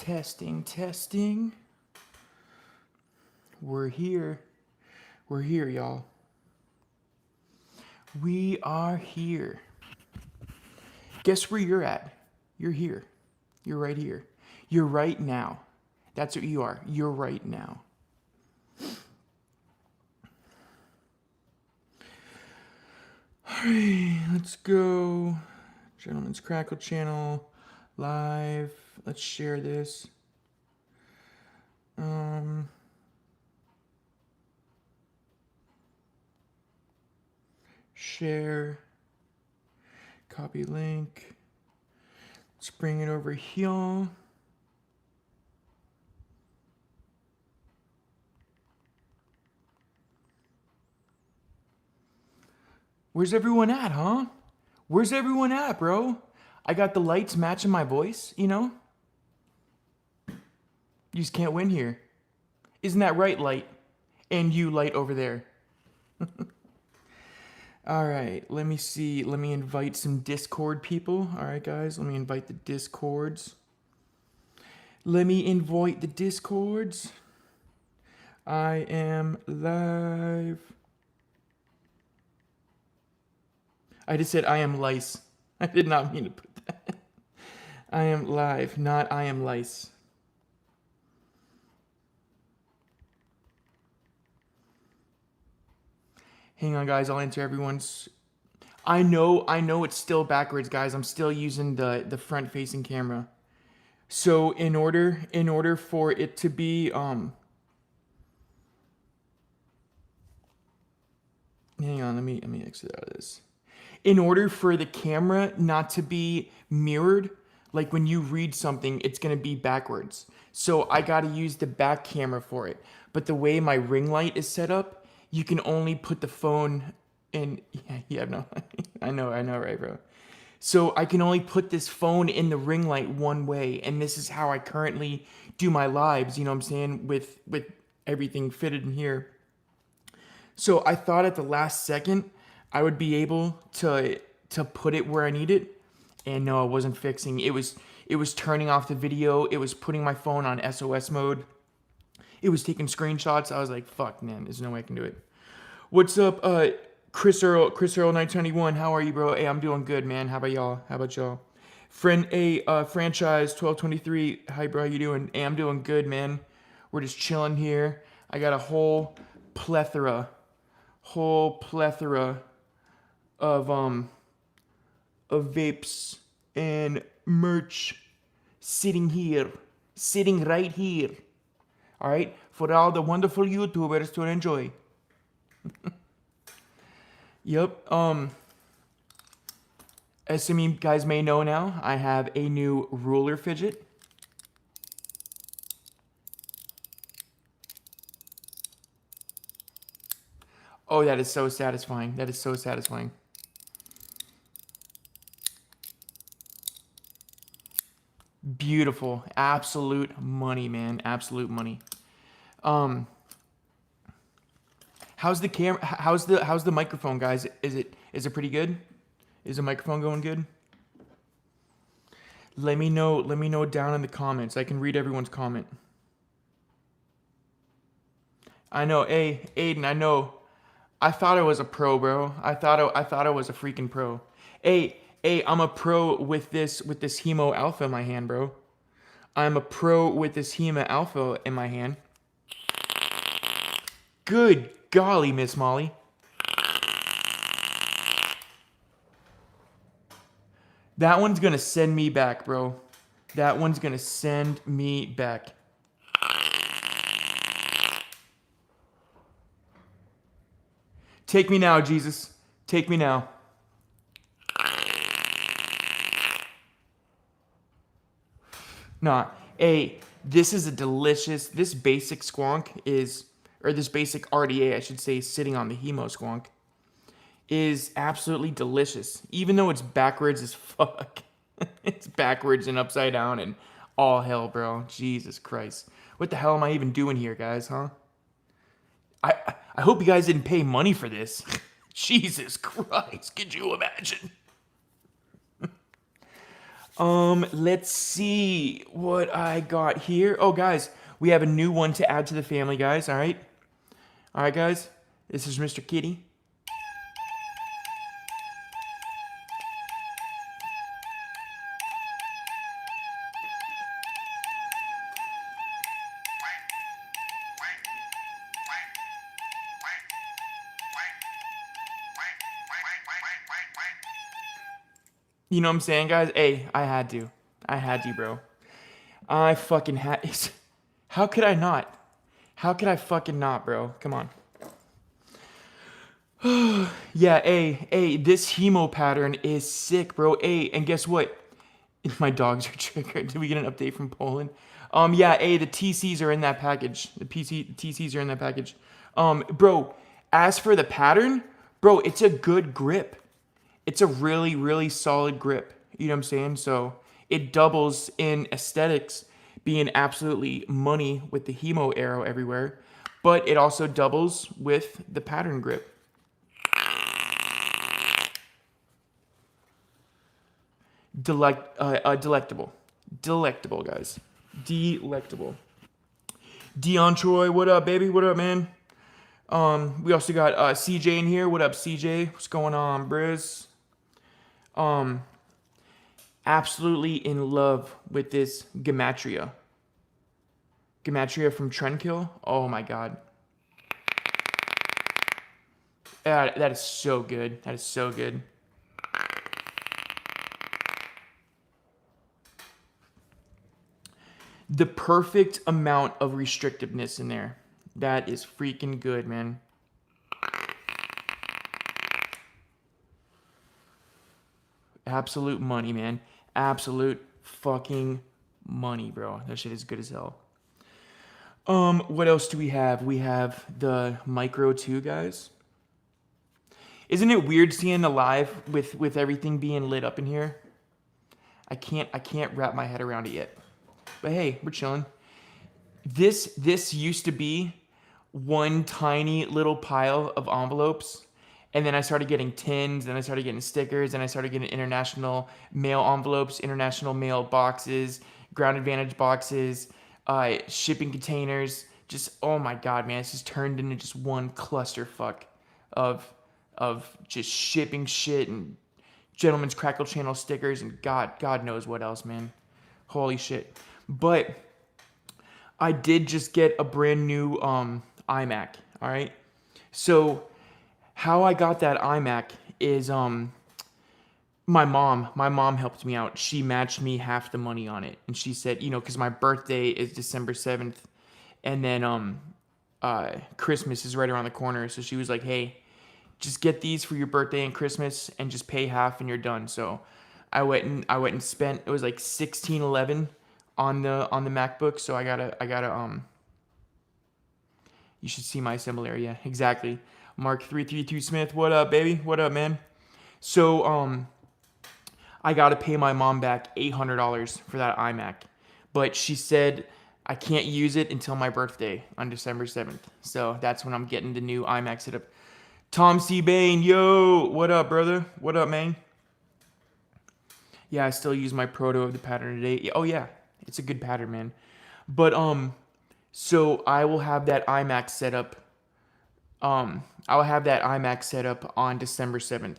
Testing, testing. We're here. We're here, y'all. We are here. Guess where you're at? You're here. You're right here. You're right now. That's what you are. You're right now. All right, let's go. Gentleman's Crackle channel, live. Let's share this. Share. Copy link. Let's bring it over here. Where's everyone at, huh? Where's everyone at, bro? I got the lights matching my voice, you know? You just can't win here. Isn't that right, light? And you, light over there. All right, let me see. Let me invite some Discord people. All right, guys, let me invite the Discords. Let me invite the Discords. I am live. I just said I am lice. I did not mean to put that. I am live, not I am lice. Hang on, guys. I'll answer everyone's. I know it's still backwards, guys. I'm still using the front-facing camera. So in order for it to be hang on, let me exit out of this. In order for the camera not to be mirrored, like when you read something, it's gonna be backwards. So I gotta use the back camera for it. But the way my ring light is set up, you can only put the phone in. Yeah, no, I know, right, bro? So I can only put this phone in the ring light one way, and this is how I currently do my lives, you know what I'm saying, with everything fitted in here. So I thought at the last second I would be able to put it where I need it, and no, I wasn't fixing. It was turning off the video, it was putting my phone on SOS mode. It was taking screenshots. I was like, fuck, man, there's no way I can do it. What's up, Chris Earl 921? How are you, bro? Hey, I'm doing good, man. How about y'all? Friend A, franchise 1223. Hi, bro. How you doing? Hey, I'm doing good, man. We're just chilling here. I got a whole plethora of vapes and merch sitting right here. All right, for all the wonderful YouTubers to enjoy. Yep. As some of you guys may know now, I have a new ruler fidget. Oh, that is so satisfying. That is so satisfying. Beautiful. Absolute money, man. Absolute money. How's the camera? How's the microphone, guys? Is it pretty good? Is the microphone going good? Let me know down in the comments. I can read everyone's comment. I know, hey, Aiden, I know. I thought I was a pro, bro. I thought I was a freaking pro. Hey, I'm a pro with this Hemo Alpha in my hand, bro. I'm a pro with this Hemo Alpha in my hand. Good golly, Miss Molly. That one's gonna send me back, bro. That one's gonna send me back. Take me now, Jesus. Take me now. Nah, hey, this is a delicious, this basic squonk is, or this basic RDA, I should say, sitting on the Hemo squonk, is absolutely delicious. Even though it's backwards as fuck. It's backwards and upside down and all hell, bro. Jesus Christ. What the hell am I even doing here, guys, huh? I hope you guys didn't pay money for this. Jesus Christ, could you imagine? Let's see what I got here. Oh, guys, we have a new one to add to the family, guys. All right. All right, guys. This is Mr. Kitty. You know what I'm saying, guys? Hey, I had to. I had to, bro. I fucking had. How could I not? How could I fucking not, bro? Come on. Yeah, hey, this hemo pattern is sick, bro. Hey, and guess what? My dogs are triggered. Did we get an update from Poland? Yeah, hey, the TCs are in that package. TCs are in that package. Bro, as for the pattern, bro, it's a good grip. It's a really, really solid grip. You know what I'm saying? So it doubles in aesthetics, being absolutely money with the hemo arrow everywhere, but it also doubles with the pattern grip. Delectable, guys. Delectable. Dion Troy, what up, baby? What up, man? We also got CJ in here. What up, CJ? What's going on, Briz? Absolutely in love with this Gematria. Gematria from Trendkill. Oh my god. That is so good. That is so good. The perfect amount of restrictiveness in there. That is freaking good, man. Absolute money, man. Absolute fucking money, bro. That shit is good as hell. What else do we have? We have the Micro 2, guys. Isn't it weird seeing the live with everything being lit up in here? I can't wrap my head around it yet. But hey, we're chilling. This used to be one tiny little pile of envelopes, and then I started getting tins, and I started getting stickers, and I started getting international mail envelopes, international mail boxes, Ground Advantage boxes, shipping containers. Just, oh my god, man, it's just turned into just one clusterfuck of just shipping shit and Gentleman's Crackle channel stickers and God knows what else, man. Holy shit. But I did just get a brand new iMac, all right? So how I got that iMac is my mom helped me out. She matched me half the money on it. And she said, you know, cuz my birthday is December 7th and then Christmas is right around the corner. So she was like, "Hey, just get these for your birthday and Christmas and just pay half and you're done." So I went and spent, it was like $16.11 on the MacBook. So I gotta you should see my symbol area. Exactly. Mark 332 Smith, what up, baby? What up, man? So I gotta pay my mom back $800 for that iMac. But she said I can't use it until my birthday on December 7th. So that's when I'm getting the new iMac set up. Tom C. Bain, yo, what up, brother? What up, man? Yeah, I still use my proto of the pattern today. Oh yeah, it's a good pattern, man. But so I will have that iMac set up. I'll have that iMac set up on December 7th,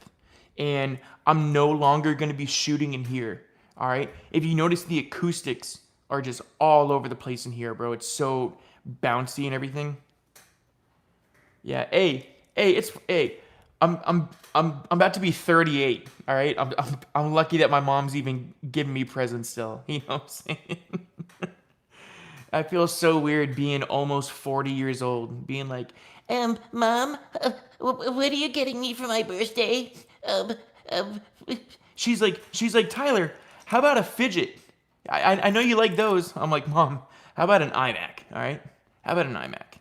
and I'm no longer gonna be shooting in here. All right. If you notice, the acoustics are just all over the place in here, bro. It's so bouncy and everything. Yeah. Hey. I'm about to be 38. All right. I'm lucky that my mom's even giving me presents still. You know what I'm saying? I feel so weird being almost 40 years old, being like, Mom, what are you getting me for my birthday? Um, she's like, Tyler, how about a fidget? I know you like those. I'm like, Mom, how about an iMac? All right. How about an iMac?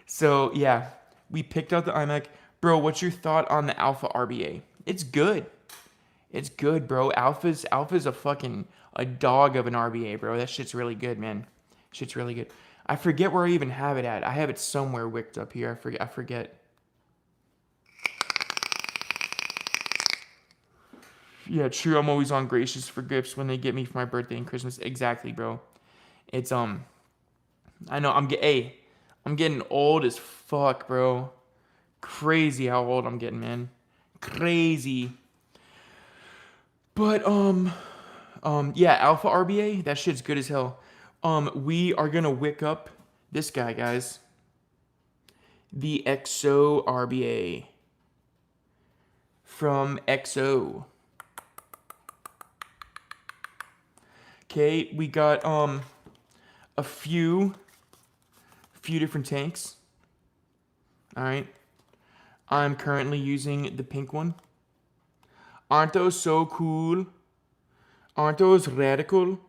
So yeah, we picked out the iMac. Bro, what's your thought on the Alpha RBA? It's good. It's good, bro. Alpha's a dog of an RBA, bro. That shit's really good, man. Shit's really good. I forget where I even have it at. I have it somewhere wicked up here. I forget. Yeah, true. I'm always on gracious for gifts when they get me for my birthday and Christmas. Exactly, bro. It's I know I'm getting old as fuck, bro. Crazy how old I'm getting, man. Crazy. But yeah, Alpha RBA, that shit's good as hell. We are gonna wick up this guy, guys. The XO RBA from XO. Okay, we got a few different tanks. All right. I'm currently using the pink one. Aren't those so cool? Aren't those radical?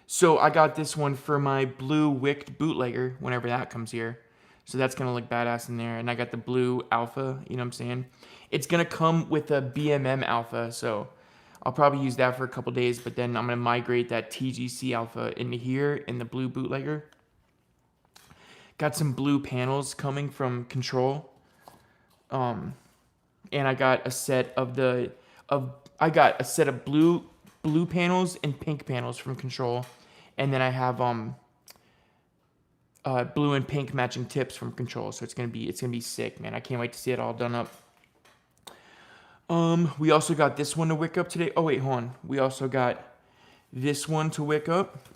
So I got this one for my blue wicked bootlegger whenever that comes here. So that's going to look badass in there. And I got the blue alpha, you know what I'm saying? It's going to come with a BMM alpha, so I'll probably use that for a couple days, but then I'm going to migrate that TGC alpha into here in the blue bootlegger. Got some blue panels coming from Control. And I got a set of blue panels and pink panels from Control, and then I have blue and pink matching tips from Control. So it's gonna be sick, man. I can't wait to see it all done up. We also got this one to wick up today. Oh wait, hold on. We also got this one to wick up.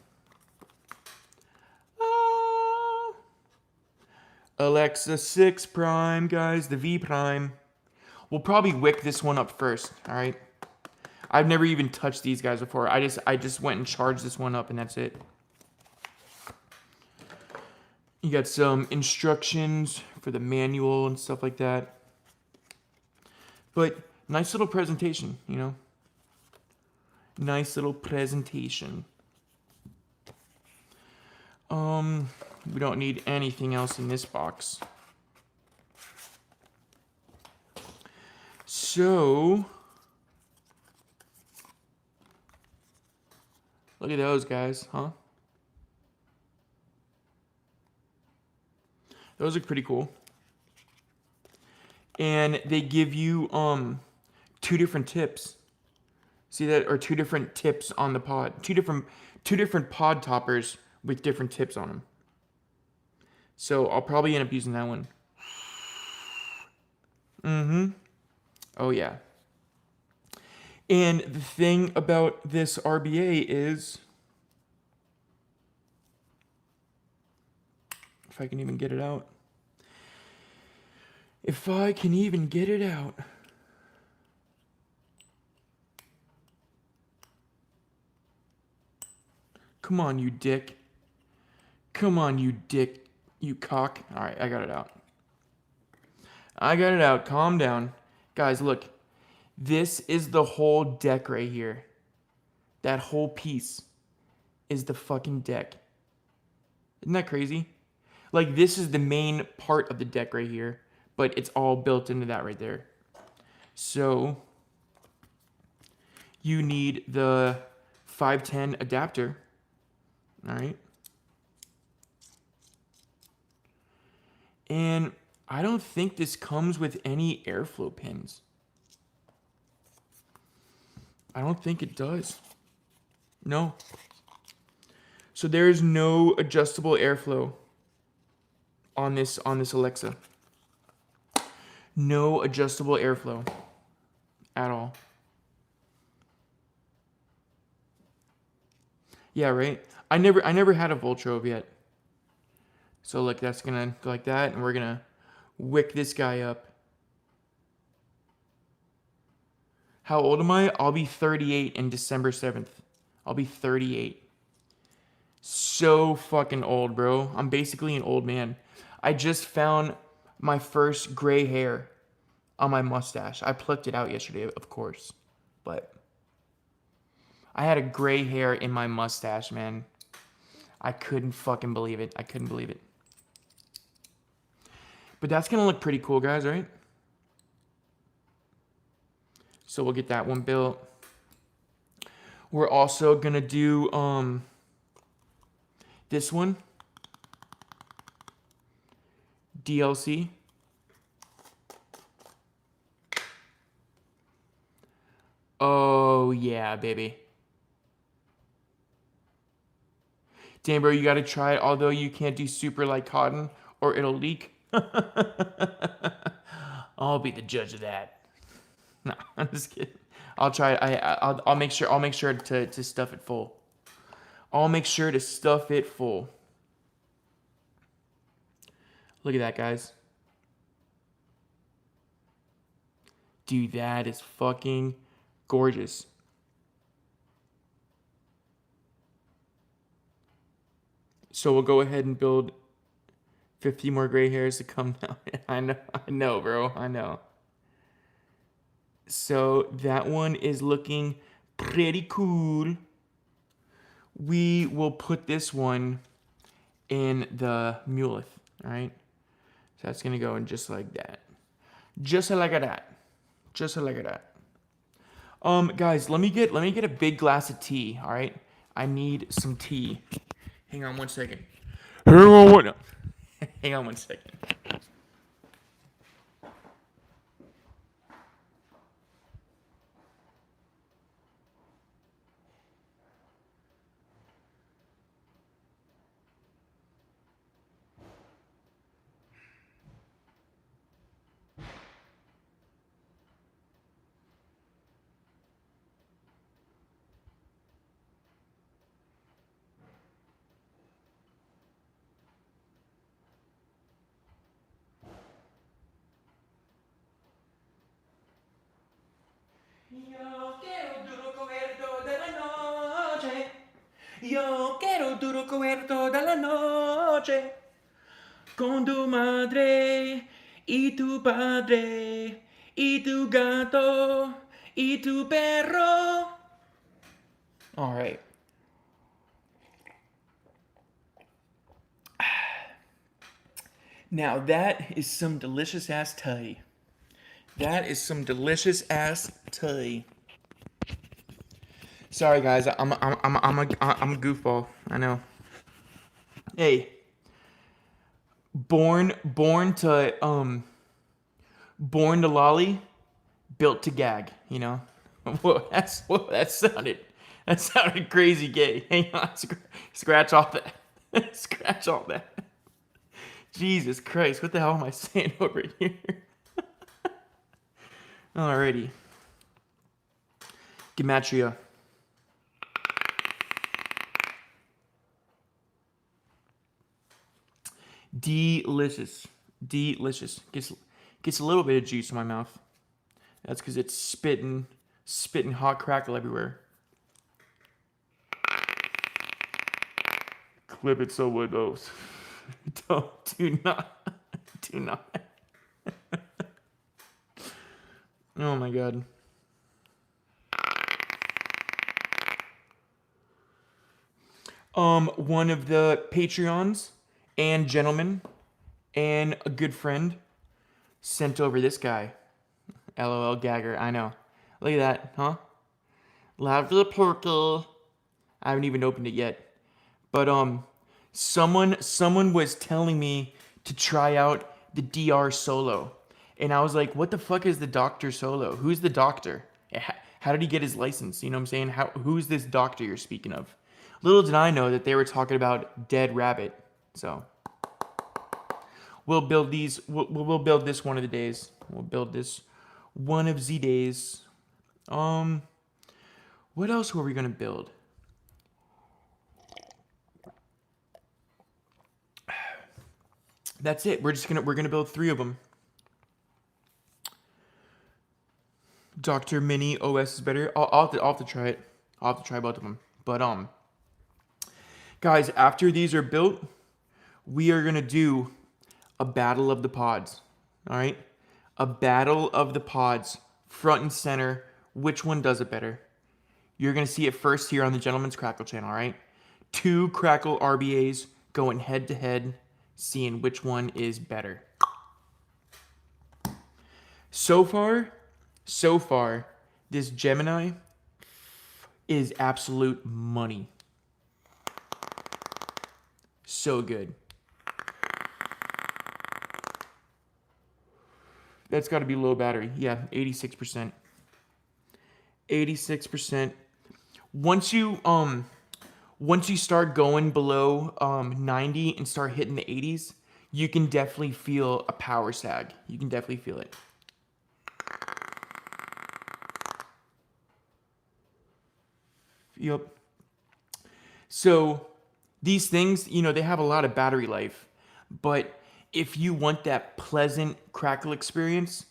Alexa 6 Prime, guys, the V Prime. We'll probably wick this one up first, all right? I've never even touched these guys before. I just went and charged this one up, and that's it. You got some instructions for the manual and stuff like that. But nice little presentation, you know? Nice little presentation. We don't need anything else in this box. So, look at those guys, huh? Those are pretty cool. And they give you two different tips. See that? Or two different tips on the pod. Two different pod toppers with different tips on them. So I'll probably end up using that one. Oh yeah. And the thing about this RBA is, if I can even get it out. If I can even get it out. Come on, you dick. Come on, you dick. You cock. All right, I got it out. I got it out. Calm down. Guys, look. This is the whole deck right here. That whole piece is the fucking deck. Isn't that crazy? Like, this is the main part of the deck right here, but it's all built into that right there. So, you need the 510 adapter. All right. And I don't think this comes with any airflow pins. I don't think it does. No. So there's no adjustable airflow on this Alexa. No adjustable airflow at all. Yeah, right? I never had a Voltrove yet. So like that's gonna go like that, and we're gonna wick this guy up. How old am I? I'll be 38 in December 7th. I'll be 38. So fucking old, bro. I'm basically an old man. I just found my first gray hair on my mustache. I plucked it out yesterday, of course. But I had a gray hair in my mustache, man. I couldn't fucking believe it. I couldn't believe it. But that's going to look pretty cool, guys, right? So we'll get that one built. We're also going to do this one. DLC. Oh, yeah, baby. Damn, bro, you gotta try it. Although you can't do super light cotton or it'll leak. I'll be the judge of that. No, I'm just kidding. I'll try it. I'll make sure. I'll make sure to stuff it full. I'll make sure to stuff it full. Look at that, guys. Dude, that is fucking gorgeous. So we'll go ahead and build 50 more gray hairs to come down. I know, bro. I know. So that one is looking pretty cool. We will put this one in the muleth, all right? So that's gonna go in just like that. Just like that. Just like that. Guys, let me get a big glass of tea, all right? I need some tea. Hang on one second. Hang on one second. Yo quiero duro comer toda la noche. Yo quiero duro comer toda la noche. Con tu madre y tu padre y tu gato y tu perro. All right. Now that is some delicious ass tea. That is some delicious ass tea. Sorry guys, I'm a goofball. I know. Hey, born to lolly, built to gag. You know. Whoa, that sounded crazy gay. Hang on, scratch all that. Scratch all that. Jesus Christ, what the hell am I saying over here? Alrighty. Gematria. Delicious. Delicious. Gets a little bit of juice in my mouth. That's because it's spitting hot crackle everywhere. Clip it so it goes. Do not. Do not. Oh my god. One of the Patreons and gentlemen and a good friend sent over this guy. LOL Gagger, I know. Look at that, huh? Love the purple. I haven't even opened it yet. But someone was telling me to try out the DR Solo. And I was like, what the fuck is the Doctor Solo? Who's the doctor? How did he get his license? You know what I'm saying? Who's this doctor you're speaking of? Little did I know that they were talking about Dead Rabbit. So we'll build these. We'll build this one of the days. We'll build this one of the days. What else were we gonna build? That's it. We're gonna build 3 of them. Dr. Mini OS is better. I'll have to try it. I'll have to try both of them. But guys, after these are built, we are gonna do a battle of the pods. All right, a battle of the pods, front and center. Which one does it better? You're gonna see it first here on the Gentleman's Crackle channel. All right, 2 Crackle RBAs going head to head, seeing which one is better. So far, this Gemini is absolute money. So good. That's got to be low battery. Yeah, 86%. 86%. Once you start going below 90 and start hitting the 80s, you can definitely feel a power sag. You can definitely feel it. Yep. So these things, they have a lot of battery life, but if you want that pleasant crackle experience,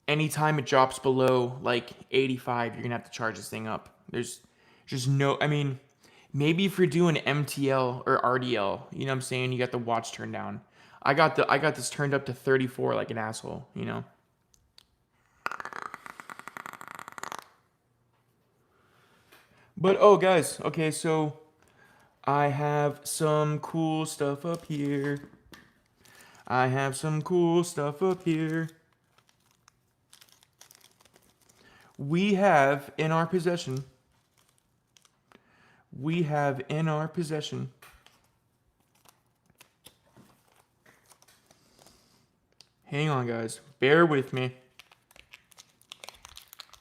anytime it drops below like 85, you're gonna have to charge this thing up. There's just no, I mean, maybe if you're doing MTL or RDL, you know what I'm saying? You got the watch turned down. I got this turned up to 34 like an asshole, But oh guys, okay, so I have some cool stuff up here. I have some cool stuff up here. We have in our possession. Hang on, guys. Bear with me.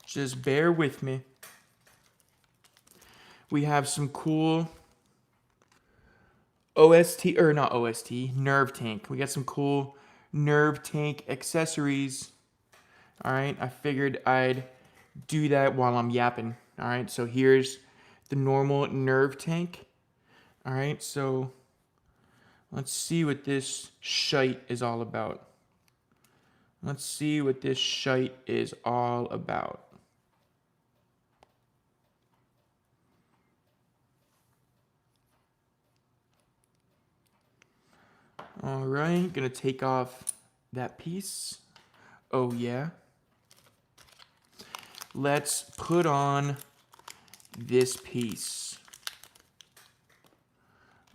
Just bear with me. We have some cool nerve tank. We got some cool nerve tank accessories. All right, I figured I'd do that while I'm yapping. All right, so here's the normal nerve tank. All right, so let's see what this shite is all about. All right, gonna take off that piece. Oh yeah. Let's put on this piece.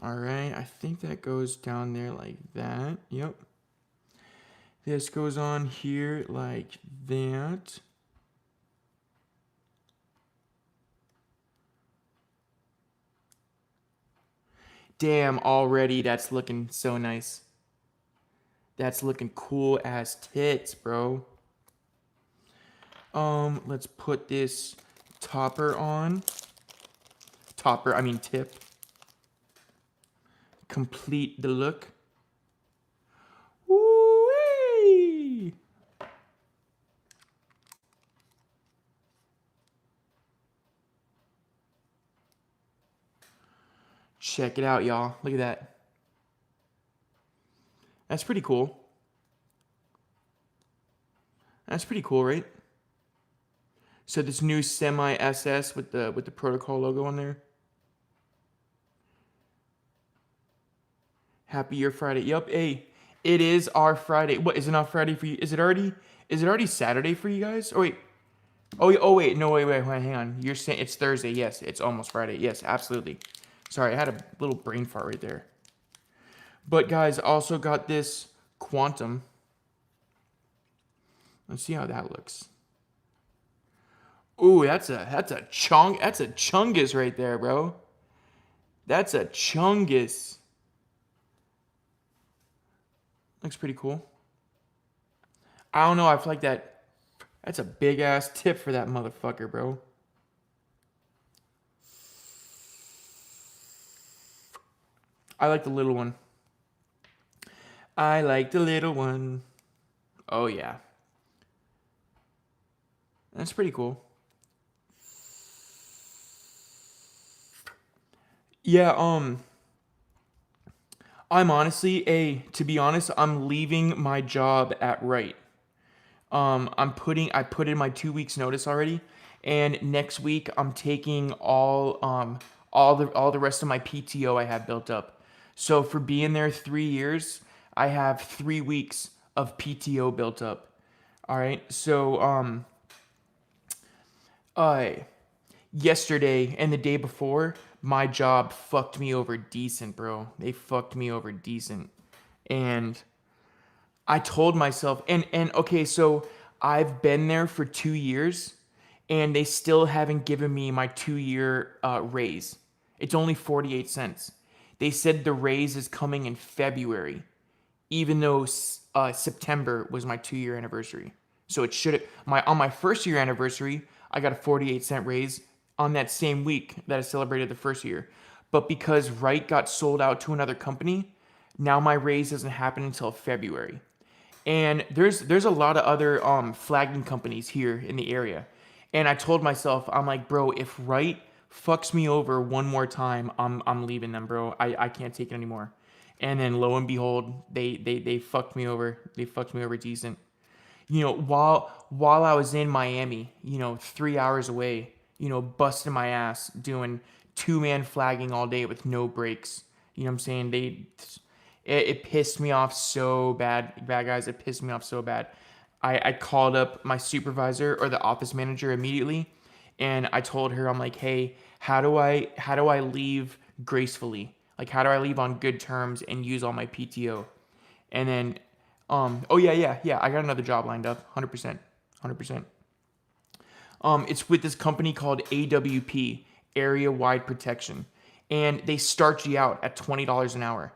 All right, I think that goes down there like that. Yep. This goes on here like that. Damn, already that's looking so nice. That's looking cool as tits, bro. Let's put this topper on. Tip. Complete the look. Woo-wee! Check it out, y'all. Look at that. That's pretty cool. That's pretty cool, right? So this new Semi SS with the protocol logo on there. Happy Year Friday. Yup, hey, it is our Friday. What, is it not Friday for you? Is it already Saturday for you guys? Oh wait. Wait, hang on. You're saying it's Thursday. Yes, it's almost Friday. Yes, absolutely. Sorry, I had a little brain fart right there. But guys, also got this Quantum. Let's see how that looks. Ooh, that's a chungus right there, bro. That's a chungus. Looks pretty cool. I don't know, I feel like that's a big ass tip for that motherfucker, bro. I like the little one. Oh yeah. That's pretty cool. Yeah, to be honest, I'm leaving my job at Right. I put in my 2 weeks notice already, and next week I'm taking all the rest of my PTO I have built up. So for being there 3 years, I have 3 weeks of PTO built up. All right, so yesterday and the day before, my job fucked me over decent, bro. They fucked me over decent. And I told myself, and okay, so I've been there for 2 years, and they still haven't given me my 2-year raise. It's only 48 cents. They said the raise is coming in February, even though September was my 2-year anniversary. So it should on my first year anniversary, I got a 48-cent raise on that same week that I celebrated the first year. But because Wright got sold out to another company, now my raise doesn't happen until February. And there's a lot of other flagging companies here in the area. And I told myself, I'm like, bro, if Wright fucks me over one more time, I'm leaving them, bro. I can't take it anymore. And then lo and behold, they fucked me over. They fucked me over decent. You know, while I was in Miami, you know, 3 hours away, you know, busting my ass doing two-man flagging all day with no breaks. You know what I'm saying? It pissed me off so bad, guys. It pissed me off so bad. I called up my supervisor or the office manager immediately, and I told her, I'm like, hey, how do I leave gracefully? Like, how do I leave on good terms and use all my PTO? And then, oh yeah, I got another job lined up, 100%, 100%. It's with this company called AWP, Area Wide Protection, and they start you out at $20 an hour.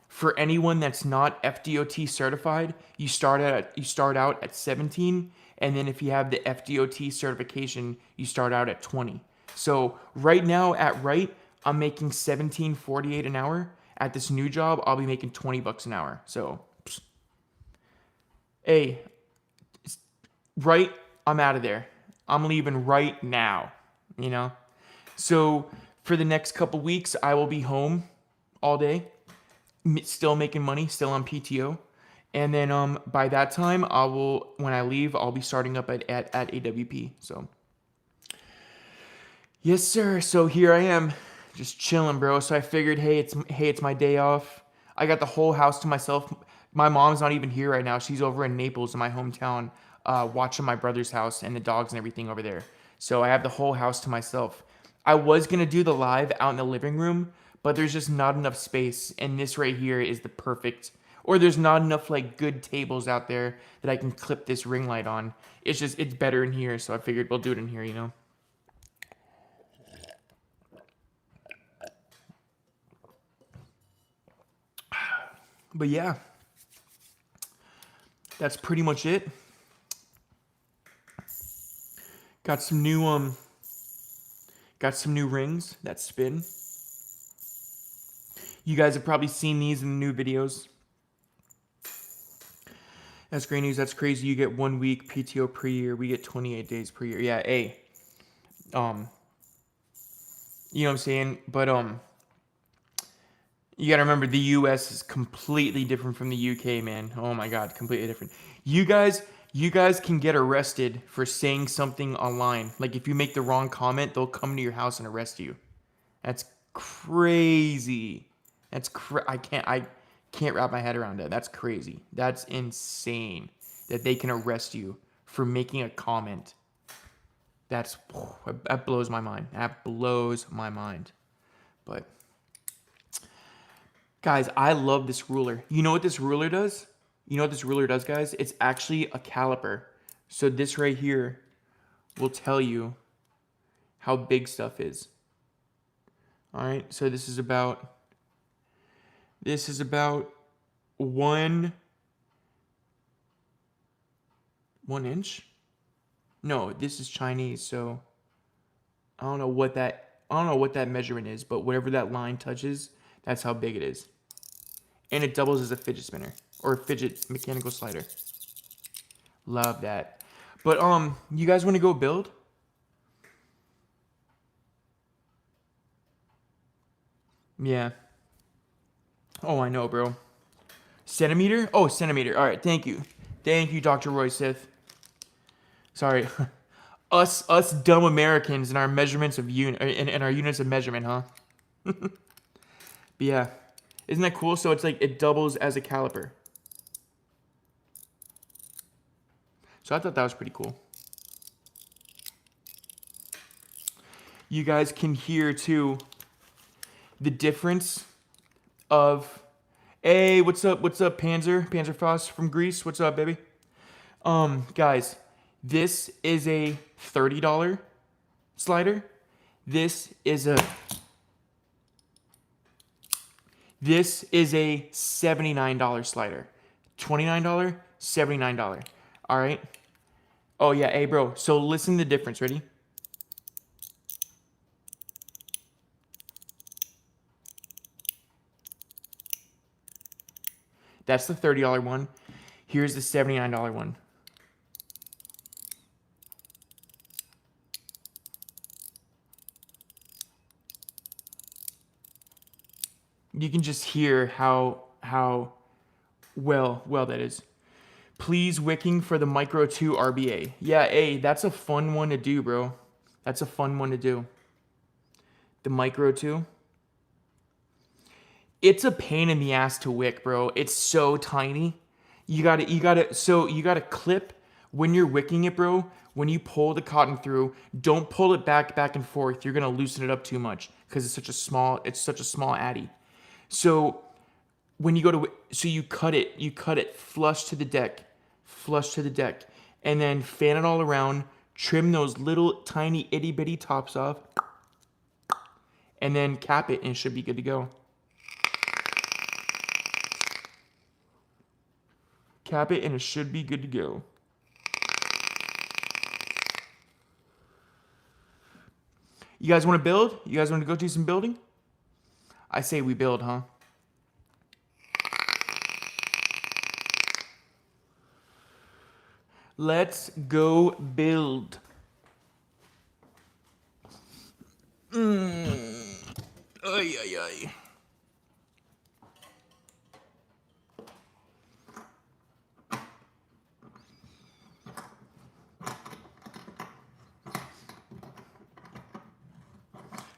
For anyone that's not FDOT certified, you start out at 17, and then if you have the FDOT certification, you start out at 20. So right now at Wright, I'm making $17.48 an hour. At this new job, I'll be making $20 an hour. So, hey, Wright, I'm out of there. I'm leaving right now, you know? So for the next couple weeks, I will be home all day, still making money, still on PTO. And then by that time, when I leave, I'll be starting up at AWP. So yes, sir. So here I am, just chilling, bro. So I figured, hey, it's my day off. I got the whole house to myself. My mom's not even here right now. She's over in Naples, in my hometown, watching my brother's house and the dogs and everything over there. So I have the whole house to myself. I was gonna do the live out in the living room, but there's just not enough space, and this right here is the perfect. Or there's not enough like good tables out there that I can clip this ring light on. It's better in here, so I figured we'll do it in here, you know. But yeah, that's pretty much it. Got some new rings that spin. You guys have probably seen these in the new videos. That's great news. That's crazy. You get 1 week PTO per year. We get 28 days per year. Yeah, hey. You know what I'm saying? But you gotta remember the US is completely different from the UK, man. Oh my god, completely different. You guys can get arrested for saying something online. Like if you make the wrong comment, they'll come to your house and arrest you. That's crazy. I can't wrap my head around that. That's crazy. That's insane that they can arrest you for making a comment. That blows my mind. That blows my mind. But guys, I love this ruler. You know what this ruler does? You know what this ruler does, guys? It's actually a caliper. So this right here will tell you how big stuff is. All right, so this is about 1 inch. No, this is Chinese, so I don't know what that measurement is, but whatever that line touches, that's how big it is. And it doubles as a fidget spinner or a fidget mechanical slider. Love that. But you guys want to go build? Yeah. Oh, I know, bro. Centimeter? Oh, centimeter. All right, thank you. Thank you, Dr. Roy Sith. Sorry. us dumb Americans and our measurements of and our units of measurement, huh? But yeah. Isn't that cool? So it's like it doubles as a caliper. So I thought that was pretty cool. You guys can hear too the difference of, hey, what's up, Panzerfaust from Greece, what's up, baby? Guys, this is a $30 slider. This is a $79 slider. $29, $79. All right. Oh yeah, hey bro. So listen to the difference. Ready? That's the $30 one. Here's the $79 one. You can just hear how well that is. Please wicking for the Micro 2 RBA. Yeah, hey, that's a fun one to do, bro. That's a fun one to do. The Micro 2. It's a pain in the ass to wick, bro. It's so tiny. You gotta clip when you're wicking it, bro. When you pull the cotton through, don't pull it back and forth. You're gonna loosen it up too much because it's such a small addy. So when you go to, so you cut it flush to the deck, and then fan it all around, trim those little tiny itty bitty tops off, and then cap it, and it should be good to go. Cap it, and it should be good to go. You guys want to build? You guys want to go do some building? I say we build, huh? Let's go build. Ay, ay, ay.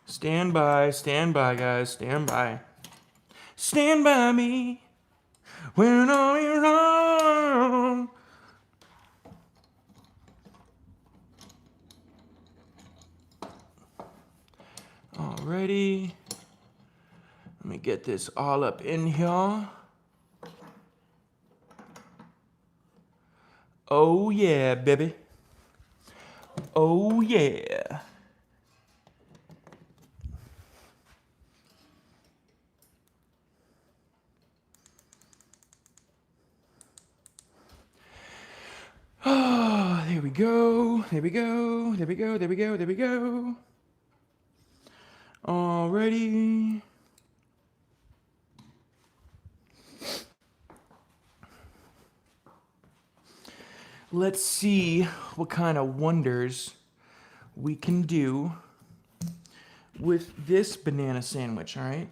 Stand by, guys, stand by. Stand by me when all is wrong. Alrighty. Let me get this all up in here. Oh yeah, baby. Oh yeah. Oh, there we go. There we go. There we go. There we go. There we go. Alrighty. Let's see what kind of wonders we can do with this banana sandwich, all right?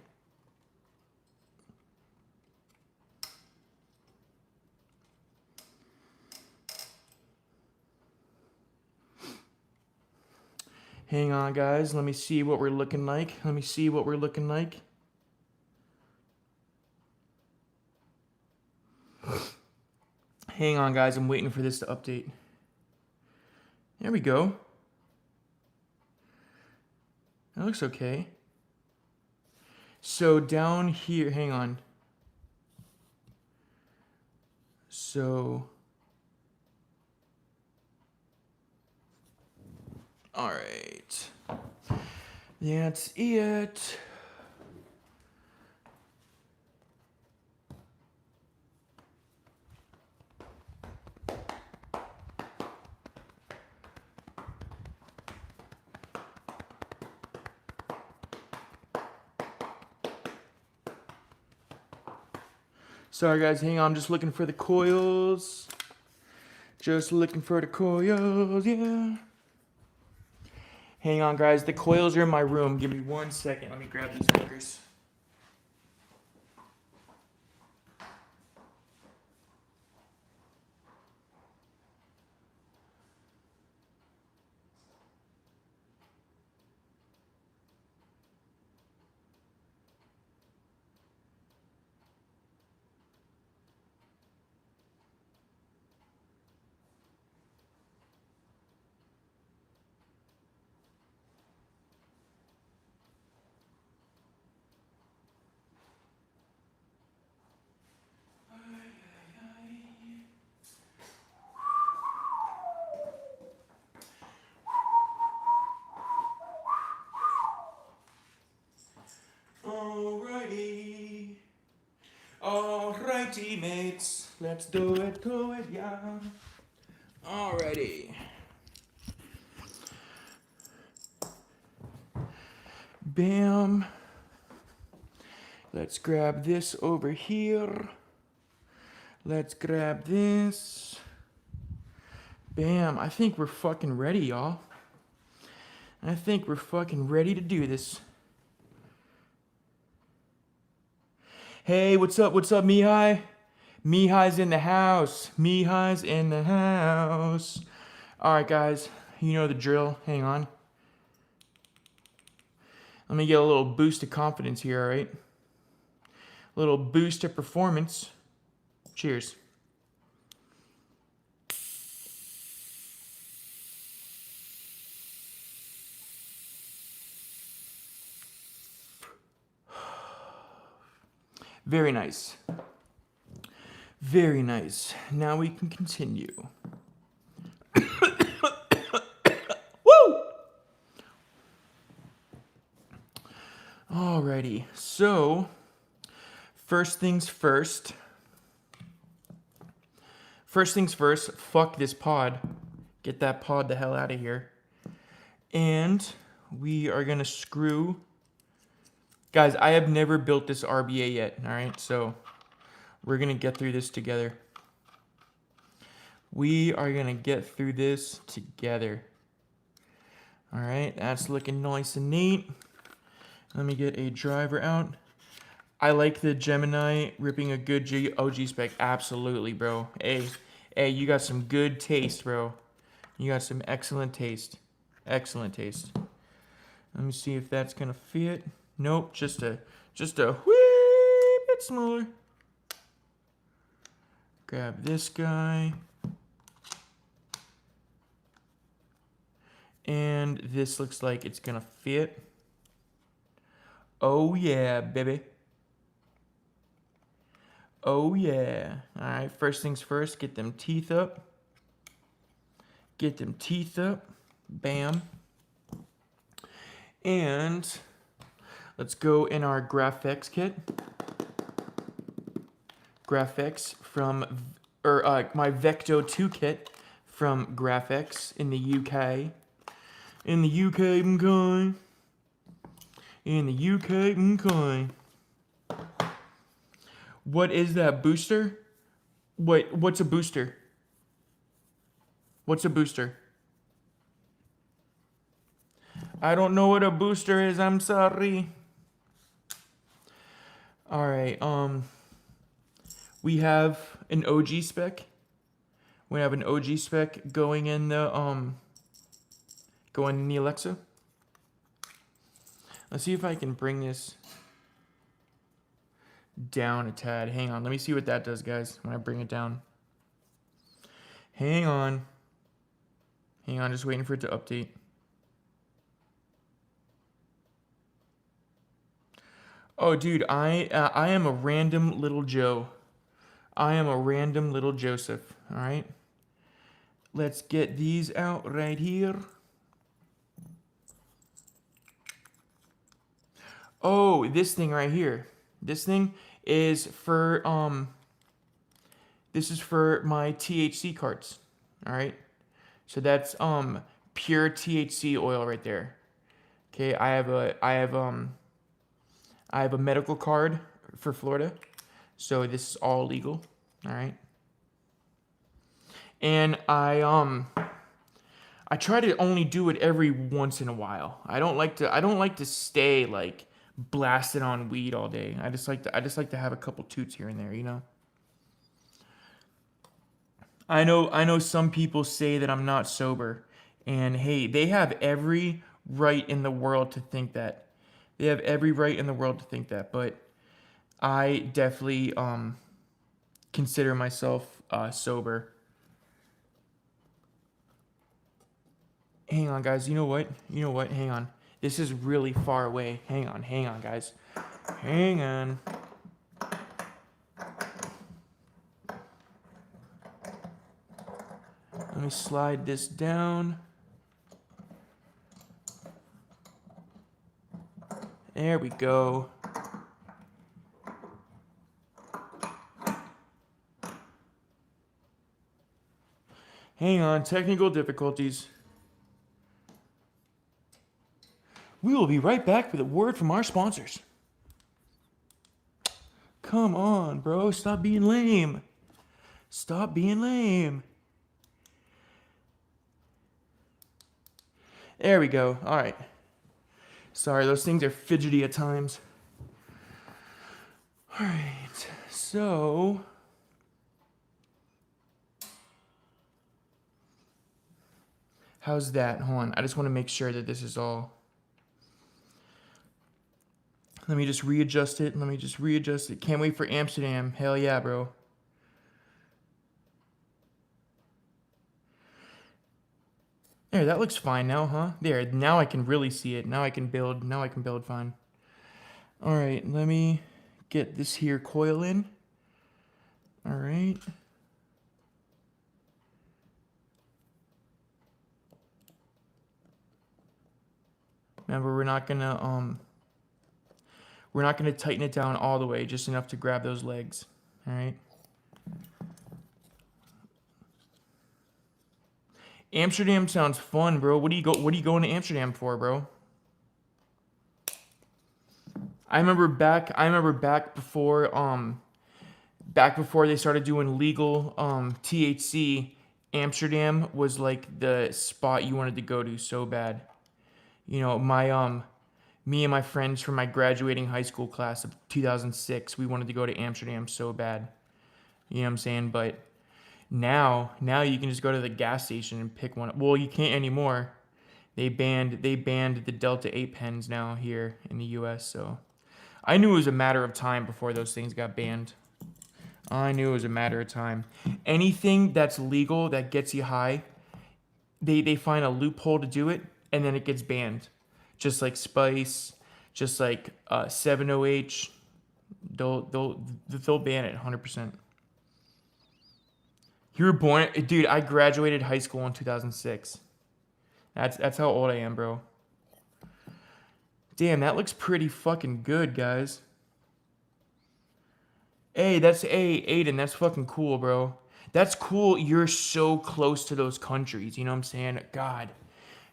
Hang on, guys. Let me see what we're looking like. Let me see what we're looking like. Hang on, guys. I'm waiting for this to update. There we go. That looks okay. So down here, hang on. So, all right. That's it. Sorry guys, hang on, I'm just looking for the coils. Just looking for the coils, yeah. Hang on guys, the coils are in my room. Give me 1 second, let me grab these hookers. Alrighty. Alrighty, mates. Let's do it, yeah. Alrighty. Bam. Let's grab this over here. Let's grab this. Bam. I think we're fucking ready, y'all. I think we're fucking ready to do this. Hey, what's up? What's up, Mihai? Mihai's in the house. Mihai's in the house. All right, guys. You know the drill. Hang on. Let me get a little boost of confidence here, all right? A little boost of performance. Cheers. Very nice. Very nice. Now we can continue. Woo! Alrighty. So, first things first. First things first, fuck this pod. Get that pod the hell out of here. And we are going to screw... Guys, I have never built this RBA yet, alright? So, we're going to get through this together. We are going to get through this together. Alright, that's looking nice and neat. Let me get a driver out. I like the Gemini ripping a good OG spec. Absolutely, bro. Hey, you got some good taste, bro. You got some excellent taste. Excellent taste. Let me see if that's gonna fit. Nope, just a wee bit smaller. Grab this guy. And this looks like it's gonna fit. Oh yeah, baby. Oh yeah. Alright, first things first, get them teeth up. Get them teeth up. Bam. And let's go in our Graphics kit. Graphics from, my Vecto 2 kit from Graphics in the UK. In the UK, okay. In the UK, okay. What is that, booster? What's a booster? What's a booster? I don't know what a booster is, I'm sorry. Alright, we have an OG spec. We have an OG spec going in the Alexa. Let's see if I can bring this down a tad. Hang on. Let me see what that does, guys, when I bring it down. Hang on. Hang on. Just waiting for it to update. Oh, dude, I am a random little Joe. I am a random little Joseph. All right. Let's get these out right here. Oh, this thing right here. This thing is for this is for my THC cards. All right? So that's pure THC oil right there. Okay, I have a medical card for Florida. So this is all legal, all right? And I try to only do it every once in a while. I don't like to stay like blasted on weed all day. I just like to have a couple toots here and there, you know? I know some people say that I'm not sober, and hey, they have every right in the world to think that. They have every right in the world to think that, but I definitely consider myself sober. Hang on, guys. You know what? Hang on. This is really far away. Hang on, guys. Hang on. Let me slide this down. There we go. Hang on, technical difficulties. We will be right back with a word from our sponsors. Come on, bro. Stop being lame. Stop being lame. There we go. All right. Sorry, those things are fidgety at times. All right. So, how's that? Hold on. I just want to make sure that this is all. Let me just readjust it. Can't wait for Amsterdam. Hell yeah, bro. There, that looks fine now, huh? There, now I can really see it. Now I can build fine. All right, let me get this here coil in. All right. Remember, we're not gonna tighten it down all the way, just enough to grab those legs. All right. Amsterdam sounds fun, bro. What are you going to Amsterdam for, bro? I remember back before they started doing legal THC, Amsterdam was like the spot you wanted to go to so bad. You know, me and my friends from my graduating high school class of 2006, we wanted to go to Amsterdam so bad. You know what I'm saying? But now you can just go to the gas station and pick one. Well, you can't anymore. They banned the Delta 8 pens now here in the US, so I knew it was a matter of time before those things got banned. I knew it was a matter of time. Anything that's legal that gets you high, they find a loophole to do it, and then it gets banned. Just like Spice, just like 70H, they'll ban it 100%. You were born, dude. I graduated high school in 2006. That's how old I am, bro. Damn, that looks pretty fucking good, guys. Hey, Aiden, that's fucking cool, bro. That's cool. You're so close to those countries. You know what I'm saying? God,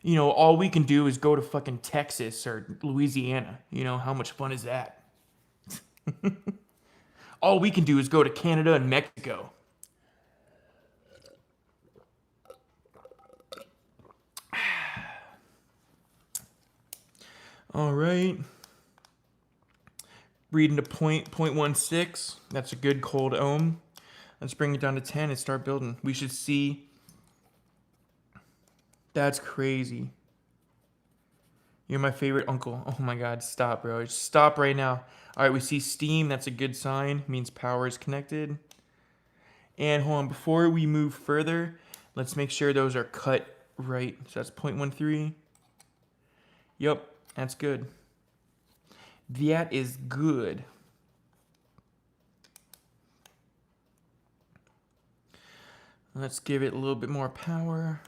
you know, all we can do is go to fucking Texas or Louisiana. You know, how much fun is that? All we can do is go to Canada and Mexico. All right. Reading to 0.16. That's a good cold ohm. Let's bring it down to 10 and start building. We should see. That's crazy. You're my favorite uncle. Oh my God, stop, bro. Just stop right now. All right, we see steam. That's a good sign. Means power is connected. And hold on, before we move further, let's make sure those are cut right. So that's 0.13. Yep, that's good. That is good. Let's give it a little bit more power.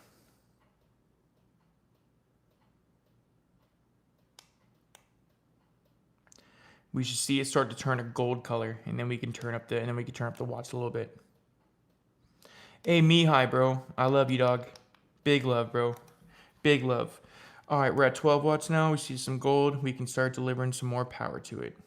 We should see it start to turn a gold color, and then we can turn up the watts a little bit. Hey, Mihai, bro. I love you, dog. Big love, bro. Big love. All right, we're at 12 watts now. We see some gold. We can start delivering some more power to it.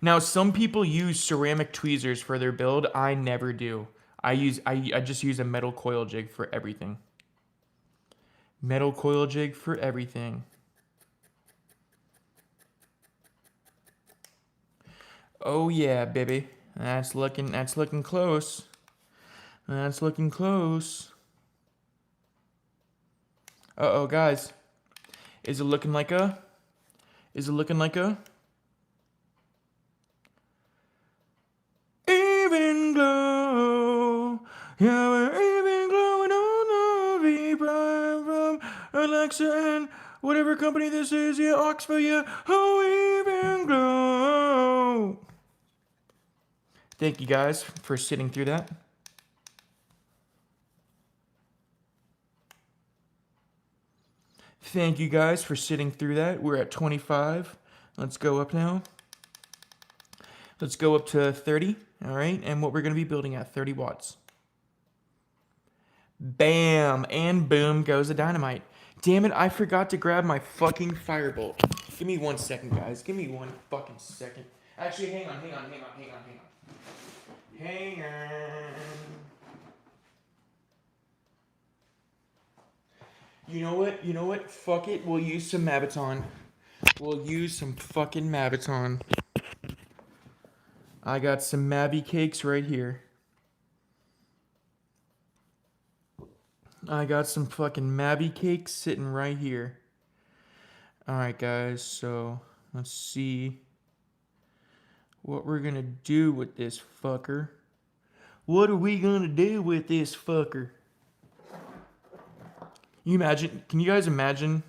Now, some people use ceramic tweezers for their build. I never do. I just use a metal coil jig for everything. Metal coil jig for everything. Oh yeah, baby. That's looking close. That's looking close. Uh-oh, guys. Is it looking like a? Even glow. Yeah, we're even glowing on the V prime from Alexa and whatever company this is. Yeah, Oxford, yeah. Oh, even glow. Thank you guys for sitting through that. Thank you guys for sitting through that. We're at 25. Let's go up now. Let's go up to 30. All right. And what we're going to be building at 30 watts. Bam. And boom goes the dynamite. Damn it. I forgot to grab my fucking firebolt. Give me 1 second, guys. Give me 1 fucking second. Actually, hang on. Hang on. You know what? Fuck it. We'll use some Mabaton. We'll use some fucking Mabaton. I got some Mabby cakes right here. I got some fucking Mabby cakes sitting right here. Alright, guys. So, let's see what we're gonna do with this fucker. What are we gonna do with this fucker? Can you guys imagine?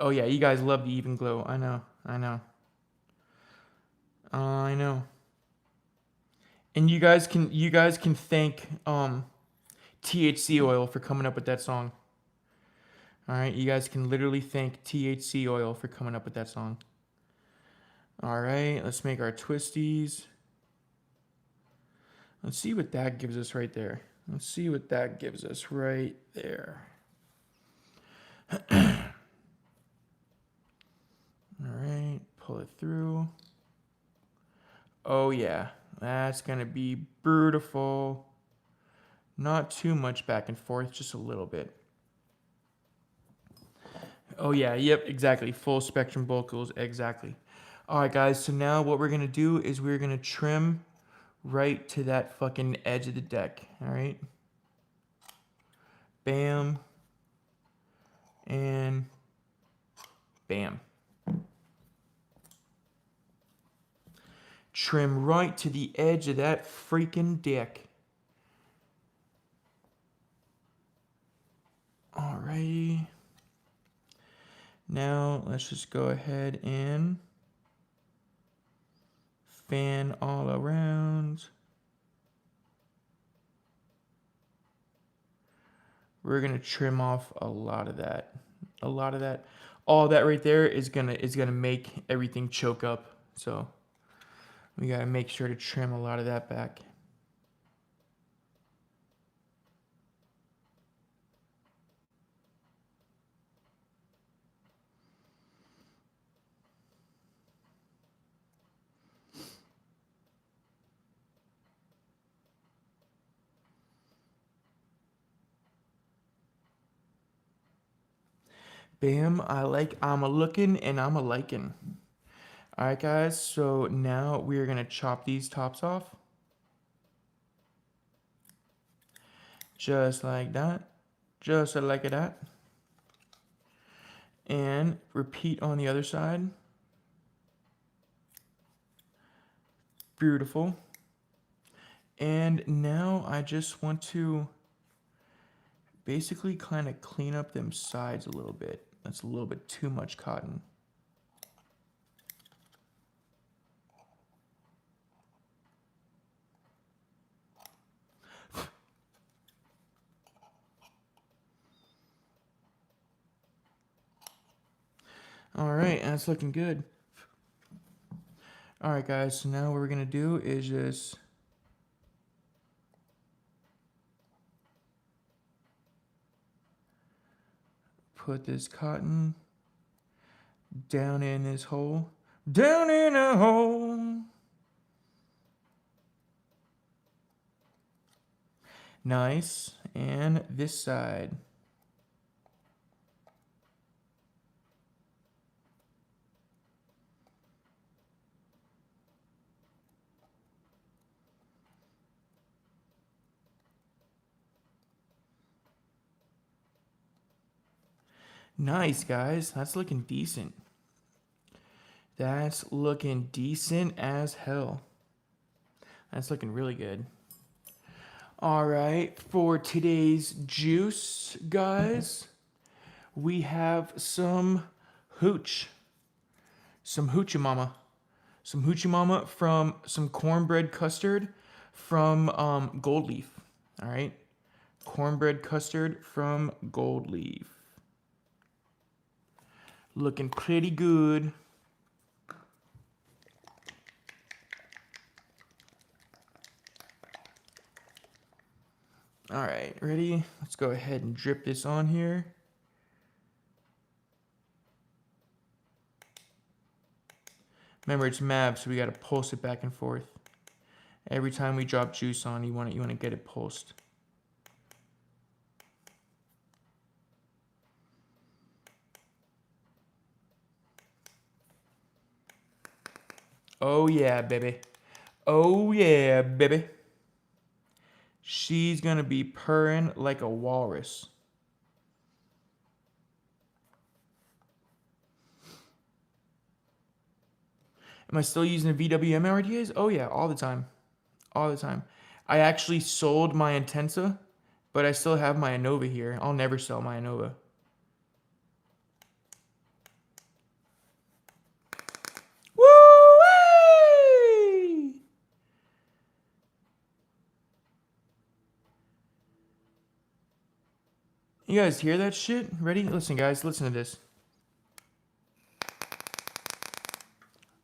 Oh yeah, you guys love the even glow. I know. And you guys can thank THC oil for coming up with that song. Alright, you guys can literally thank THC oil for coming up with that song. Alright, let's make our twisties. Let's see what that gives us right there. Alright, pull it through. Oh yeah, that's gonna be beautiful. Not too much back and forth, just a little bit. Oh yeah, yep, exactly. Full spectrum vocals, exactly. Alright guys, so now what we're gonna do is we're gonna trim right to that fucking edge of the deck, alright? Bam. And bam. Trim right to the edge of that freaking deck. Alrighty. Now let's just go ahead and fan all around. We're gonna trim off a lot of that. All that right there is gonna make everything choke up. So we gotta make sure to trim a lot of that back. Bam, I'm a looking and I'm a liking. Alright guys, so now we're gonna chop these tops off. Just like that. Just like that. And repeat on the other side. Beautiful. And now I just want to basically kind of clean up them sides a little bit. That's a little bit too much cotton. Alright, that's looking good. Alright guys, so now what we're going to do is just put this cotton down in this hole. Down in a hole. Nice. And this side. Nice, guys. That's looking decent. That's looking decent as hell. That's looking really good. All right, for today's juice, guys, we have some hooch. Some hoochie mama. Some hoochie mama from some cornbread custard from Gold Leaf. All right, cornbread custard from Gold Leaf. Looking pretty good. All right, ready? Let's go ahead and drip this on here. Remember, it's MAB, so we gotta pulse it back and forth. Every time we drop juice on, you wanna get it pulsed. Oh yeah, baby. Oh yeah, baby. She's gonna be purring like a walrus. Am I still using the VWM RDAs? Oh yeah, all the time. All the time. I actually sold my Intensa, but I still have my Innova here. I'll never sell my Innova. Woo! You guys hear that shit? Ready? Listen, guys, listen to this.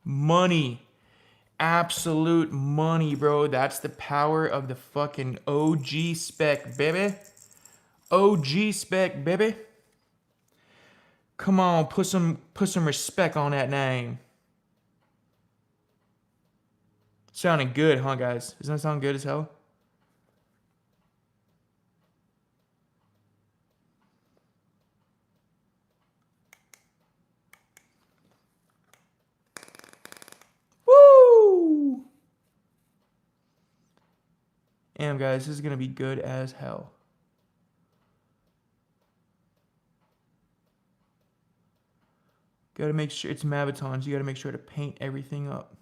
Money. Absolute money, bro. That's the power of the fucking OG spec, baby. OG spec, baby. Come on, put some respect on that name. Sounding good, huh, guys? Doesn't that sound good as hell? Woo! Damn, guys, this is gonna be good as hell. Gotta make sure it's Mavitons. You gotta make sure to paint everything up.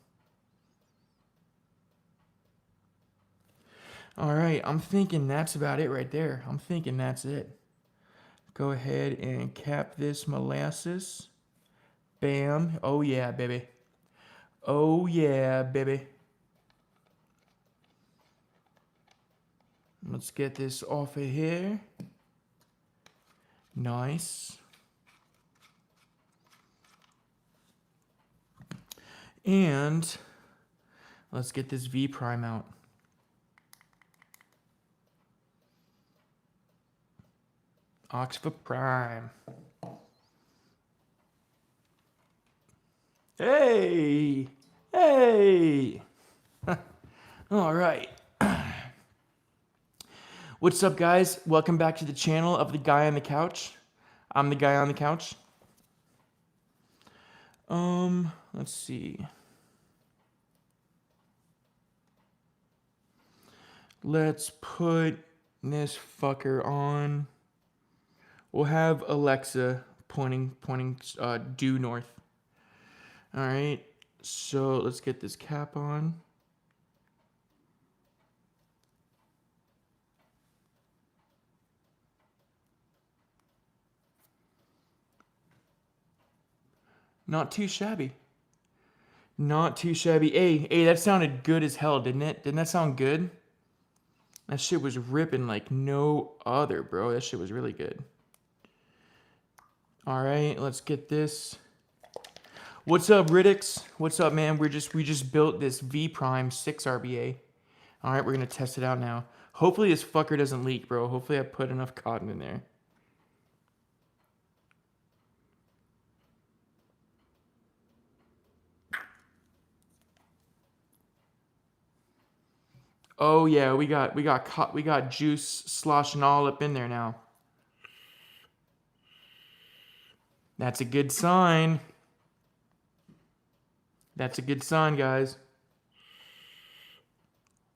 All right, I'm thinking that's about it right there. I'm thinking that's it. Go ahead and cap this molasses. Bam. Oh yeah, baby. Oh yeah, baby. Let's get this off of here. Nice. And let's get this V prime out. Oxford Prime. Hey! Hey! All right. What's up, guys? Welcome back to the channel of the guy on the couch. I'm the guy on the couch. Let's see. Let's put this fucker on. We'll have Alexa pointing due north. All right. So let's get this cap on. Not too shabby. Not too shabby. Hey, that sounded good as hell, didn't it? Didn't that sound good? That shit was ripping like no other, bro. That shit was really good. All right, let's get this. What's up, Riddix? What's up, man? We just built this V Prime 6 RBA. All right, we're gonna test it out now. Hopefully this fucker doesn't leak, bro. Hopefully I put enough cotton in there. Oh yeah, we got juice sloshing all up in there now. That's a good sign. That's a good sign, guys.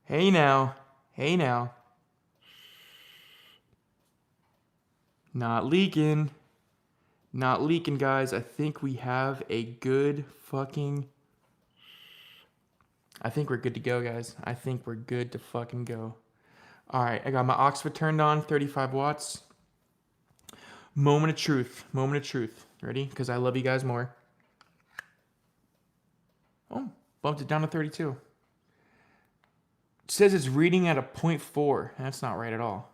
Hey now. Hey now. Not leaking. Not leaking, guys. I think we have a good fucking... I think we're good to go, guys. I think we're good to fucking go. All right, I got my Oxford turned on, 35 watts. Moment of truth. Moment of truth. Ready? Because I love you guys more. Oh, bumped it down to 32. It says it's reading at a 0.4. That's not right at all.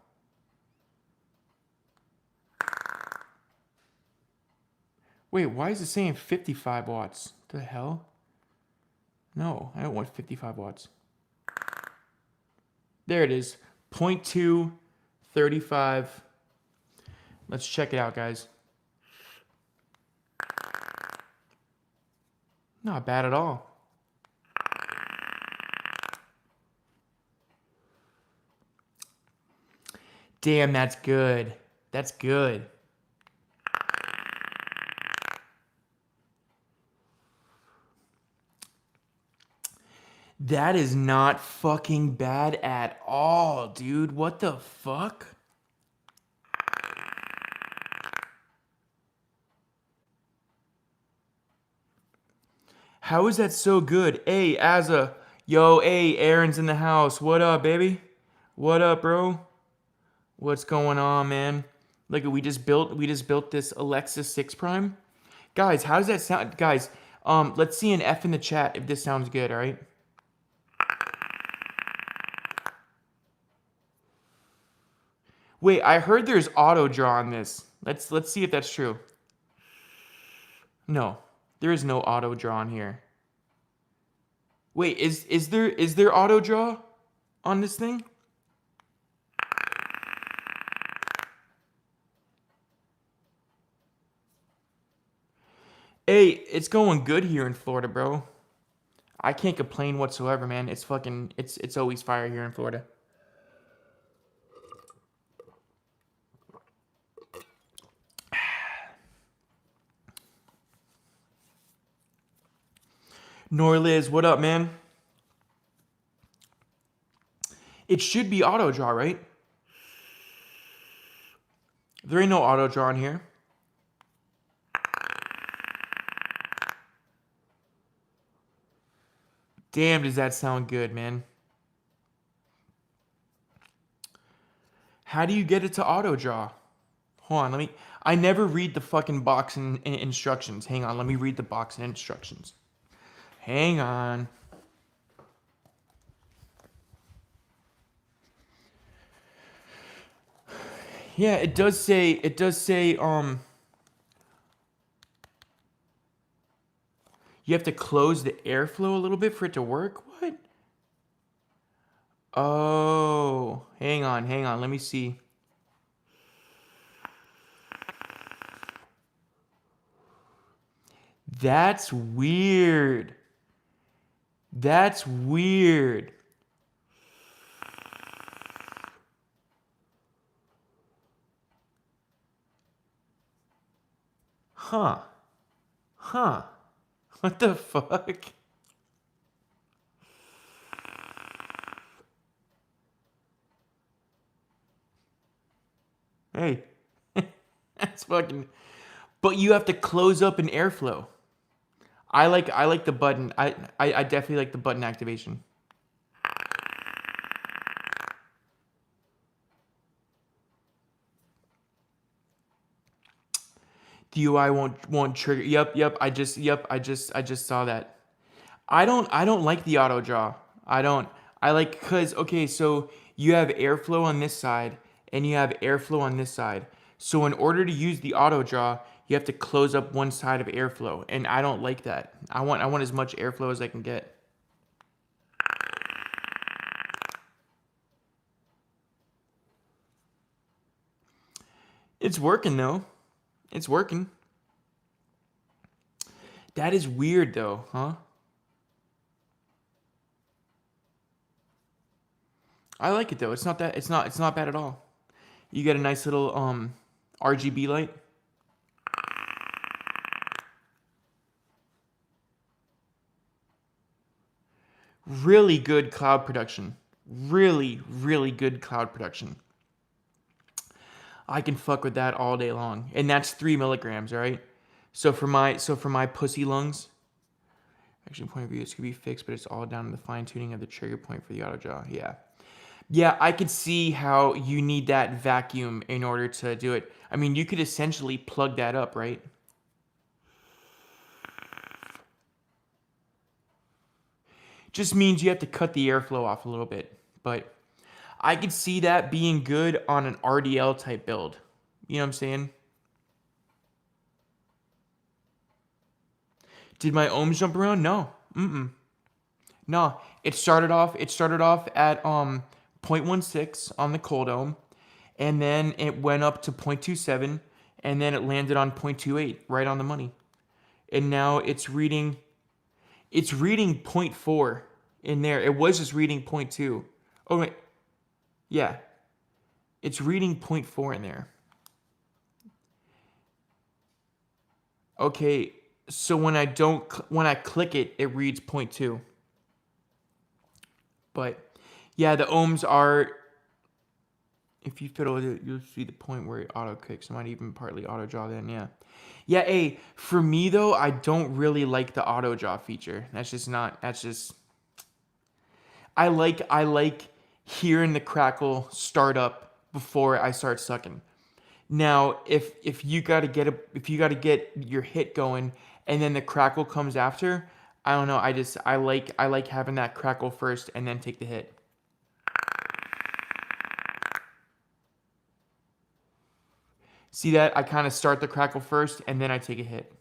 Wait, why is it saying 55 watts? The hell? No, I don't want 55 watts. There it is. 0.2, 35. Let's check it out, guys. Not bad at all. Damn, that's good. That's good. That is not fucking bad at all, dude. What the fuck? How is that so good? Hey, Azza. Yo, hey, Aaron's in the house. What up, baby? What up, bro? What's going on, man? Look, we just built this Alexa 6 Prime. Guys, how does that sound? Guys, let's see an F in the chat if this sounds good, all right? Wait, I heard there's auto draw on this. Let's see if that's true. No, there is no auto draw on here. Wait, is there auto draw on this thing? Hey, it's going good here in Florida, bro. I can't complain whatsoever, man. It's fucking it's always fire here in Florida. Norliz, what up, man? It should be auto draw, right? There ain't no auto draw in here. Damn, does that sound good, man? How do you get it to auto draw? Hold on, I never read the fucking box and instructions. Hang on, let me read the box and instructions. Hang on. Yeah, it does say, you have to close the airflow a little bit for it to work? What? Oh, hang on, let me see. That's weird. That's weird. Huh. Huh. What the fuck? Hey. That's fucking... But you have to close up an airflow. I like the button. I definitely like the button activation. The UI won't trigger. Yep. I just saw that. I don't like the auto draw. I like, cause okay, so you have airflow on this side and you have airflow on this side. So in order to use the auto draw, you have to close up one side of airflow, and I don't like that. I want as much airflow as I can get. It's working though. It's working. That is weird though, huh? I like it though. It's not bad at all. You get a nice little RGB light. Really good cloud production. Really good cloud production. I can fuck with that all day long. And that's 3 milligrams, all right? So for my pussy lungs, actually point of view, this could be fixed, but it's all down to the fine tuning of the trigger point for the auto draw. Yeah. Yeah, I could see how you need that vacuum in order to do it. I mean, you could essentially plug that up, right? Just means you have to cut the airflow off a little bit. But I could see that being good on an RDL type build. You know what I'm saying? Did my ohms jump around? No. No. It started off at 0.16 on the cold ohm, and then it went up to 0.27, and then it landed on 0.28, right on the money. And now it's reading zero point 0.4 in there. It was just reading 0.2. Oh wait. Yeah. It's reading 0.4 in there. Okay, so when I click it, it reads 0.2. But yeah, the ohms are, if you fiddle with it, you'll see the point where it auto kicks. It might even partly auto draw then, yeah. Yeah, hey, for me though, I don't really like the auto draw feature. I like hearing the Crackle start up before I start sucking. Now, if you gotta get your hit going and then the Crackle comes after, I don't know. I like having that Crackle first and then take the hit. See that? I kind of start the Crackle first and then I take a hit.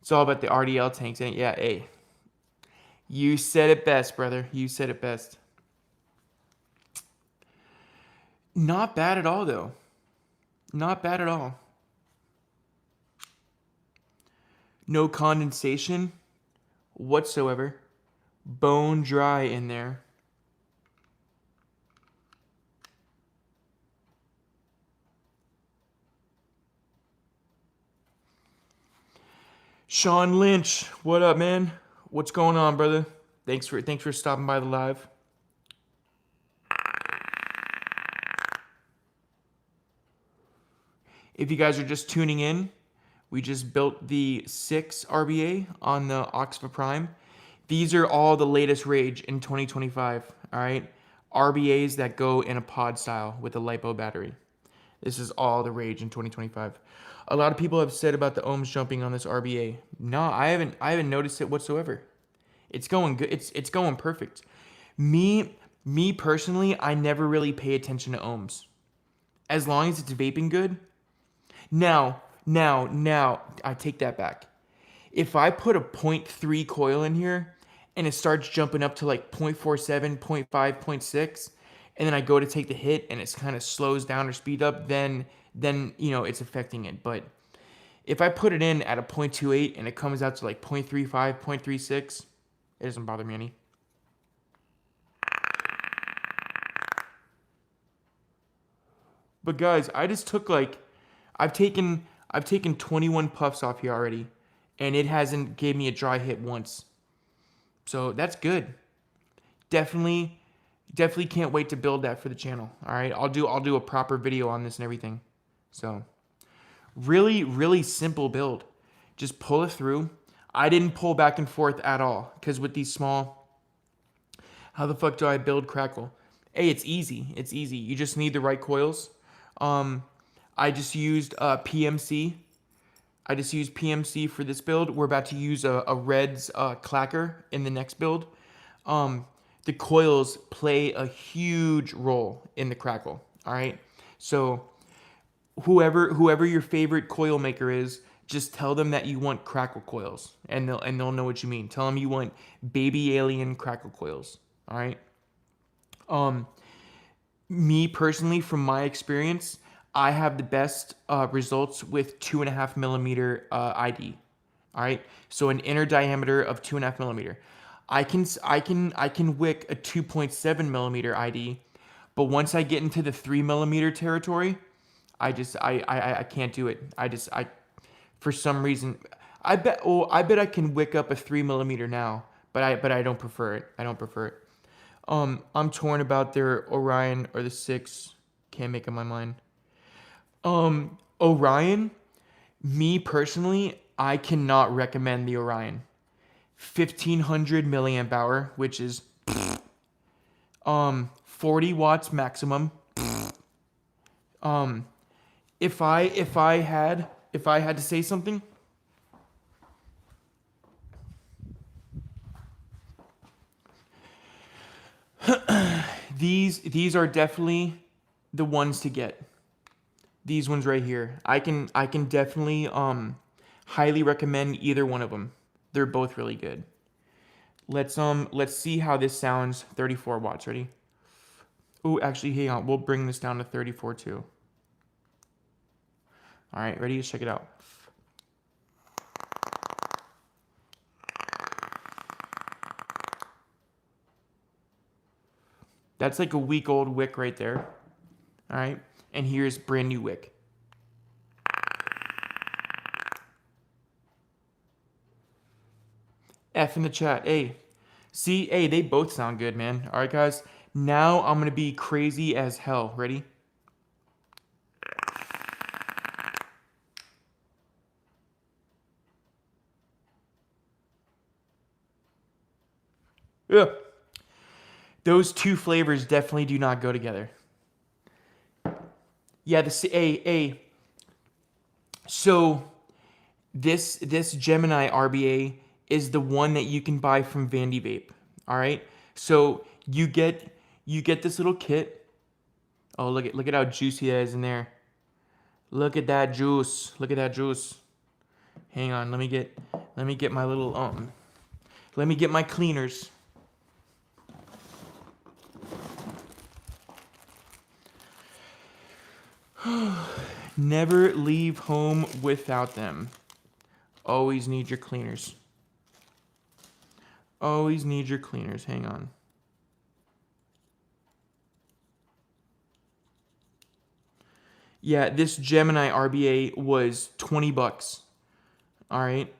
It's all about the RDL tanks, ain't it? Yeah, hey. You said it best, brother. You said it best. Not bad at all, though. Not bad at all. No condensation whatsoever. Bone dry in there. Sean Lynch, what up, man? What's going on, brother? Thanks for stopping by the live. If you guys are just tuning in, we just built the 6 RBA on the Oxfa Prime. These are all the latest Rage in 2025, all right? RBAs that go in a pod style with a LiPo battery. This is all the Rage in 2025. A lot of people have said about the ohms jumping on this RBA. No, I haven't noticed it whatsoever. It's going good. It's going perfect. Me personally, I never really pay attention to ohms. As long as it's vaping good. Now, I take that back. If I put a 0.3 coil in here and it starts jumping up to like 0.47, 0.5, 0.6, and then I go to take the hit and it kind of slows down or speed up, then you know it's affecting it. But if I put it in at a 0.28 and it comes out to like 0.35, 0.36, it doesn't bother me any. But guys, I just took like, I've taken 21 puffs off here already, and it hasn't gave me a dry hit once. So that's good. Definitely can't wait to build that for the channel. All right, I'll do a proper video on this and everything. So really simple build. Just pull it through. I didn't pull back and forth at all because with these small, how the fuck do I build Crackle? Hey, it's easy. It's easy. You just need the right coils. I just used PMC. I just used PMC for this build. We're about to use a Reds clacker in the next build. The coils play a huge role in the Crackle. All right, so whoever your favorite coil maker is, just tell them that you want Crackle coils, and they'll know what you mean. Tell them you want baby alien Crackle coils. All right. Me personally, from my experience, I have the best results with 2.5 millimeter ID. All right, so an inner diameter of 2.5 millimeter. I can wick a 2.7 millimeter ID, but once I get into the 3 millimeter territory, I can't do it. For some reason, I bet I can wick up a 3 millimeter now, but I don't prefer it. I don't prefer it. I'm torn about their Orion or the 6. Can't make up my mind. Orion, me personally, I cannot recommend the Orion. 1500 milliamp hour, which is 40 watts maximum. If I had to say something, these are definitely the ones to get. These ones right here. I can definitely highly recommend either one of them. They're both really good. Let's see how this sounds. 34 watts. Ready? Oh, actually, hang on. We'll bring this down to 34 too. All right, ready? Let's check it out. That's like a week-old wick right there. All right, and here's brand new wick. F in the chat. Hey, see, hey, they both sound good, man. All right, guys. Now I'm gonna be crazy as hell. Ready? Yeah. Those two flavors definitely do not go together. Yeah, so this Gemini RBA is the one that you can buy from Vandy Vape. All right. So you get this little kit. Oh, look at how juicy that is in there. Look at that juice. Look at that juice. Hang on, let me get my little let me get my cleaners. Never leave home without them. Always need your cleaners. Always need your cleaners. Hang on. Yeah, this Gemini RBA was 20 bucks. All right.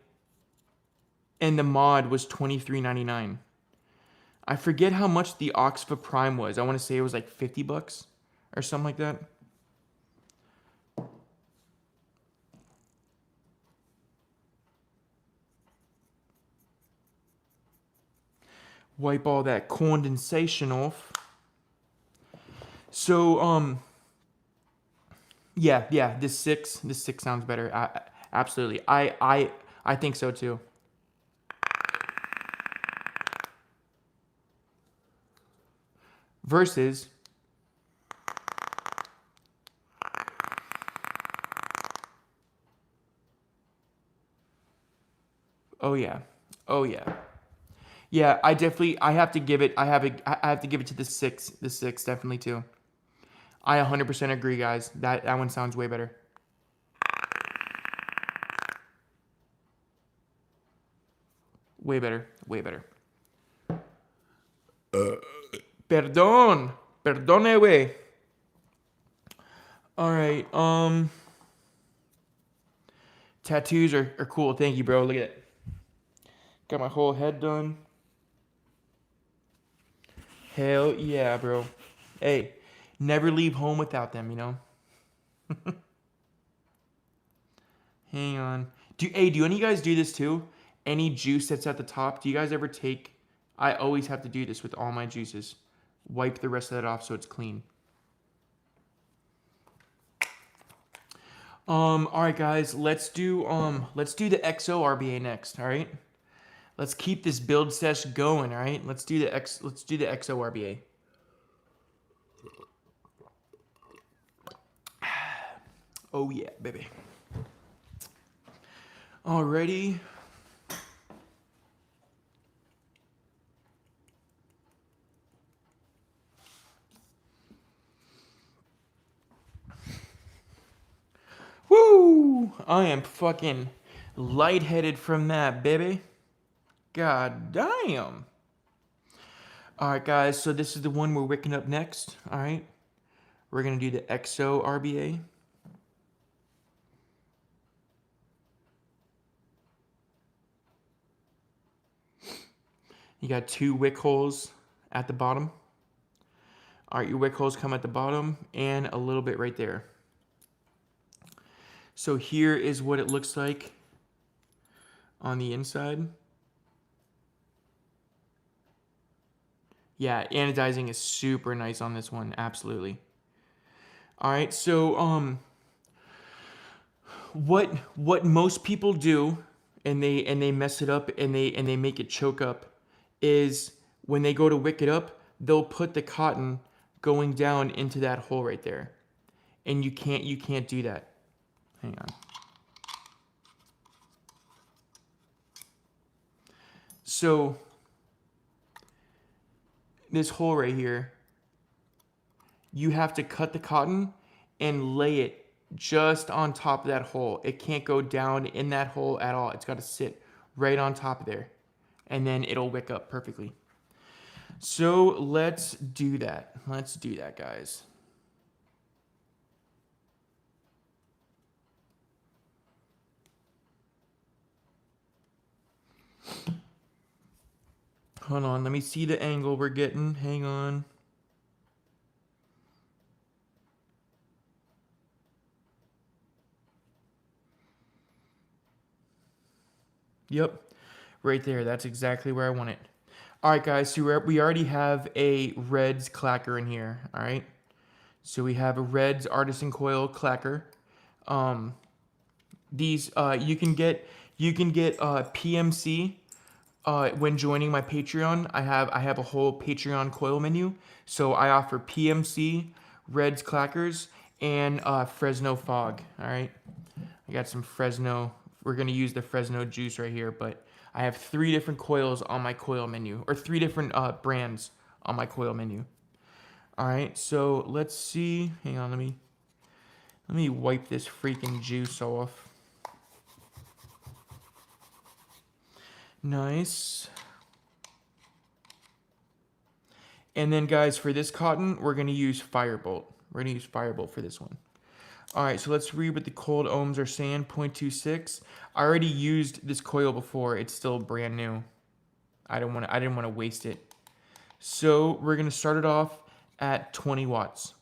And the mod was $23.99. I forget how much the Oxfa Prime was. I want to say it was like 50 bucks or something like that. Wipe all that condensation off. So, yeah, this six sounds better. Absolutely. I think so too. Versus oh yeah. Oh yeah. Yeah, I have to give it I have to give it to the six definitely too. I 100% agree, guys. That one sounds way better. Way better. Way better. Perdón. Perdone, way. All right. Tattoos are cool. Thank you, bro. Look at it. Got my whole head done. Hell yeah, bro. Hey, never leave home without them, you know? Hang on. Do any of you guys do this too? Any juice that's at the top, do you guys ever take... I always have to do this with all my juices. Wipe the rest of that off so it's clean. All right, guys, let's do the XO RBA next, all right? Let's keep this build sesh going, all right? Let's do the XO RBA. Oh yeah, baby. Alrighty. Woo! I am fucking lightheaded from that, baby. God damn. Alright, guys, so this is the one we're wicking up next. Alright. We're going to do the XO RBA. You got 2 wick holes at the bottom. Alright, your wick holes come at the bottom and a little bit right there. So here is what it looks like on the inside. Yeah, anodizing is super nice on this one, absolutely. All right, so what most people do, and they mess it up and they make it choke up, is when they go to wick it up, they'll put the cotton going down into that hole right there. And you can't do that. Hang on. So this hole right here, you have to cut the cotton and lay it just on top of that hole. It can't go down in that hole at all. It's got to sit right on top of there, and then it'll wick up perfectly. So let's do that. Let's do that, guys. Hold on, let me see the angle we're getting. Hang on. Yep, right there. That's exactly where I want it. All right, guys, so we already have a Reds clacker in here, all right? So we have a Reds Artisan Coil clacker. These you can get PMC when joining my Patreon. I have a whole Patreon coil menu. So I offer PMC, Reds clackers, and Fresno fog. All right, I got some Fresno. We're gonna use the Fresno juice right here, but I have 3 different coils on my coil menu, or 3 different brands on my coil menu. All right, so let's see. Hang on, let me wipe this freaking juice off. Nice. And then, guys, for this cotton, we're going to use Firebolt. We're going to use Firebolt for this one. All right, so let's read what the cold ohms are saying. 0.26. I already used this coil before. It's still brand new. I didn't want to waste it. So we're going to start it off at 20 watts.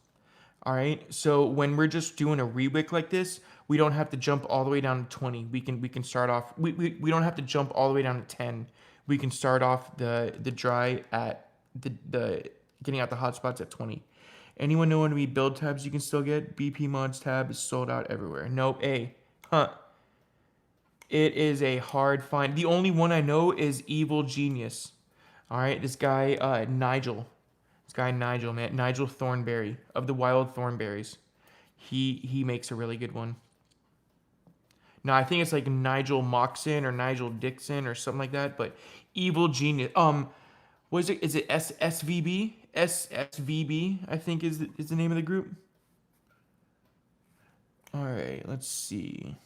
All right, so when we're just doing a rewick like this, we don't have to jump all the way down to 20. We can start off. We don't have to jump all the way down to 10. We can start off the dry at the getting out the hot spots at 20. Anyone know any build tabs you can still get? BP mods tab is sold out everywhere. Nope. It is a hard find. The only one I know is Evil Genius. All right, this guy Nigel. This guy Nigel, man, Nigel Thornberry of the Wild Thornberries. He makes a really good one. No, I think it's like Nigel Moxon or Nigel Dixon or something like that. But Evil Genius. What is it? Is it SVB? SVB, I think is the name of the group. All right, let's see.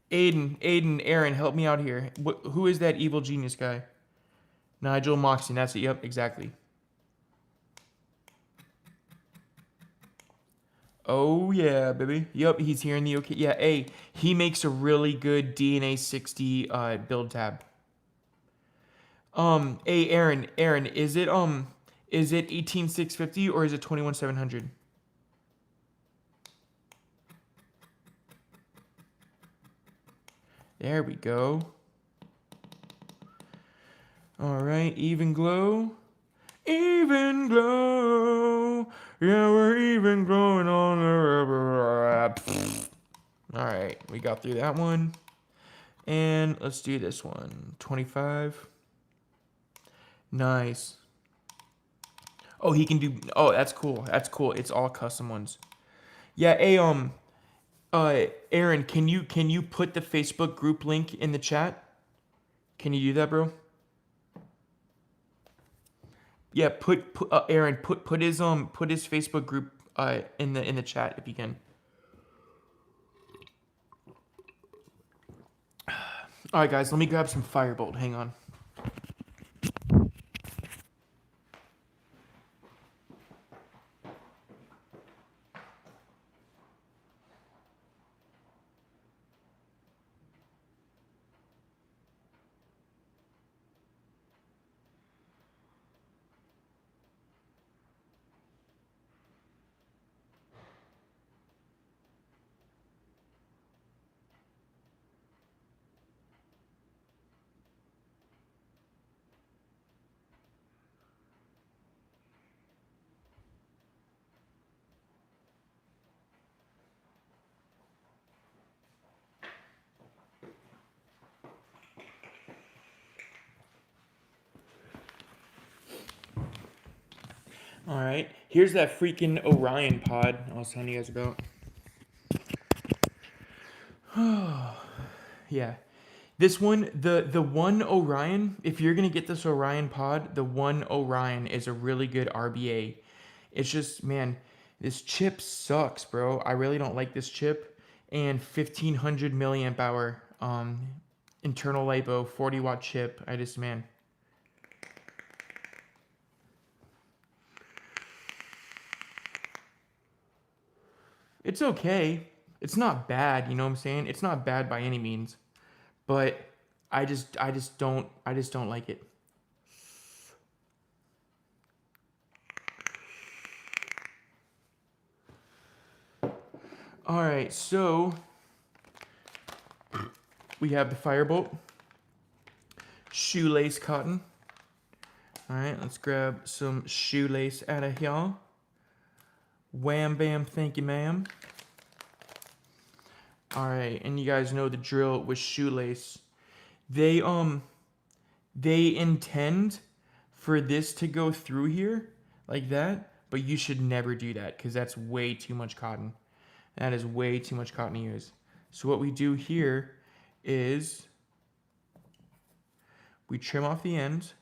Aiden, Aaron, help me out here. Who is that Evil Genius guy? Nigel Moxon. That's it. Yep, exactly. Oh yeah, baby. Yep, he's here in the OK. Yeah, hey, he makes a really good DNA 60 build tab. Hey Aaron, is it 18650 or is it 21700? There we go. All right, even glow. Even glow. Yeah, we're even glowing on the river. All right, we got through that one. And let's do this one. 25. Nice. Oh, he can do. Oh, that's cool. That's cool. It's all custom ones. Yeah. Hey, Aaron, can you put the Facebook group link in the chat? Can you do that, bro? Yeah. Aaron, put his Facebook group in the chat if you can. All right, guys. Let me grab some Firebolt. Hang on. All right. Here's that freaking Orion pod I was telling you guys about. Yeah. This one, the one Orion, if you're gonna get this Orion pod, the one Orion is a really good RBA. It's just, man, this chip sucks, bro. I really don't like this chip. And 1500 milliamp hour internal LiPo 40-watt chip. I just, man. It's okay. It's not bad, you know what I'm saying? It's not bad by any means. But I just don't like it. All right, so we have the Firebolt, shoelace cotton. All right, let's grab some shoelace out of here. Wham bam, thank you, ma'am. All right, and you guys know the drill with shoelace. They intend for this to go through here like that, but you should never do that because that's way too much cotton. That is way too much cotton to use. So what we do here is we trim off the ends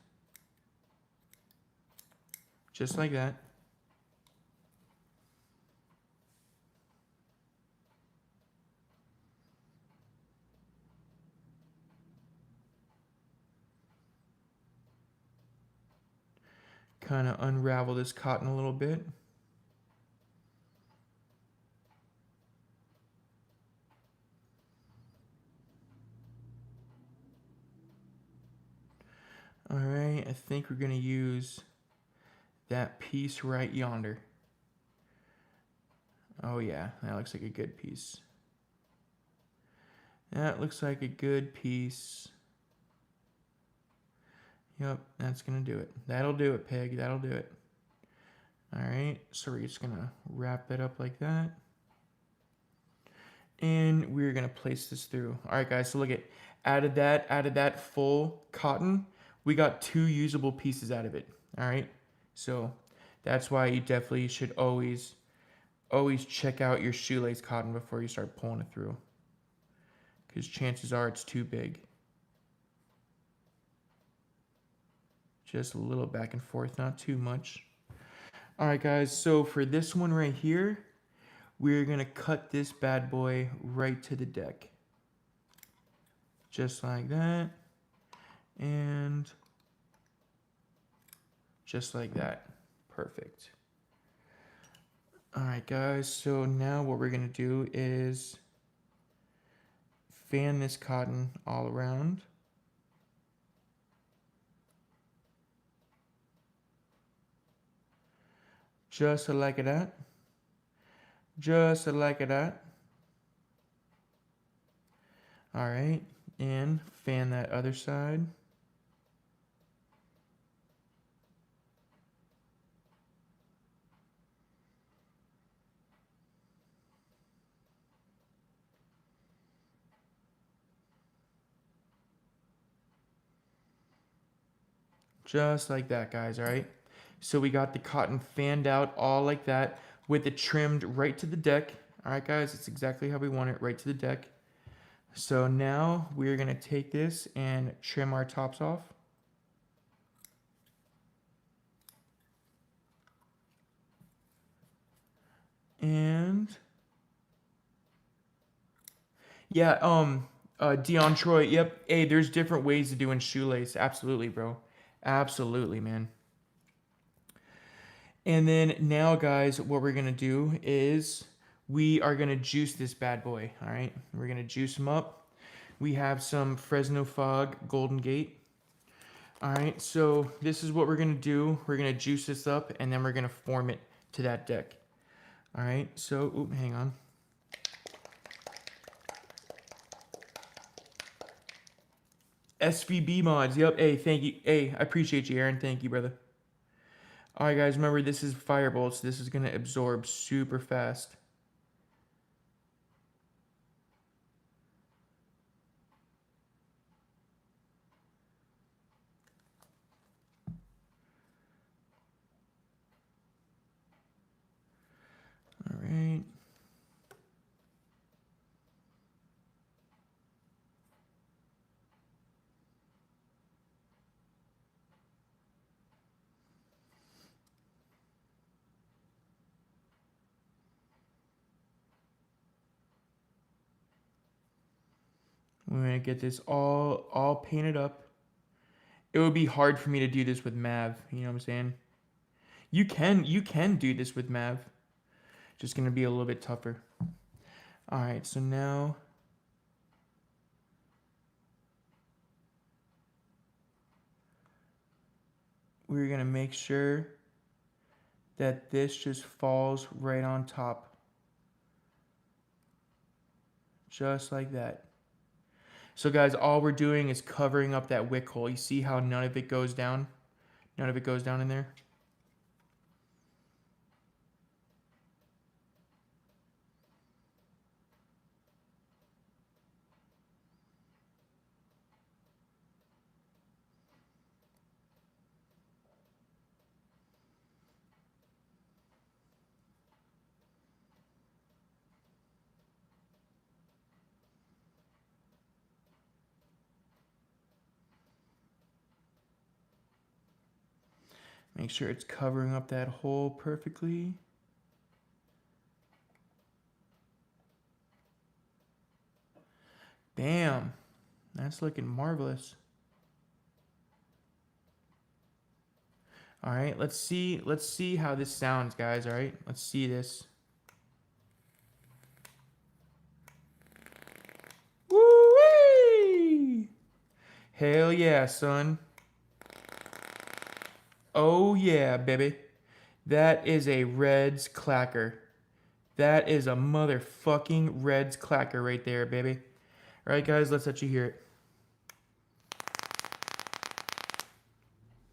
just like that. Kind of unravel this cotton a little bit. All right, I think we're gonna use that piece right yonder. Oh yeah, that looks like a good piece. That looks like a good piece. Yep, that's gonna do it. That'll do it, pig. That'll do it. All right, so we're just gonna wrap that up like that. And we're gonna place this through. All right, guys, so look at, out of that full cotton, we got 2 usable pieces out of it. All right, so that's why you definitely should always check out your shoelace cotton before you start pulling it through, because chances are it's too big. Just a little back and forth, not too much. All right, guys, so for this one right here, we're gonna cut this bad boy right to the deck. Just like that. And just like that. Perfect. All right, guys, so now what we're gonna do is fan this cotton all around. Just like that. Just like that. All right, and fan that other side. Just like that, guys, all right? So we got the cotton fanned out all like that with it trimmed right to the deck. All right, guys, it's exactly how we want it, right to the deck. So now we're gonna take this and trim our tops off. And yeah, Dion Troy, yep. Hey, there's different ways of doing shoelace. Absolutely, bro. Absolutely, man. And then now, guys, what we're gonna do is we are gonna juice this bad boy. All right, we're gonna juice him up. We have some Fresno Fog Golden Gate. All right, so this is what we're gonna do. We're gonna juice this up, and then we're gonna form it to that deck. All right, so hang on. SVB mods. Yep. Hey, thank you. Hey, I appreciate you, Aaron. Thank you, brother. All right, guys. Remember, this is Firebolt, so this is gonna absorb super fast. We're gonna get this all painted up. It would be hard for me to do this with Mav, you know what I'm saying? You can do this with Mav. Just gonna be a little bit tougher. Alright, so now we're gonna make sure that this just falls right on top. Just like that. So guys, all we're doing is covering up that wick hole. You see how none of it goes down? None of it goes down in there? Make sure it's covering up that hole perfectly. Bam. That's looking marvelous. All right, let's see how this sounds, guys, all right? Let's see this. Woo-wee! Hell yeah, son. Oh yeah, baby. That is a Reds clacker. That is a motherfucking Reds clacker right there, baby. All right, guys, let's let you hear it.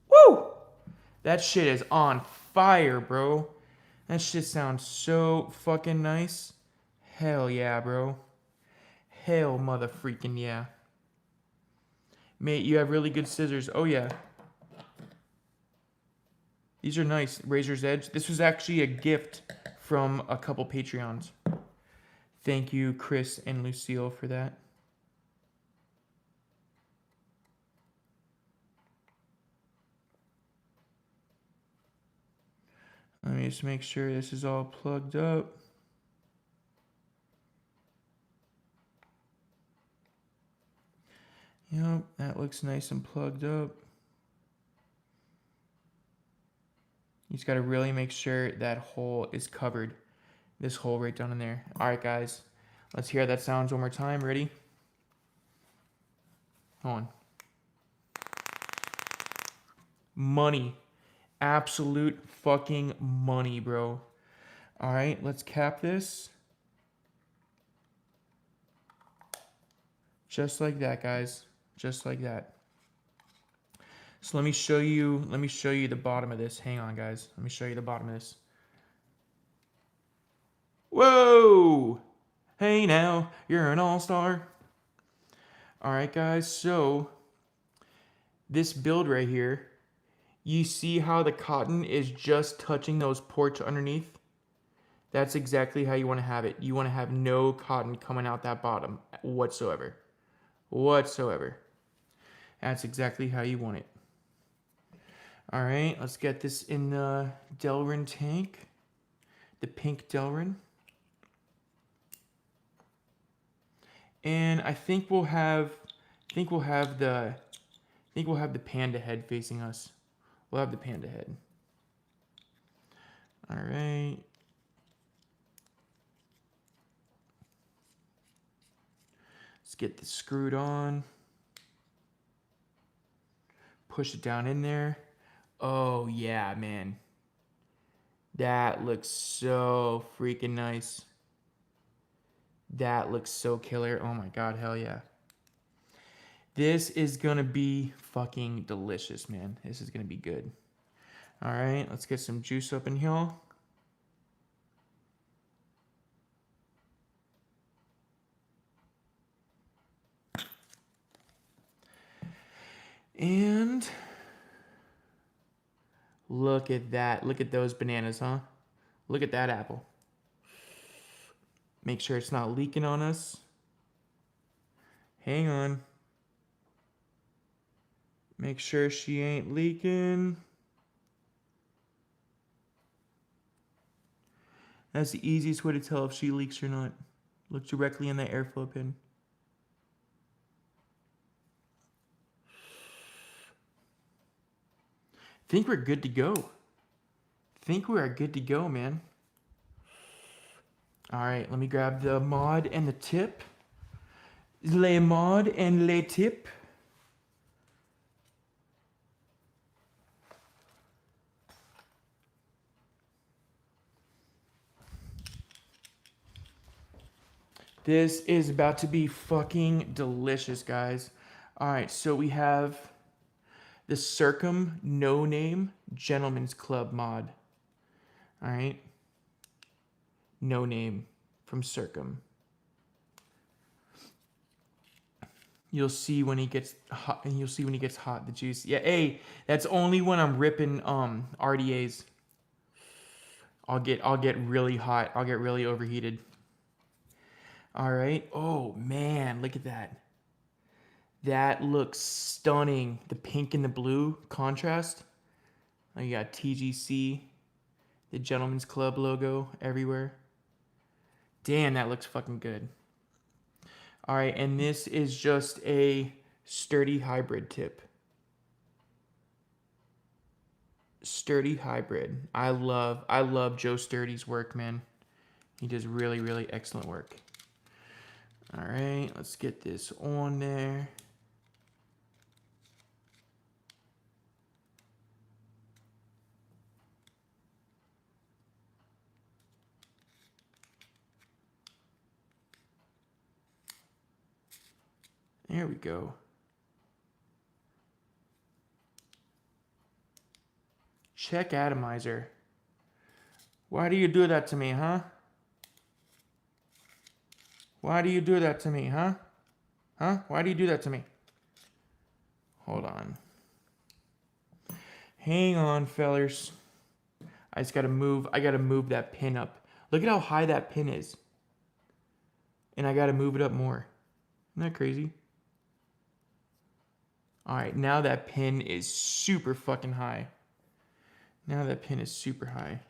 Woo! That shit is on fire, bro. That shit sounds so fucking nice. Hell yeah, bro. Hell mother freaking yeah. Mate, you have really good scissors. Oh yeah. These are nice. Razor's Edge. This was actually a gift from a couple Patreons. Thank you, Chris and Lucille, for that. Let me just make sure this is all plugged up. Yep, that looks nice and plugged up. You just got to really make sure that hole is covered. This hole right down in there. All right, guys. Let's hear how that sounds one more time. Ready? Hold on. Money. Absolute fucking money, bro. All right, let's cap this. Just like that, guys. Just like that. So let me show you the bottom of this. Hang on, guys. Let me show you the bottom of this. Whoa! Hey now, you're an all-star. All right, guys. So this build right here, you see how the cotton is just touching those ports underneath? That's exactly how you want to have it. You want to have no cotton coming out that bottom whatsoever. That's exactly how you want it. All right, let's get this in the Delrin tank, the pink Delrin. And I think we'll have the panda head facing us. We'll have the panda head. All right. Let's get this screwed on. Push it down in there. Oh, yeah, man. That looks so freaking nice. That looks so killer. Oh, my God. Hell, yeah. This is going to be fucking delicious, man. This is going to be good. All right. Let's get some juice up in here. And look at that. Look at those bananas, huh? Look at that apple. Make sure it's not leaking on us. Hang on. Make sure she ain't leaking. That's the easiest way to tell if she leaks or not. Look directly in the airflow pin. Think we're good to go. Think we are good to go, man. All right, let me grab the mod and the tip. Le mod and le tip. This is about to be fucking delicious, guys. All right, so we have the Circum No Name Gentleman's Club mod. All right. No Name from Circum. You'll see when he gets hot, and you'll see when he gets hot, the juice. Yeah, hey, that's only when I'm ripping RDAs. I'll get really hot. I'll get really overheated. All right. Oh man, look at that. That looks stunning. The pink and the blue contrast. Oh, you got TGC, the Gentleman's Club logo everywhere. Damn, that looks fucking good. All right, and this is just a sturdy hybrid tip. Sturdy hybrid. I love Joe Sturdy's work, man. He does really, really excellent work. All right, let's get this on there. There we go. Check atomizer. Why do you do that to me, huh? Why do you do that to me, huh? Huh? Why do you do that to me? Hold on. Hang on, fellers. I gotta move that pin up. Look at how high that pin is. And I gotta move it up more. Isn't that crazy? All right, now that pin is super fucking high. Now that pin is super high.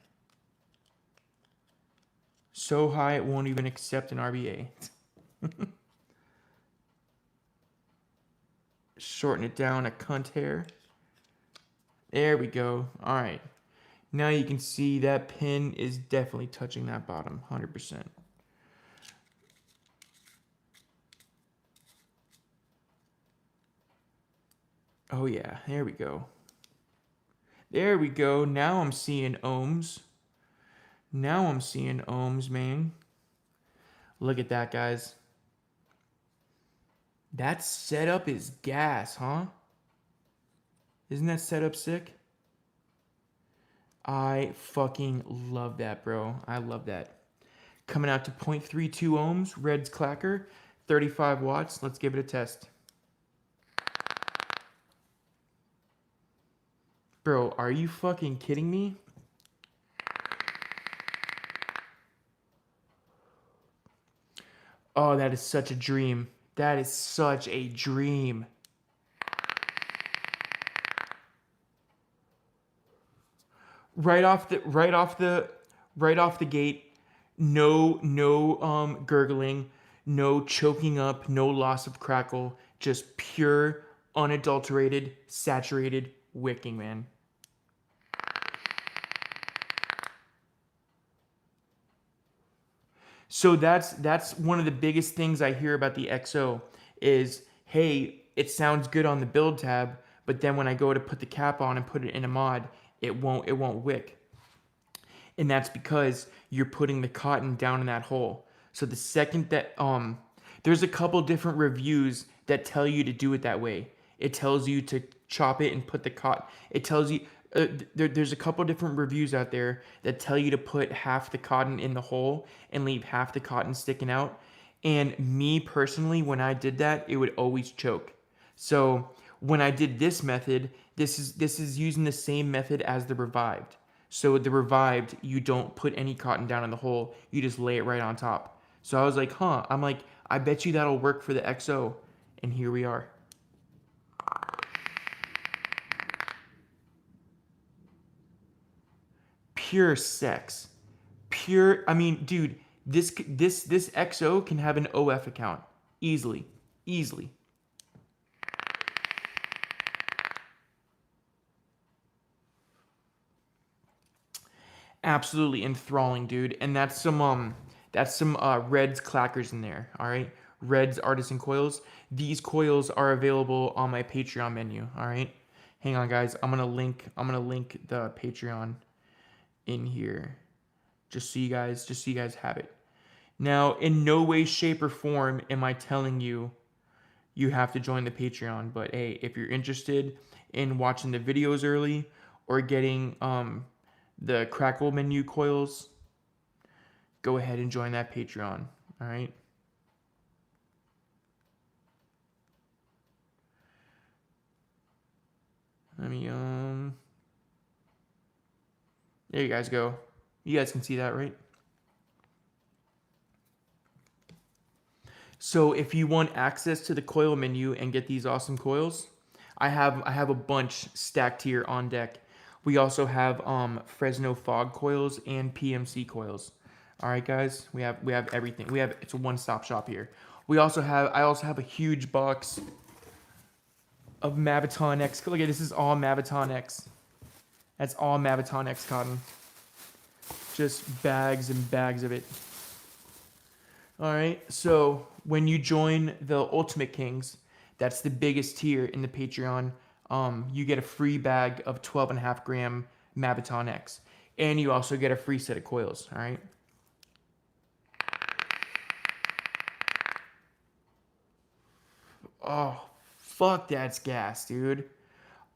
So high it won't even accept an RBA. Shorten it down a cunt hair. There we go. All right. Now you can see that pin is definitely touching that bottom, 100%. Oh yeah, there we go. There we go. Now I'm seeing ohms. Now I'm seeing ohms, man. Look at that, guys. That setup is gas, huh? Isn't that setup sick? I fucking love that, bro. I love that. Coming out to 0.32 ohms, Red's Clacker, 35 watts. Let's give it a test. Bro, are you fucking kidding me? Oh, that is such a dream. That is such a dream. Right off the gate, no gurgling, no choking up, no loss of crackle, just pure, unadulterated, saturated wicking, man. So that's one of the biggest things I hear about the XO is, hey, it sounds good on the build tab, but then when I go to put the cap on and put it in a mod, it won't wick. And that's because you're putting the cotton down in that hole. So the second that there's a couple different reviews that tell you to do it that way. It tells you to chop it and put the cotton. It tells you there's a couple different reviews out there that tell you to put half the cotton in the hole and leave half the cotton sticking out. And me personally, when I did that, it would always choke. So when I did this method, this is using the same method as the revived. So the revived, you don't put any cotton down in the hole. You just lay it right on top. So I was like, huh. I'm like, I bet you that'll work for the XO. And here we are. Pure sex. Pure, I mean, dude, this XO can have an OF account. Easily. Absolutely enthralling, dude. And that's some Reds clackers in there. All right, Reds artisan coils. These coils are available on my Patreon menu. All right, hang on, guys. I'm gonna link the Patreon in here, just so you guys have it. Now, in no way, shape, or form am I telling you you have to join the Patreon. But hey, if you're interested in watching the videos early or getting the Crackle menu coils, go ahead and join that Patreon. All right. Let me There you guys go. You guys can see that, right? So if you want access to the coil menu and get these awesome coils, I have a bunch stacked here on deck. We also have Fresno fog coils and PMC coils. All right, guys, we have everything. It's a one-stop shop here. I also have a huge box of Maviton X. Look at this is all Maviton X. That's all Maviton X cotton. Just bags and bags of it. All right, so when you join the Ultimate Kings, that's the biggest tier in the Patreon. You get a free bag of 12.5 gram Maviton X, and you also get a free set of coils. All right. Oh, fuck, that's gas, dude.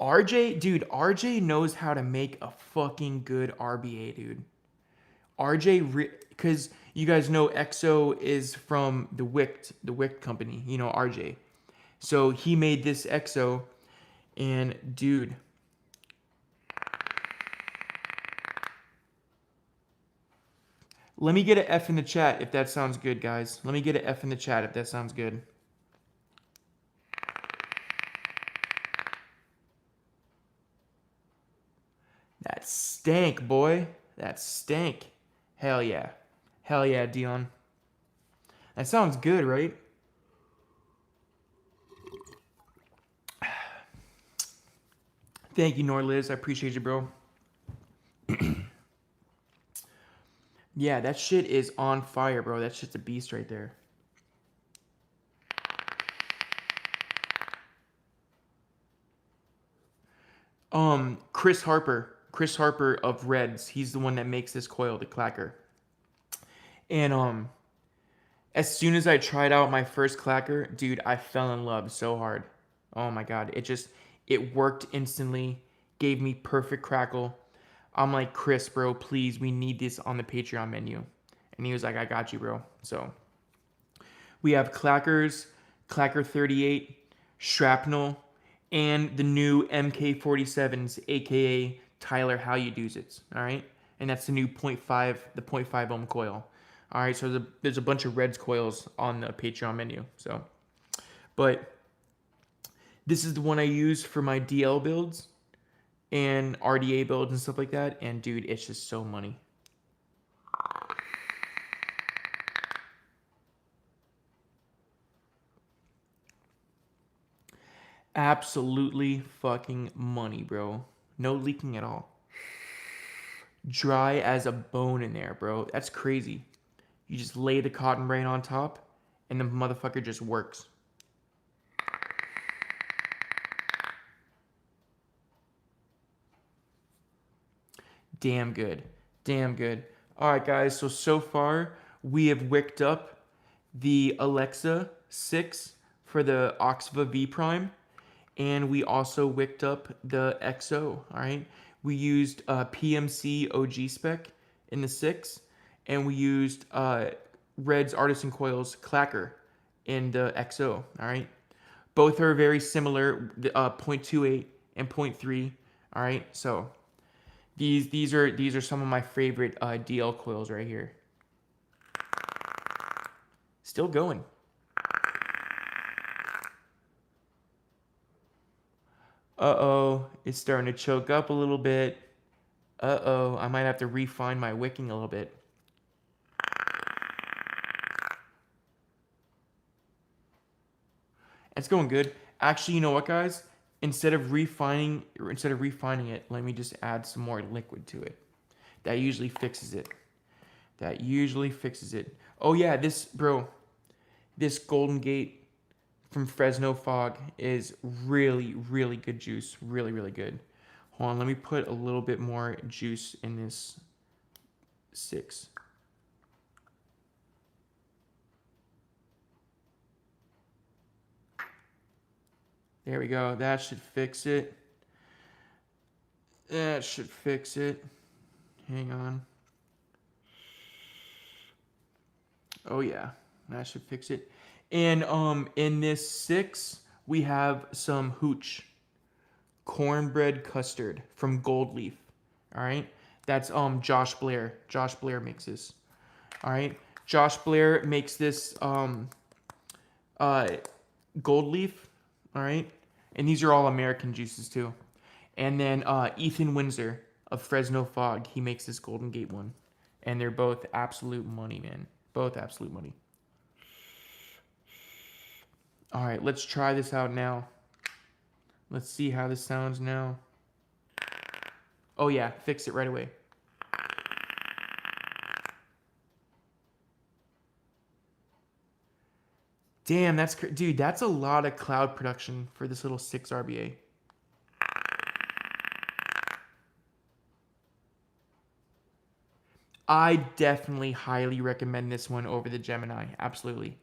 RJ knows how to make a fucking good RBA, dude. Because you guys know EXO is from the Wicked company, you know, RJ. So he made this EXO, and dude, let me get an F in the chat if that sounds good, guys. Let me get an F in the chat if that sounds good. That stank, boy. That stank. Hell yeah. Hell yeah, Dion. That sounds good, right? Thank you, Norliz. I appreciate you, bro. Yeah, that shit is on fire, bro. That shit's a beast right there. Chris Harper. Chris Harper of Reds. He's the one that makes this coil, the clacker. And as soon as I tried out my first clacker, dude, I fell in love so hard. Oh my god, it worked instantly, gave me perfect crackle. I'm like, Chris, bro, please, we need this on the Patreon menu. And he was like, I got you, bro. So we have clackers, clacker 38, shrapnel, and the new MK47s, aka Tyler How You Do's It. All right, and that's the new the 0.5 ohm coil. All right, so there's a bunch of Reds coils on the Patreon menu. So, but this is the one I use for my DL builds and RDA builds and stuff like that. And dude, it's just so money. Absolutely fucking money, bro. No leaking at all. Dry as a bone in there, bro. That's crazy. You just lay the cotton brain on top, and the motherfucker just works. Damn good. Damn good. All right, guys. So far, we have wicked up the Alexa 6 for the Oxva V Prime, and we also wicked up the XO. All right. We used PMC OG spec in the 6, and we used Red's Artisan Coils Clacker in the XO. All right. Both are very similar, 0.28 and 0.3. All right. So these are some of my favorite DL coils right here. Still going. Uh-oh, it's starting to choke up a little bit. Uh-oh, I might have to refine my wicking a little bit. It's going good. Actually, you know what, guys? Instead of refining it, let me just add some more liquid to it. That usually fixes it. That usually fixes it. Oh yeah, this Golden Gate from Fresno Fog is really, really good juice. Really, really good. Hold on, let me put a little bit more juice in this 6. There we go. That should fix it. That should fix it. Hang on. Oh yeah, that should fix it. And in this 6, we have some hooch cornbread custard from Gold Leaf. All right, that's Josh Blair. Josh Blair makes this. All right, Josh Blair makes this Gold Leaf. All right, and these are all American juices too. And then Ethan Windsor of Fresno Fog, he makes this Golden Gate one, and they're both absolute money, man. Both absolute money. All right, let's try this out now. Let's see how this sounds now. Oh yeah, fix it right away. Damn, dude, that's a lot of cloud production for this little 6 RBA. I definitely highly recommend this one over the Gemini. Absolutely.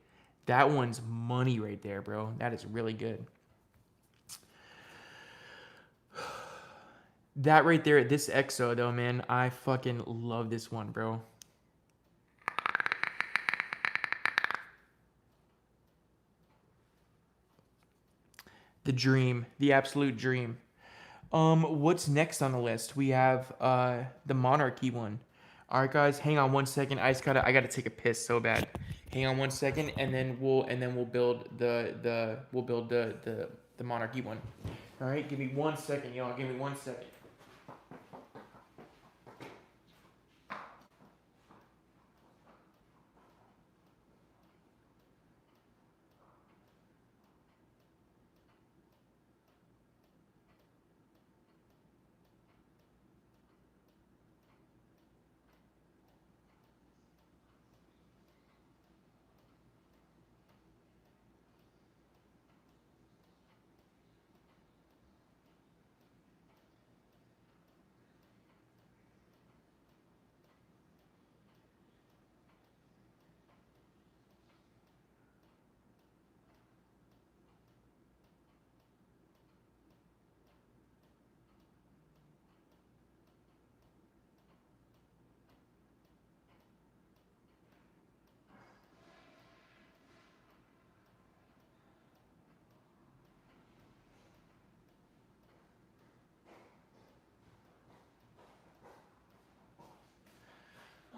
That one's money right there, bro. That is really good. That right there, this EXO though, man, I fucking love this one, bro. The dream, the absolute dream. What's next on the list? We have the Monarchy one. All right, guys, hang on one second. I gotta take a piss so bad. Hang on one second, and then we'll build the Monarchy one. All right, give me 1 second, y'all. Give me 1 second.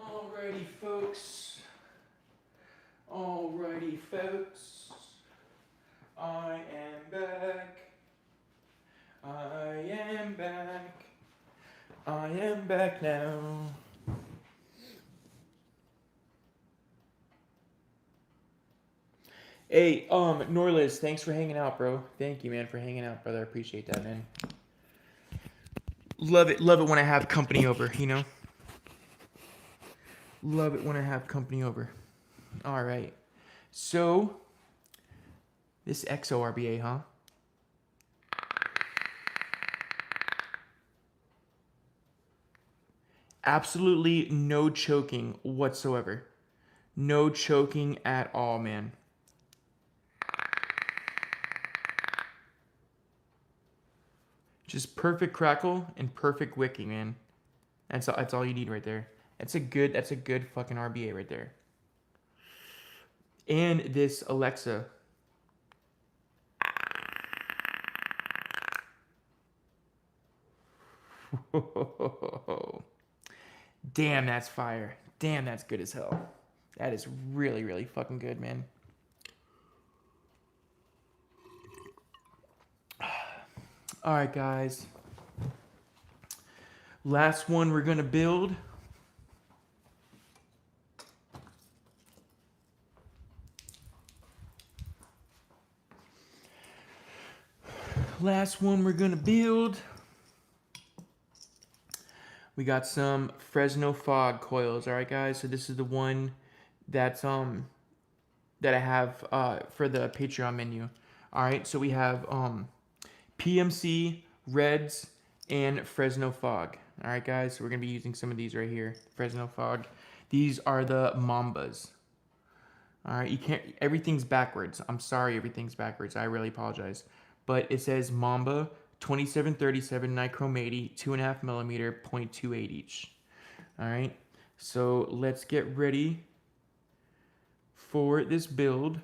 Alrighty, folks. Alrighty, folks. I am back. I am back. I am back now. Hey, Norliz, thanks for hanging out, bro. Thank you, man, for hanging out, brother. I appreciate that, man. Love it when I have company over, you know? Love it when I have company over. All right. So, this XORBA, huh? Absolutely no choking whatsoever. No choking at all, man. Just perfect crackle and perfect wicking, man. That's all you need right there. That's a good fucking RBA right there. And this Alexa. Damn, that's fire. Damn, that's good as hell. That is really, really fucking good, man. All right, guys. Last one we're gonna build. Last one we're gonna build. We got some Fresno fog coils. All right, guys. So this is the one that's that I have for the Patreon menu. All right. So we have PMC, Reds, and Fresno fog. All right, guys. So we're gonna be using some of these right here. Fresno fog. These are the Mambas. All right. You can't. Everything's backwards. I'm sorry. Everything's backwards. I really apologize. But it says Mamba 2737 nichromaty 2.5 millimeter 0.28 each. All right, so let's get ready for this build.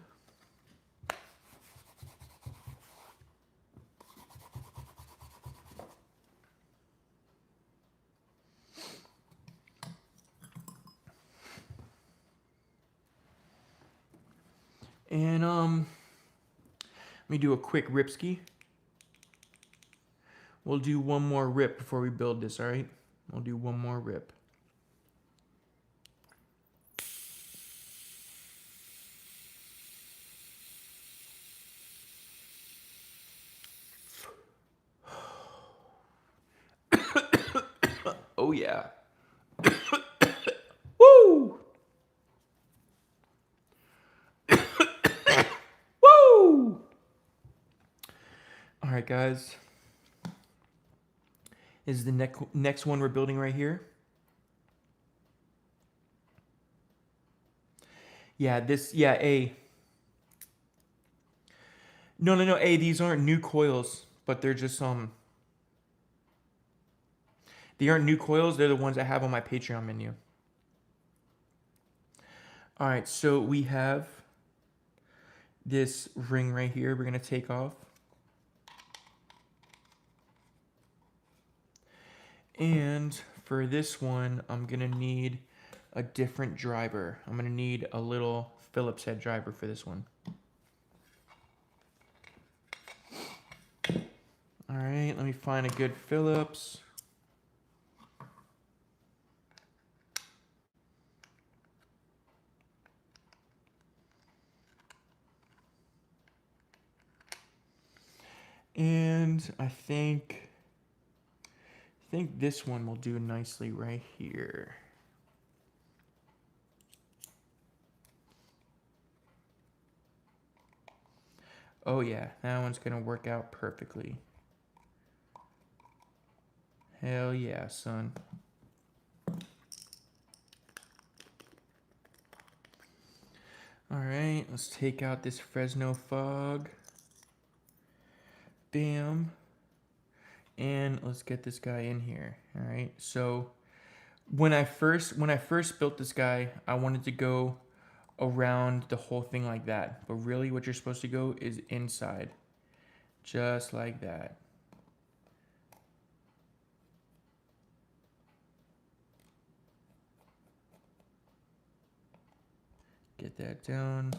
And let me do a quick ripski. We'll do one more rip before we build this, all right? We'll do one more rip. Oh yeah. Woo! Woo! All right, guys. This is the next one we're building right here. Yeah, A. No, A, these aren't new coils, but they're just they aren't new coils, they're the ones I have on my Patreon menu. All right, so we have this ring right here we're gonna take off. And for this one, I'm gonna need a different driver. I'm gonna need a little Phillips head driver for this one. All right, let me find a good Phillips. And I think this one will do nicely right here. Oh yeah, that one's gonna work out perfectly. Hell yeah, son. All right, let's take out this Fresno fog. Bam. And let's get this guy in here. All right, so when I first built this guy, I wanted to go around the whole thing like that, but really what you're supposed to go is inside, just like that. Get that down.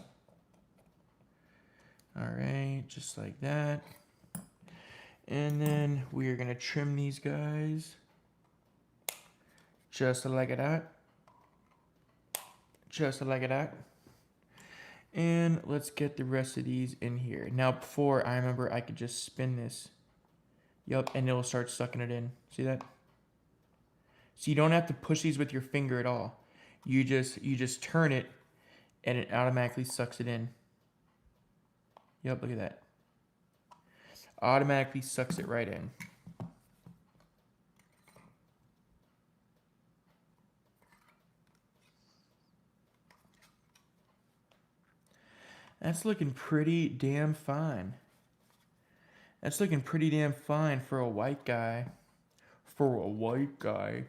All right, just like that. And then we are gonna trim these guys just like that. Just like that. And let's get the rest of these in here. Now before, I remember I could just spin this. Yup, and it'll start sucking it in. See that? So you don't have to push these with your finger at all. You just turn it and it automatically sucks it in. Yup, look at that. Automatically sucks it right in. That's looking pretty damn fine. That's looking pretty damn fine for a white guy. For a white guy.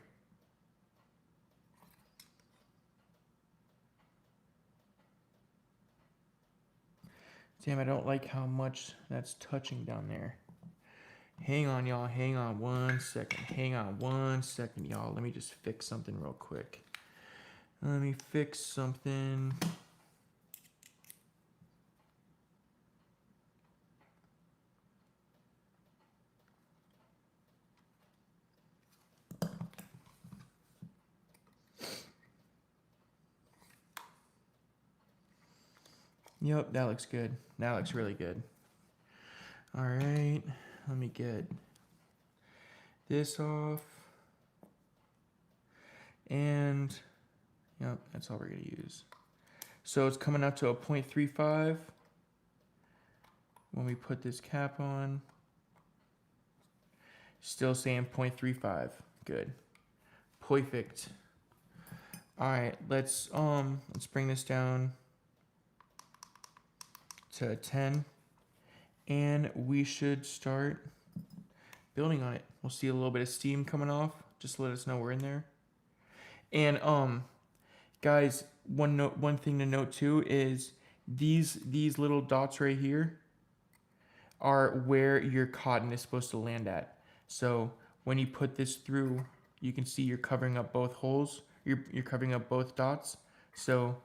Damn, I don't like how much that's touching down there. Hang on, y'all. Hang on 1 second. Hang on 1 second, y'all. Let me just fix something real quick. Let me fix something. Yep, that looks good. That looks really good. All right, let me get this off. And, yep, that's all we're going to use. So it's coming out to a 0.35 when we put this cap on. Still saying 0.35. Good. Perfect. All right, let's bring this down to 10, and we should start building on it. We'll see a little bit of steam coming off. Just to let us know we're in there. And guys, one thing to note too is these little dots right here are where your cotton is supposed to land at. So when you put this through, you can see you're covering up both holes. You're covering up both dots. So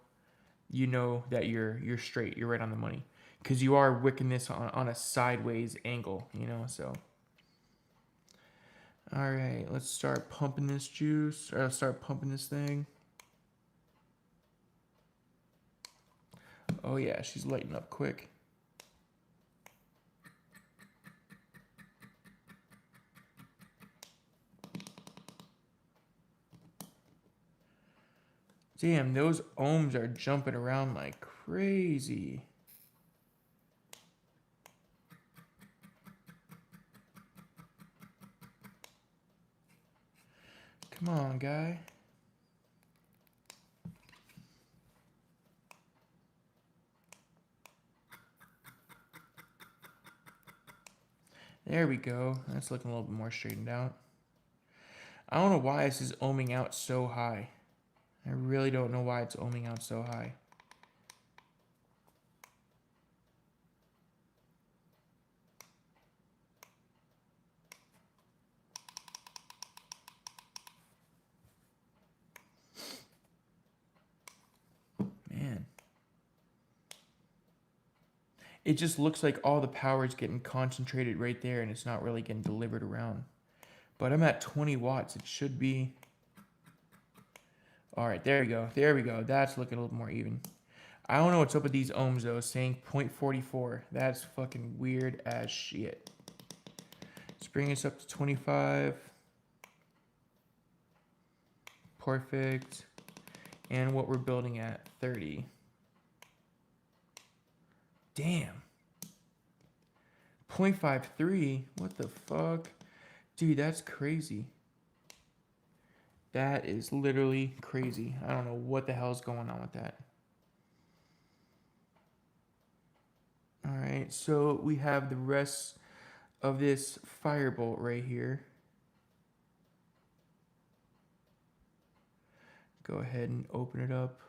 you know that you're straight. You're right on the money. Because you are wicking this on a sideways angle, you know, so. All right, let's start pumping this juice, or start pumping this thing. Oh yeah, she's lighting up quick. Damn, those ohms are jumping around like crazy. Come on, guy. There we go. That's looking a little bit more straightened out. I don't know why this is ohming out so high. I really don't know why it's ohming out so high. Man. It just looks like all the power is getting concentrated right there and it's not really getting delivered around. But I'm at 20 watts. It should be. All right, there we go. There we go. That's looking a little more even. I don't know what's up with these ohms though. Saying 0.44. That's fucking weird as shit. Let's bring this up to 25. Perfect. And what we're building at 30. Damn. 0.53? What the fuck? Dude, that's crazy. That is literally crazy. I don't know what the hell's going on with that. Alright, so we have the rest of this firebolt right here. Go ahead and open it up.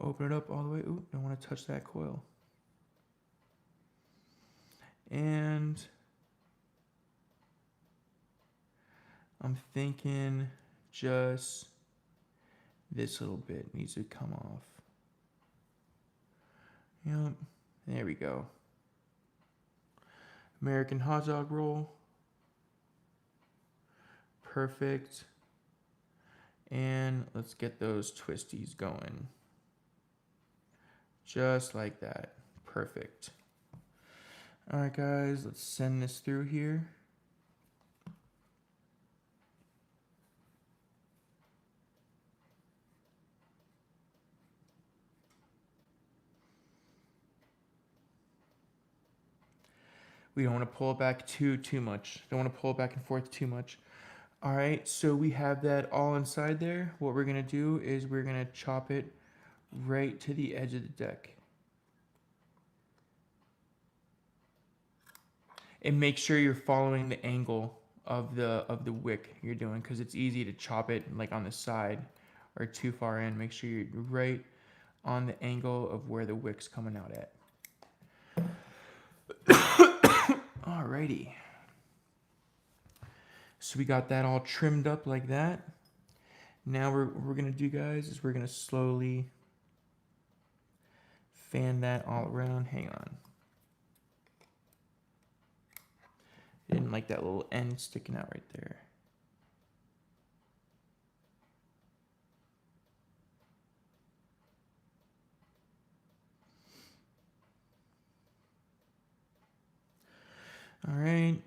Open it up all the way. Ooh, don't want to touch that coil. And I'm thinking just this little bit needs to come off. Yep, there we go. American hot dog roll. Perfect. And let's get those twisties going. Just like that. Perfect. All right, guys, let's send this through here. We don't want to pull it back too much. Don't want to pull it back and forth too much. All right, so we have that all inside there. What we're gonna do is we're gonna chop it right to the edge of the deck. And make sure you're following the angle of the wick you're doing, because it's easy to chop it like on the side or too far in. Make sure you're right on the angle of where the wick's coming out at. Alrighty. So we got that all trimmed up like that. Now what we're gonna do, guys, is we're gonna slowly fan that all around. Hang on. Didn't like that little end sticking out right there. All right,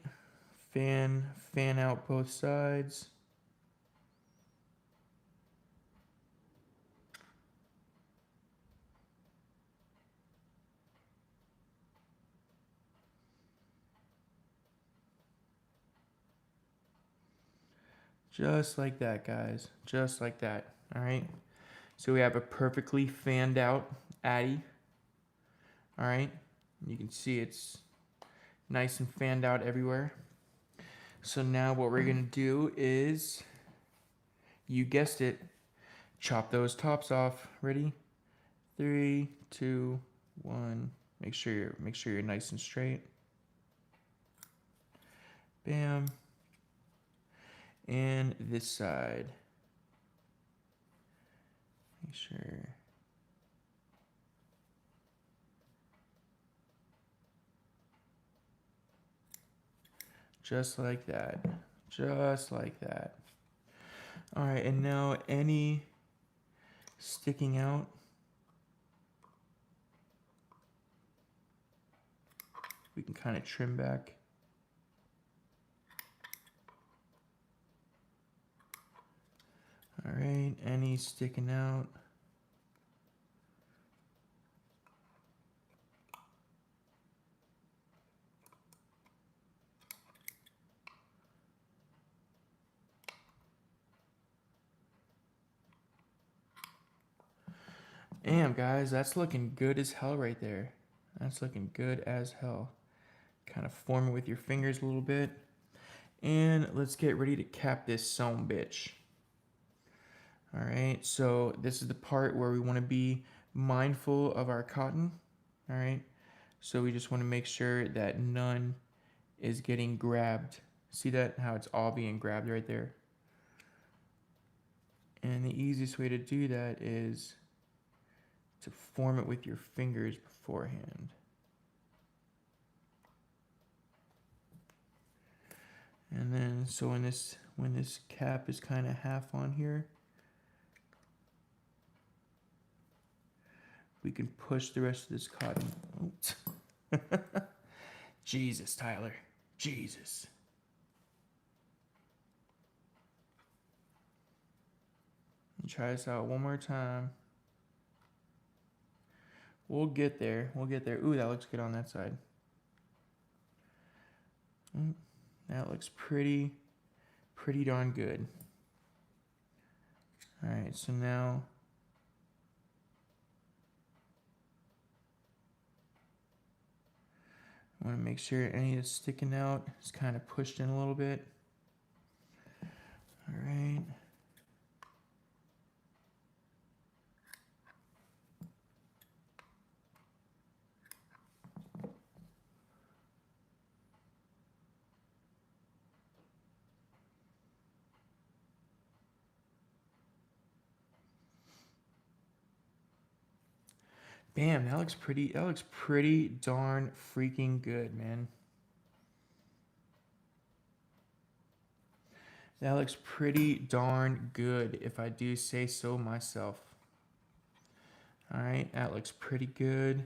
fan out both sides. Just like that, guys. Just like that. All right. So we have a perfectly fanned out Addy. All right. You can see it's nice and fanned out everywhere. So now what we're going to do is, you guessed it, chop those tops off. Ready? 3, 2, 1. Make sure you're nice and straight. Bam. And this side. Make sure. Just like that. Just like that. All right, and now any sticking out, we can kind of trim back. All right, any sticking out. Damn, guys, that's looking good as hell right there. That's looking good as hell. Kind of form it with your fingers a little bit. And let's get ready to cap this some bitch. All right, so this is the part where we want to be mindful of our cotton. All right, so we just want to make sure that none is getting grabbed. See that? How it's all being grabbed right there. And the easiest way to do that is to form it with your fingers beforehand. And then, so when this cap is kind of half on here, we can push the rest of this cotton. Oh. Jesus, Tyler. Jesus. Try this out one more time. We'll get there. We'll get there. Ooh, that looks good on that side. That looks pretty darn good. All right, so now I want to make sure any that's sticking out is kind of pushed in a little bit. All right. Bam, that looks pretty darn freaking good, man. That looks pretty darn good, if I do say so myself. All right, that looks pretty good.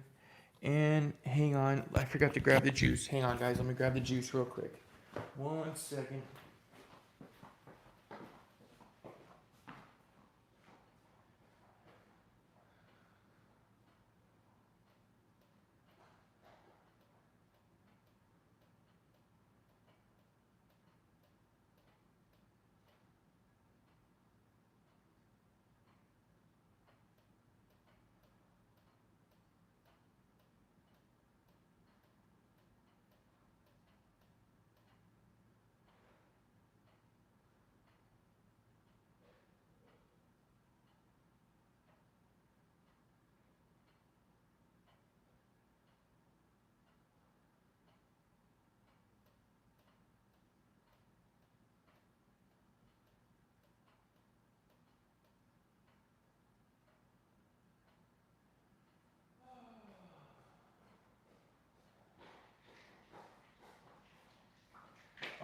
And hang on, I forgot to grab the juice. Hang on, guys, let me grab the juice real quick. 1 second.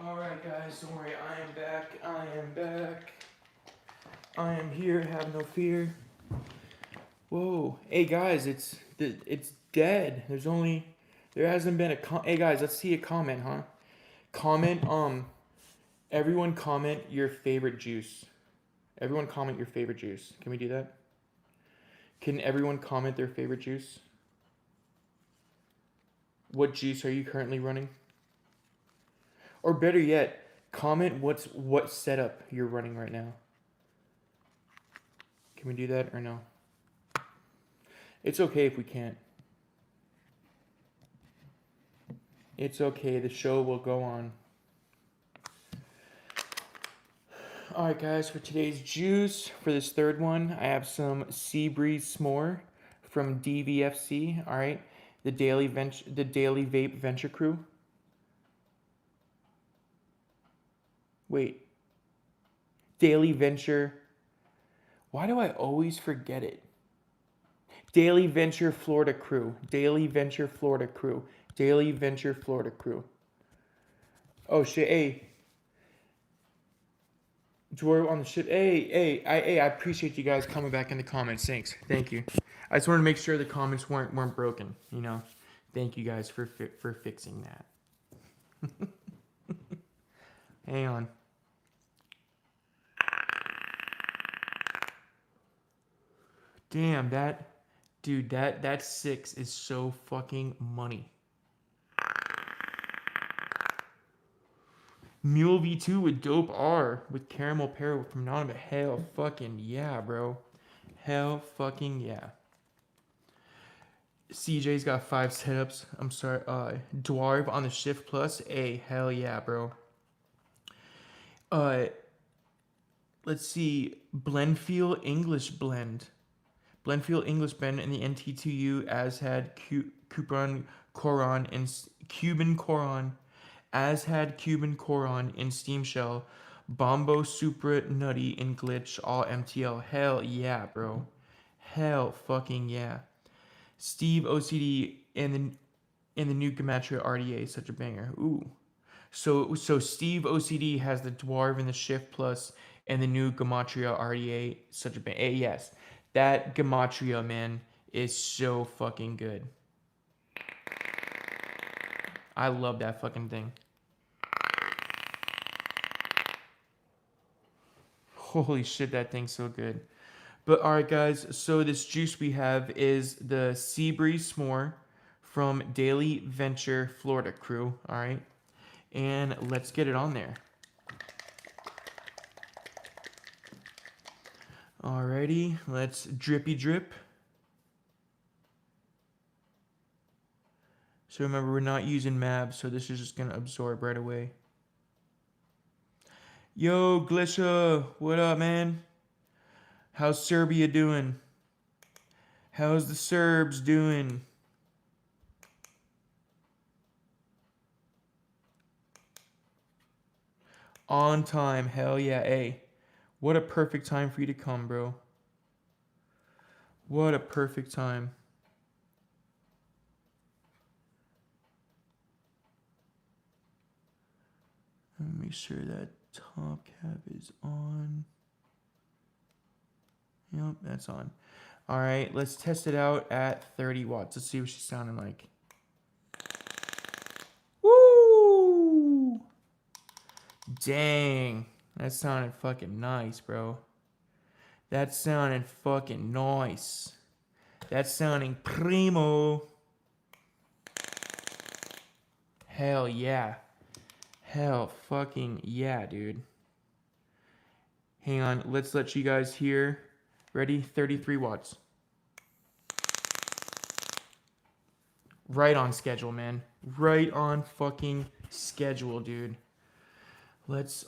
All right, guys, don't worry. I am back. I am back. I am here. Have no fear. Whoa. Hey, guys, it's dead. There hasn't been a hey, guys, let's see a comment, huh? Comment, everyone comment your favorite juice. Everyone comment your favorite juice. Can we do that? Can everyone comment their favorite juice? What juice are you currently running? Or better yet, comment what setup you're running right now. Can we do that or no? It's okay if we can't. It's okay, the show will go on. Alright guys, for today's juice, for this third one, I have some Sea Breeze S'more from DVFC, alright? The Daily Vape Venture Crew. Wait. Daily Venture. Why do I always forget it? Daily Venture Florida Crew. Daily Venture Florida Crew. Daily Venture Florida Crew. Oh shit, hey. Dwarf on the ship. Hey, I appreciate you guys coming back in the comments. Thanks. Thank you. I just wanted to make sure the comments weren't broken, you know. Thank you guys for fixing that. Hang on. Damn, that 6 is so fucking money. Mule V2 with Dope R with Caramel Pear from Anonymous. Hell fucking yeah, bro. Hell fucking yeah. CJ's got 5 setups. I'm sorry. Dwarf on the Shift Plus. A hell yeah, bro. Let's see. Blendfield English Blend. Blendfield English Blend in the NT2U as had Cuban Coron and Cuban Coron. As had Cuban Coron in Steam Shell, Bombo Supra Nutty in Glitch, all MTL. Hell yeah, bro. Hell fucking yeah. Steve OCD and the new Gematria RDA, such a banger. Ooh. So Steve OCD has the Dwarf and the Shift Plus and the new Gematria RDA, such a banger. Yes. That Gematria, man, is so fucking good. I love that fucking thing. Holy shit, that thing's so good. But alright guys, so this juice we have is the Sea Breeze S'more from Daily Venture Florida Crew. Alright. And let's get it on there. Alrighty, let's drippy drip. So remember, we're not using MAB, so this is just gonna absorb right away. Yo, Glisha, what up, man? How's Serbia doing? How's the Serbs doing? On time, hell yeah. Hey, what a perfect time for you to come, bro. What a perfect time. Let me make sure that top cap is on. Yep, that's on. All right, let's test it out at 30 watts. Let's see what she's sounding like. Woo! Dang, that sounded fucking nice, bro. That sounded fucking nice. That's sounding primo. Hell yeah. Hell fucking yeah, dude. Hang on, let's let you guys hear. Ready? 33 watts. Right on schedule, man. Right on fucking schedule, dude. Let's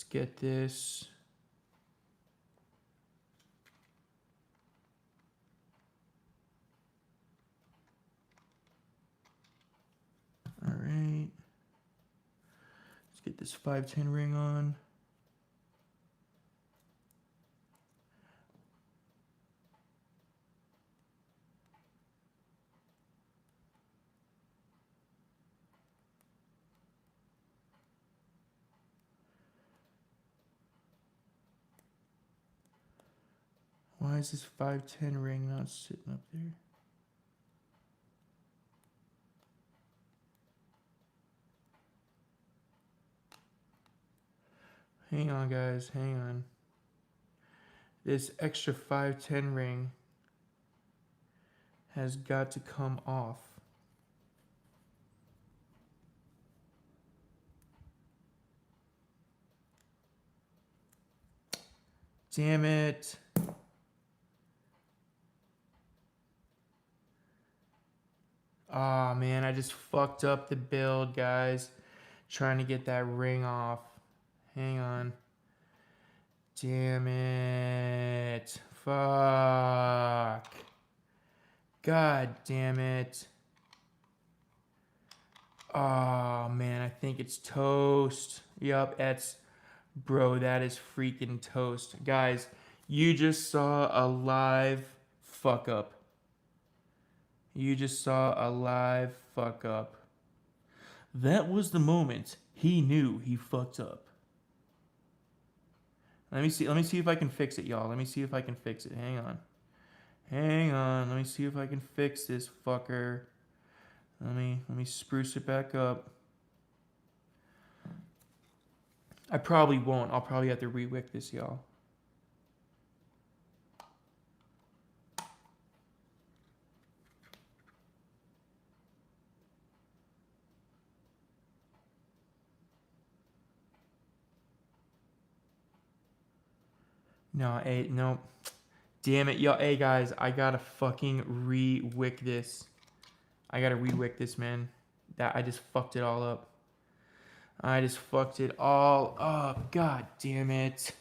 get this. All right. Let's get this 510 ring on. Why is this 510 ring not sitting up there? Hang on, guys. Hang on. This extra 510 ring has got to come off. Damn it. Oh man, I just fucked up the build, guys. Trying to get that ring off. Hang on. Damn it. Fuck. God damn it. Oh man, I think it's toast. Yup, it's. Bro, that is freaking toast. Guys, you just saw a live fuck up. You just saw a live fuck up. That was the moment he knew he fucked up. Let me see if I can fix it, y'all. Let me see if I can fix it. Hang on. Hang on. Let me see if I can fix this fucker. Let me spruce it back up. I probably won't. I'll probably have to re-wick this, y'all. No, hey, no. Damn it, yo, hey guys, I gotta fucking re-wick this. I gotta re-wick this, man. I just fucked it all up. I just fucked it all up. God damn it.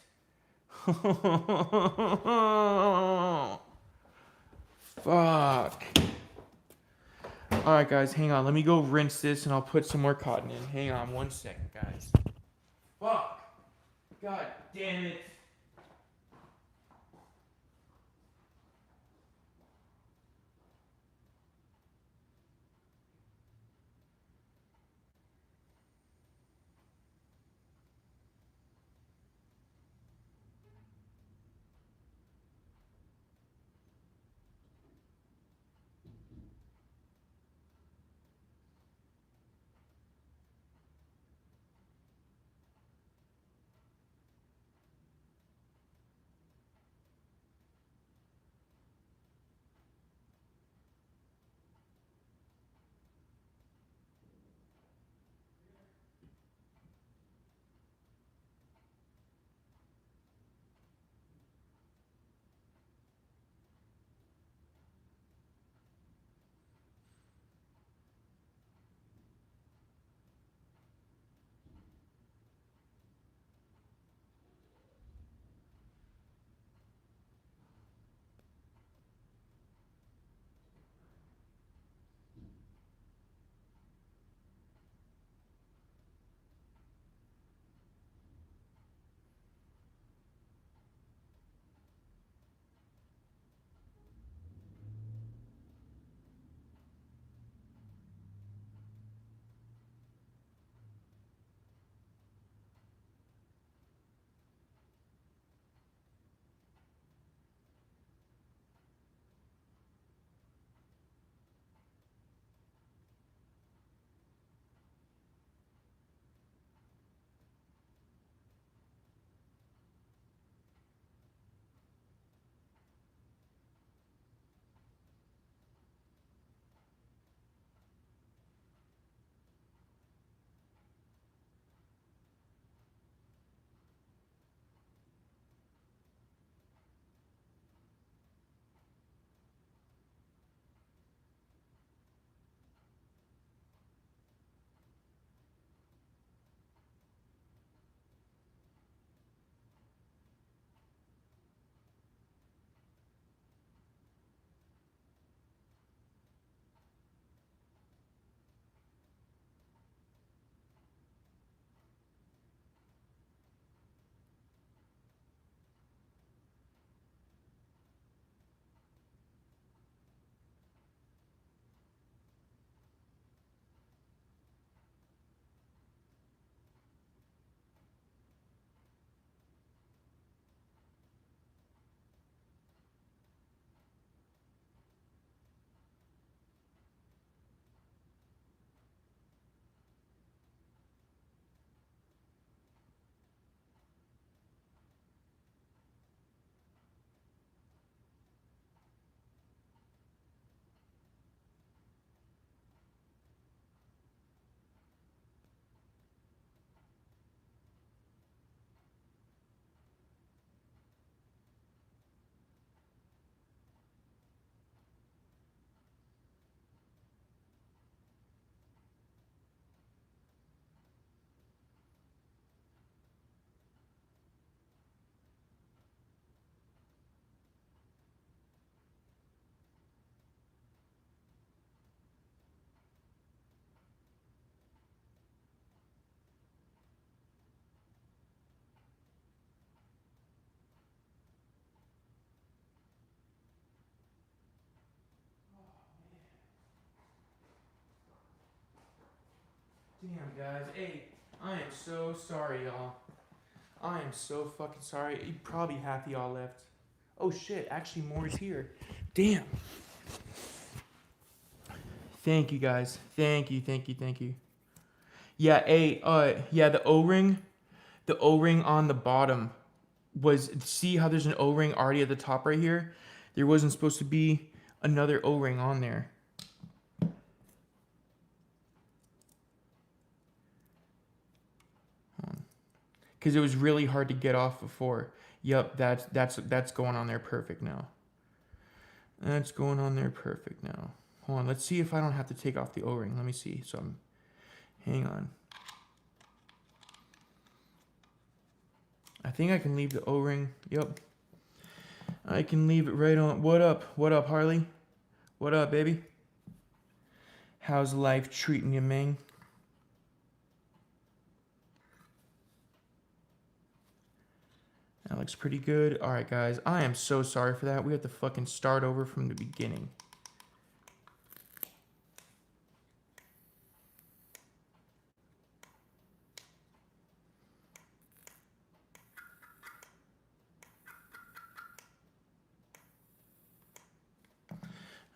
Fuck. Alright guys, hang on. Let me go rinse this and I'll put some more cotton in. Hang on 1 second, guys. Fuck. God damn it. Damn, guys. Hey, I am so sorry, y'all. I am so fucking sorry. Probably half of y'all left. Oh shit, actually more is here. Damn. Thank you, guys. Thank you, thank you, thank you. Yeah, yeah, the O-ring on the bottom was, see how there's an O-ring already at the top right here? There wasn't supposed to be another O-ring on there. Because it was really hard to get off before. Yep, that's going on there perfect now. That's going on there perfect now. Hold on, let's see if I don't have to take off the O-ring. Let me see. Hang on. I think I can leave the O-ring. Yep. I can leave it right on. What up? What up, Harley? What up, baby? How's life treating you, man? That looks pretty good. All right, guys. I am so sorry for that. We have to fucking start over from the beginning.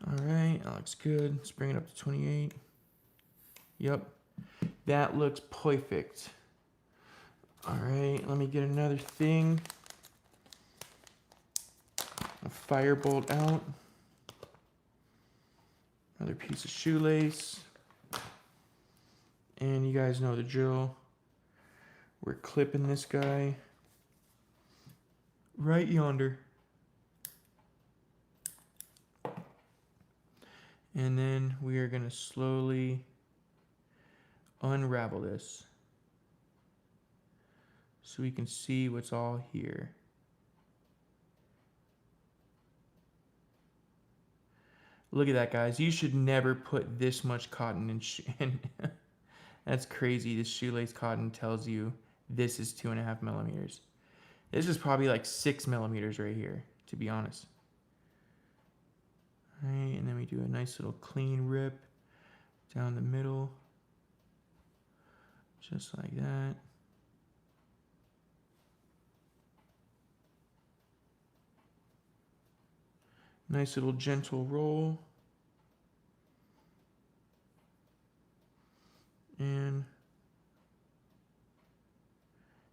All right, that looks good. Let's bring it up to 28. Yep, that looks perfect. All right, let me get another thing. A firebolt out. Another piece of shoelace. And you guys know the drill. We're clipping this guy right yonder. And then we are going to slowly unravel this so we can see what's all here. Look at that, guys. You should never put this much cotton in. That's crazy. This shoelace cotton tells you this is 2.5 millimeters. This is probably like 6 millimeters right here, to be honest. All right, and then we do a nice little clean rip down the middle, just like that. Nice little gentle roll. And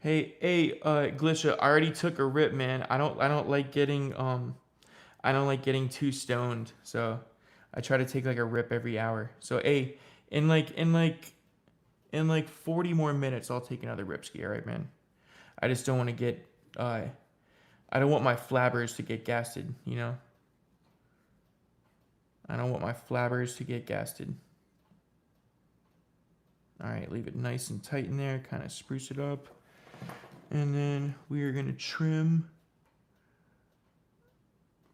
hey, Glisha, I already took a rip, man. I don't like getting too stoned, so I try to take like a rip every hour. So hey, in like 40 more minutes, I'll take another rip ski. All right, man. I just don't want to get I don't want my flabbers to get gasted, you know. I don't want my flabbers to get gasted. All right, leave it nice and tight in there, kind of spruce it up. And then we are going to trim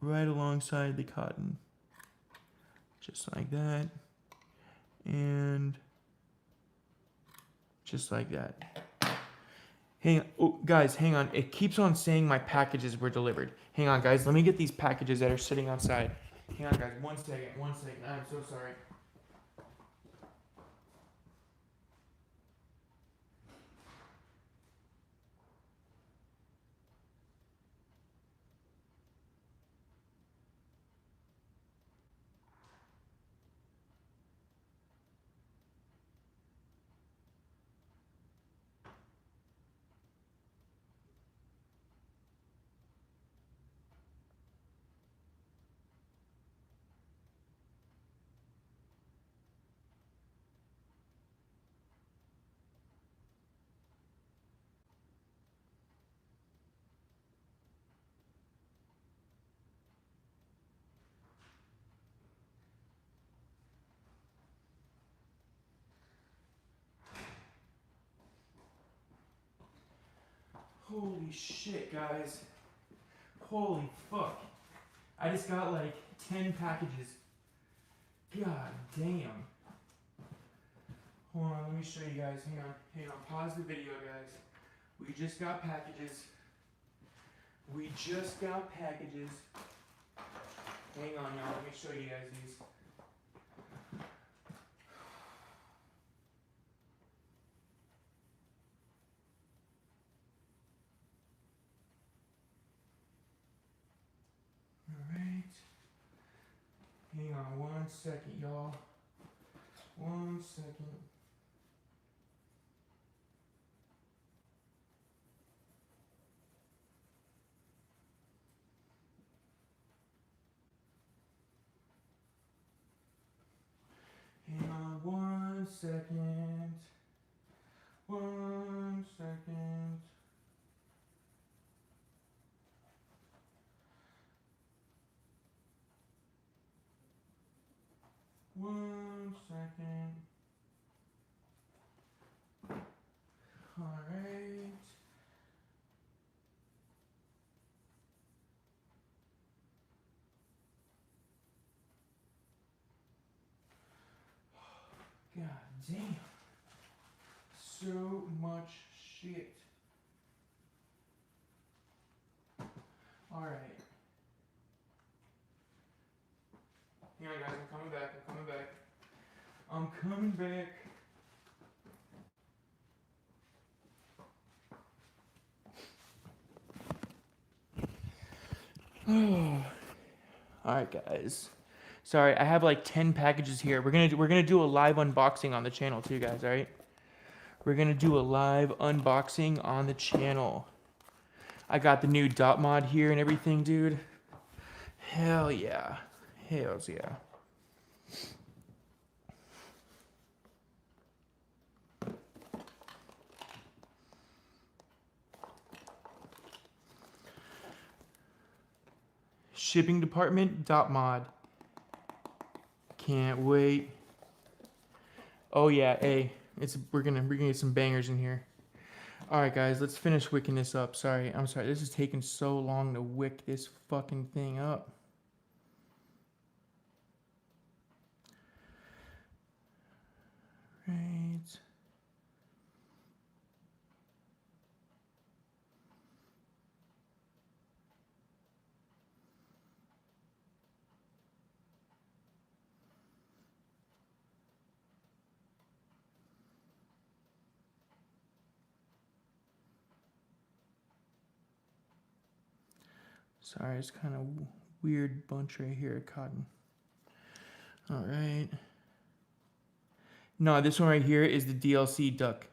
right alongside the cotton. Just like that. And just like that. Hang on. Oh, guys, hang on. It keeps on saying my packages were delivered. Hang on, guys. Let me get these packages that are sitting outside. Hang on, guys. 1 second. 1 second. I'm so sorry. Holy shit, guys. Holy fuck. I just got like 10 packages. God damn. Hold on, let me show you guys. Hang on. Pause the video, guys. We just got packages. Hang on, y'all. Let me show you guys these. Hang on 1 second, y'all. 1 second. Hang on 1 second. 1 second. One second. All right. God damn. So much shit. All right. Hang on, guys. I'm coming back. I'm coming back. All right, guys. Sorry, I have like 10 packages here. We're gonna do a live unboxing on the channel too, guys. All right. We're gonna do a live unboxing on the channel. I got the new dot mod here and everything, dude. Hell yeah. Hells yeah. Shipping department dot mod. Can't wait. Oh yeah, hey, we're gonna get some bangers in here. All right, guys, let's finish wicking this up. I'm sorry. This is taking so long to wick this fucking thing up. Right. Sorry, it's kind of weird bunch right here of cotton. All right. No, this one right here is the DLC duck.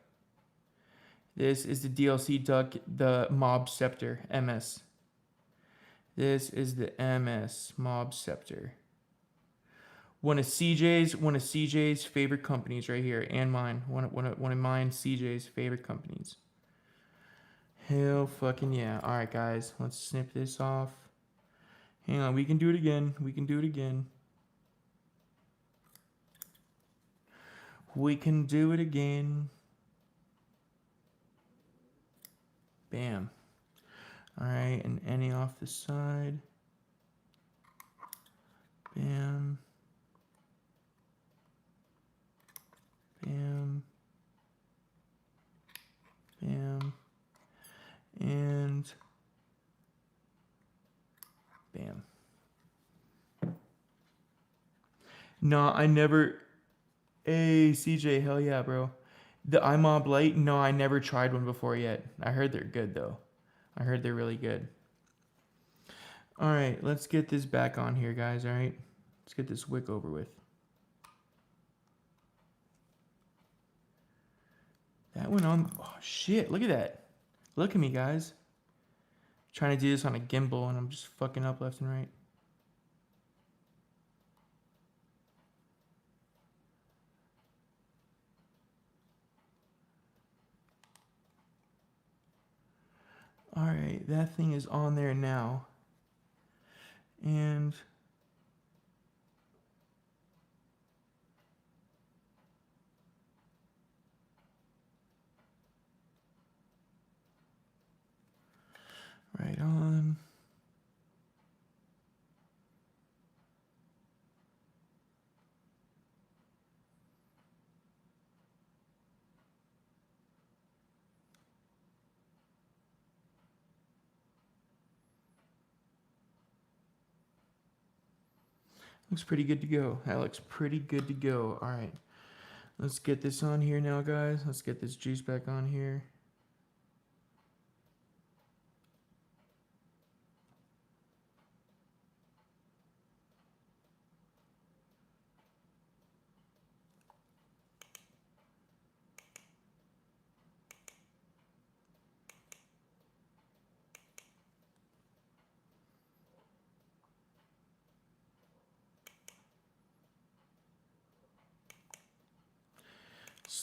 This is the DLC duck, the Mob Scepter, MS. This is the MS Mob Scepter. One of CJ's favorite companies right here, and mine. One of mine, CJ's favorite companies. Hell fucking yeah. Alright guys, let's snip this off. Hang on, we can do it again. We can do it again. Bam. Alright, and any off the side. Bam. Bam. Bam. And bam. No, I never. Hey, CJ, hell yeah, bro. The iMob Lite? No, I never tried one before yet. I heard they're good, though. I heard they're really good. All right, let's get this back on here, guys, all right? Let's get this wick over with. That went on. Oh, shit, look at that. Look at me, guys. Trying to do this on a gimbal, and I'm just fucking up left and right. All right, that thing is on there now. And right on. Looks pretty good to go. That looks pretty good to go. All right. Let's get this on here now, guys. Let's get this juice back on here.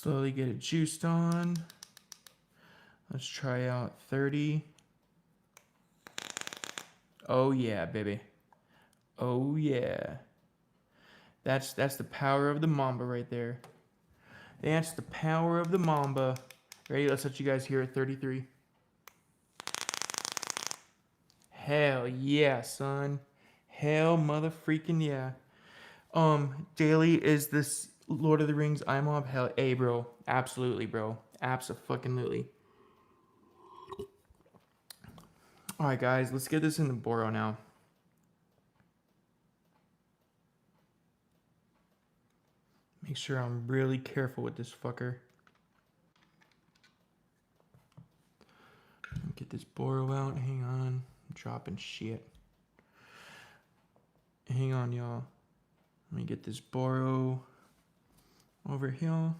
Slowly get it juiced on. Let's try out 30. Oh yeah, baby. Oh yeah. That's the power of the Mamba right there. That's the power of the Mamba. Ready? Let's let you guys hear it. 33. Hell yeah, son. Hell mother freaking yeah. Daily is this Lord of the Rings IMOB? Hell, bro. Absolutely, bro. Abso-fucking-lutely. Alright, guys. Let's get this in the Boro now. Make sure I'm really careful with this fucker. Get this Boro out. Hang on. I'm dropping shit. Hang on, y'all. Let me get this Boro over here.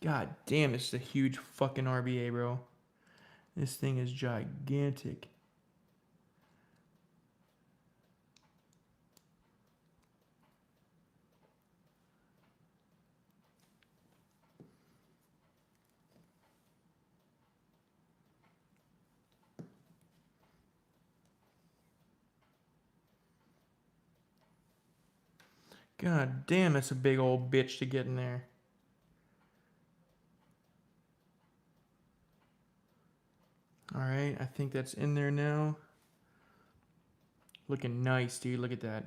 God damn, this is a huge fucking RBA, bro. This thing is gigantic. God damn, that's a big old bitch to get in there. Alright, I think that's in there now. Looking nice, dude. Look at that.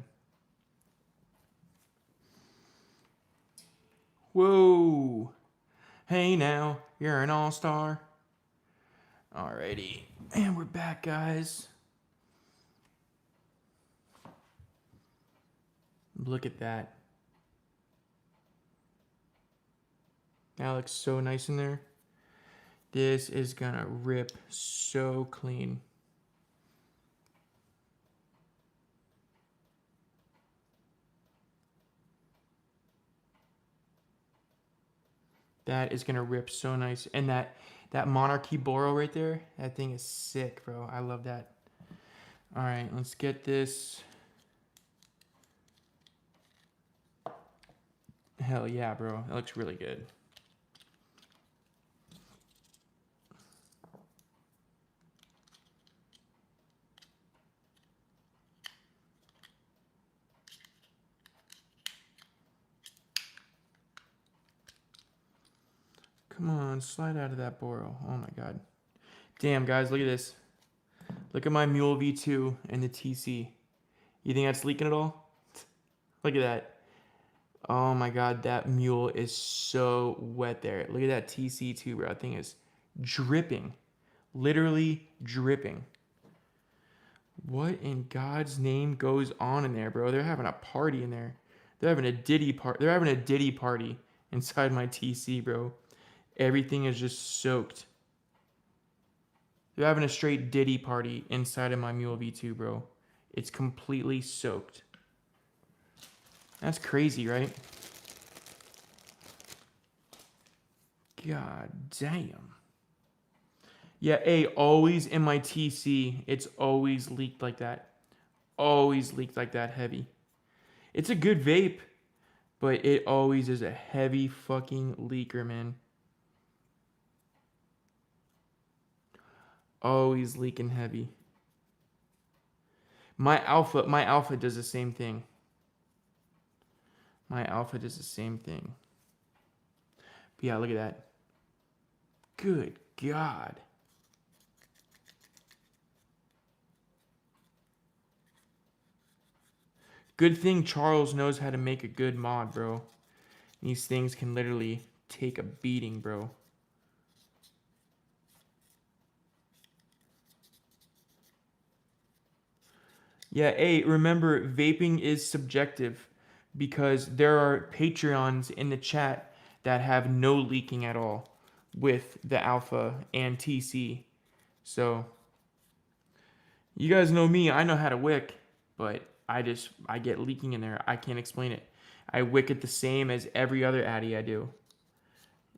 Whoa. Hey now, you're an all-star. Alrighty. And we're back, guys. Look at that. That looks so nice in there. This is gonna rip so clean. That is gonna rip so nice. And that Monarchy Boro right there, that thing is sick, bro. I love that. All right, let's get this. Hell yeah, bro. That looks really good. Come on, slide out of that Boro. Oh my god. Damn, guys, look at this. Look at my Mule V2 and the TC. You think that's leaking at all? Look at that. Oh my god, that Mule is so wet there. Look at that TC too, bro. That thing is dripping. Literally dripping. What in God's name goes on in there, bro? They're having a party in there. They're having a Diddy party inside my TC, bro. Everything is just soaked. They're having a straight Diddy party inside of my Mule V2, bro. It's completely soaked. That's crazy, right? God damn. Yeah, always in my TC, it's always leaked like that. Always leaked like that heavy. It's a good vape, but it always is a heavy fucking leaker, man. Always leaking heavy. My alpha does the same thing. My alpha does the same thing. But yeah, look at that. Good God. Good thing Charles knows how to make a good mod, bro. These things can literally take a beating, bro. Yeah, remember, vaping is subjective because there are Patreons in the chat that have no leaking at all with the alpha and TC. So, you guys know me, I know how to wick, but I get leaking in there. I can't explain it. I wick it the same as every other addy I do.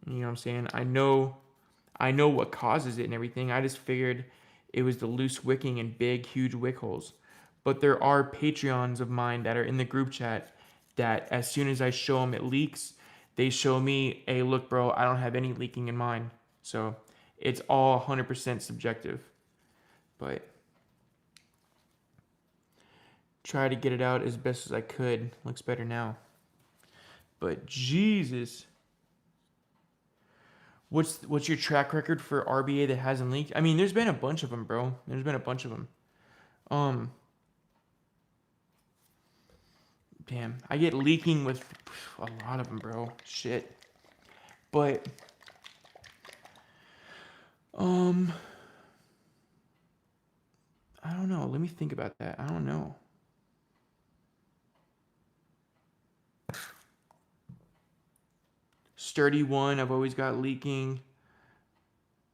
You know what I'm saying? I know what causes it and everything. I just figured it was the loose wicking and big, huge wick holes. But there are Patreons of mine that are in the group chat that as soon as I show them it leaks, they show me, hey, look, bro, I don't have any leaking in mine. So it's all 100% subjective. But try to get it out as best as I could. Looks better now. But Jesus. What's your track record for RBA that hasn't leaked? I mean, there's been a bunch of them, bro. There's been a bunch of them. Damn, I get leaking with a lot of them, bro. Shit. But I don't know. Let me think about that. I don't know. Sturdy 1, I've always got leaking.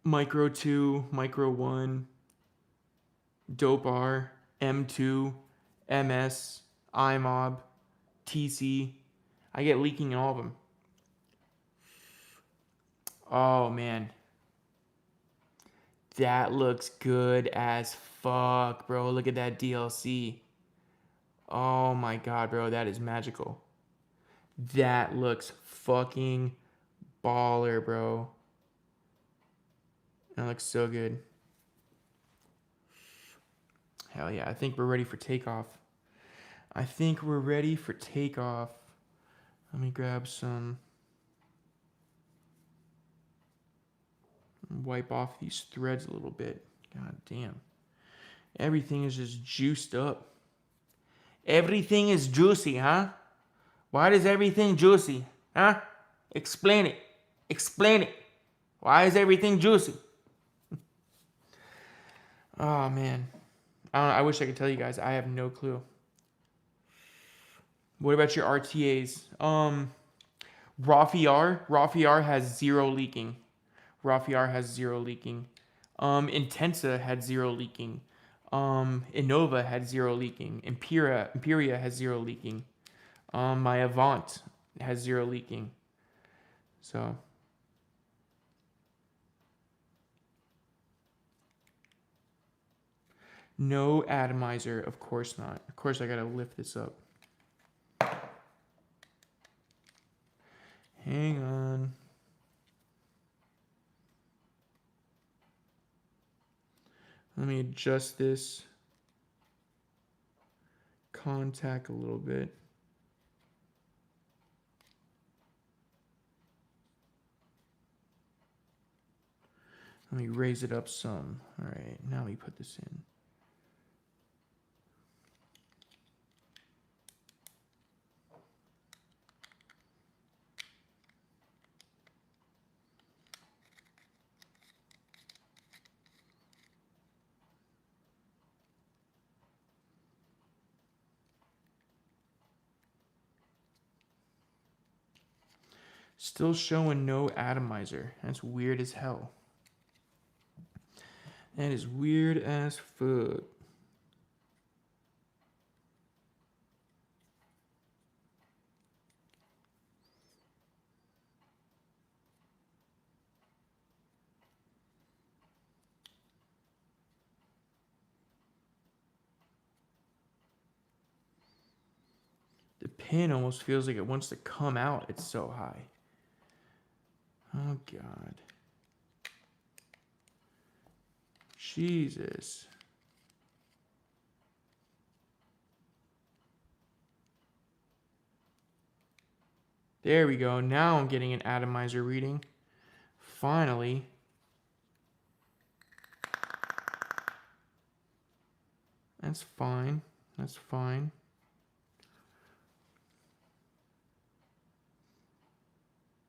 Micro 2, Micro 1, Dope R, M2, MS, iMob, TC. I get leaking in all of them. Oh, man. That looks good as fuck, bro. Look at that DLC. Oh my god, bro. That is magical. That looks fucking baller, bro. That looks so good. Hell yeah. I think we're ready for takeoff. I think we're ready for takeoff. Let me grab some. Wipe off these threads a little bit. God damn. Everything is just juiced up. Everything is juicy, huh? Why is everything juicy? Huh? Explain it. Explain it. Why is everything juicy? Oh, man. I wish I could tell you guys. I have no clue. What about your RTAs? Raw has zero leaking. Raw has zero leaking. Intensa had zero leaking. Innova had zero leaking. Imperia has zero leaking. My Avant has zero leaking. So no atomizer, of course not. Of course I gotta lift this up. Hang on. Let me adjust this contact a little bit. Let me raise it up some. All right, now we put this in. Still showing no atomizer. That's weird as hell. That is weird as fuck. The pin almost feels like it wants to come out. It's so high. Oh, God. Jesus. There we go. Now I'm getting an atomizer reading. Finally. That's fine. That's fine.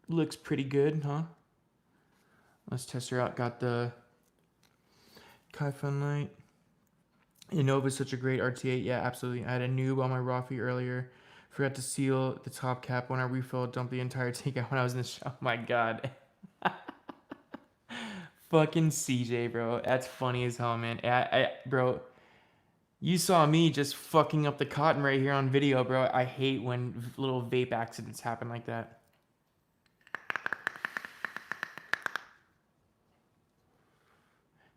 Looks pretty good, huh? Let's test her out. Got the Kai-Fun light. Innova's such a great RTA. Yeah, absolutely. I had a noob on my Rafi earlier. Forgot to seal the top cap when I refilled. Dumped the entire takeout when I was in the shop. Oh my god. Fucking CJ, bro. That's funny as hell, man. Bro, you saw me just fucking up the cotton right here on video, bro. I hate when little vape accidents happen like that.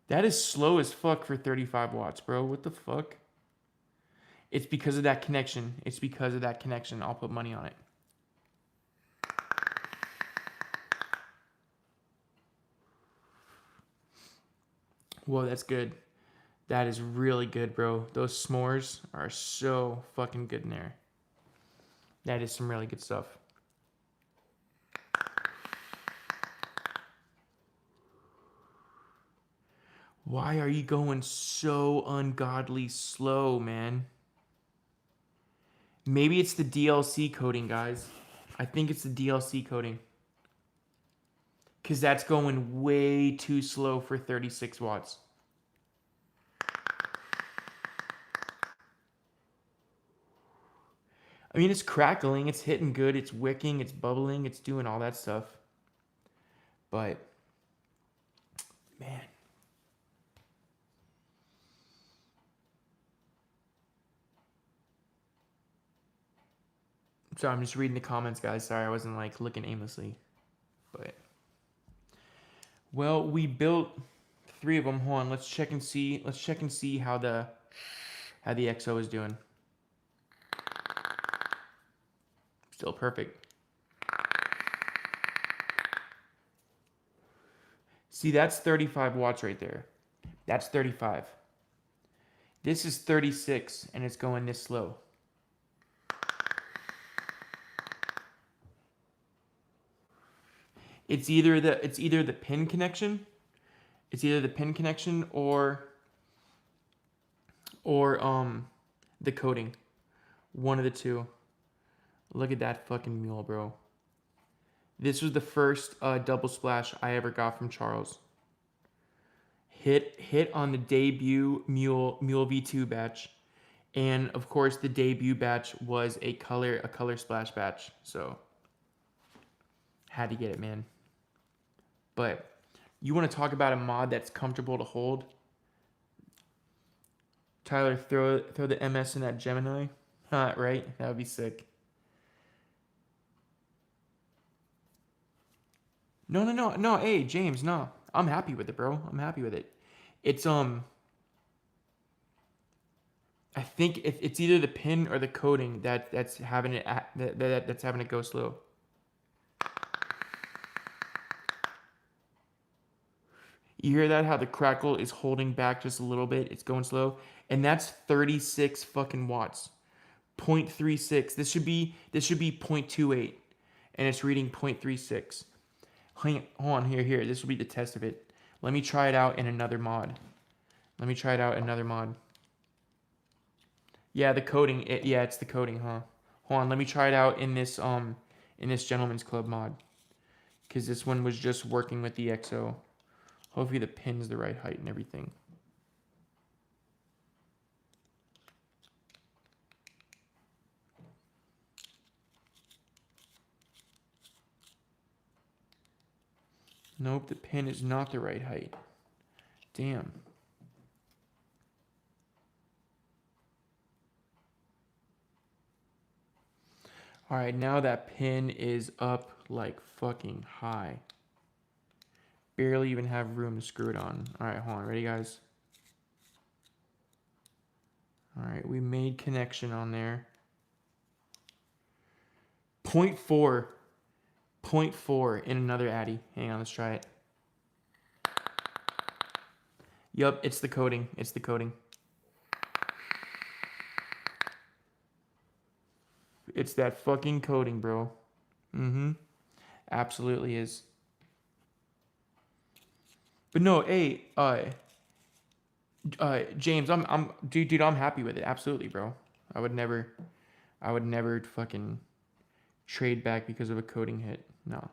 That is slow as fuck for 35 watts, bro. What the fuck? It's because of that connection. It's because of that connection. I'll put money on it. Whoa, that's good. That is really good, bro. Those s'mores are so fucking good in there. That is some really good stuff. Why are you going so ungodly slow, man? Maybe it's the DLC coding, guys. I think it's the DLC coding. Because that's going way too slow for 36 watts. I mean, it's crackling, it's hitting good, it's wicking, it's bubbling, it's doing all that stuff. But, man. So I'm just reading the comments, guys. Sorry, I wasn't like looking aimlessly. But, well, we built 3 of them. Hold on, let's check and see. Let's check and see how the XO is doing. Still perfect. See, that's 35 watts right there. That's 35. This is 36, and it's going this slow. It's either the pin connection. It's either the pin connection or the coding. One of the two. Look at that fucking mule, bro. This was the first double splash I ever got from Charles. Hit on the debut Mule V2 batch, and of course the debut batch was a color splash batch. So had to get it, man. But you want to talk about a mod that's comfortable to hold? Tyler, throw the MS in that Gemini. Right? That would be sick. No. Hey, James, no. I'm happy with it, bro. I'm happy with it. It's I think it's either the pin or the coding that's having it that's having it go slow. You hear that? How the crackle is holding back just a little bit. It's going slow, and that's 36 fucking watts. 0.36. This should be 0.28, and it's reading 0.36. Hold on, here. This will be the test of it. Let me try it out in another mod. Yeah, the coding. It's the coding, huh? Hold on, let me try it out in this Gentleman's Club mod, because this one was just working with the XO. Hopefully the pin's the right height and everything. Nope, the pin is not the right height. Damn. All right, now that pin is up like fucking high. Barely even have room to screw it on. All right, hold on. Ready, guys? All right, we made connection on there. 0.4. 0.4 in another Addy. Hang on, let's try it. Yup, it's the coding. It's the coding. It's that fucking coding, bro. Mm-hmm. Absolutely is. But no, hey, James, dude, I'm happy with it. Absolutely, bro. I would never fucking trade back because of a coding hit. No.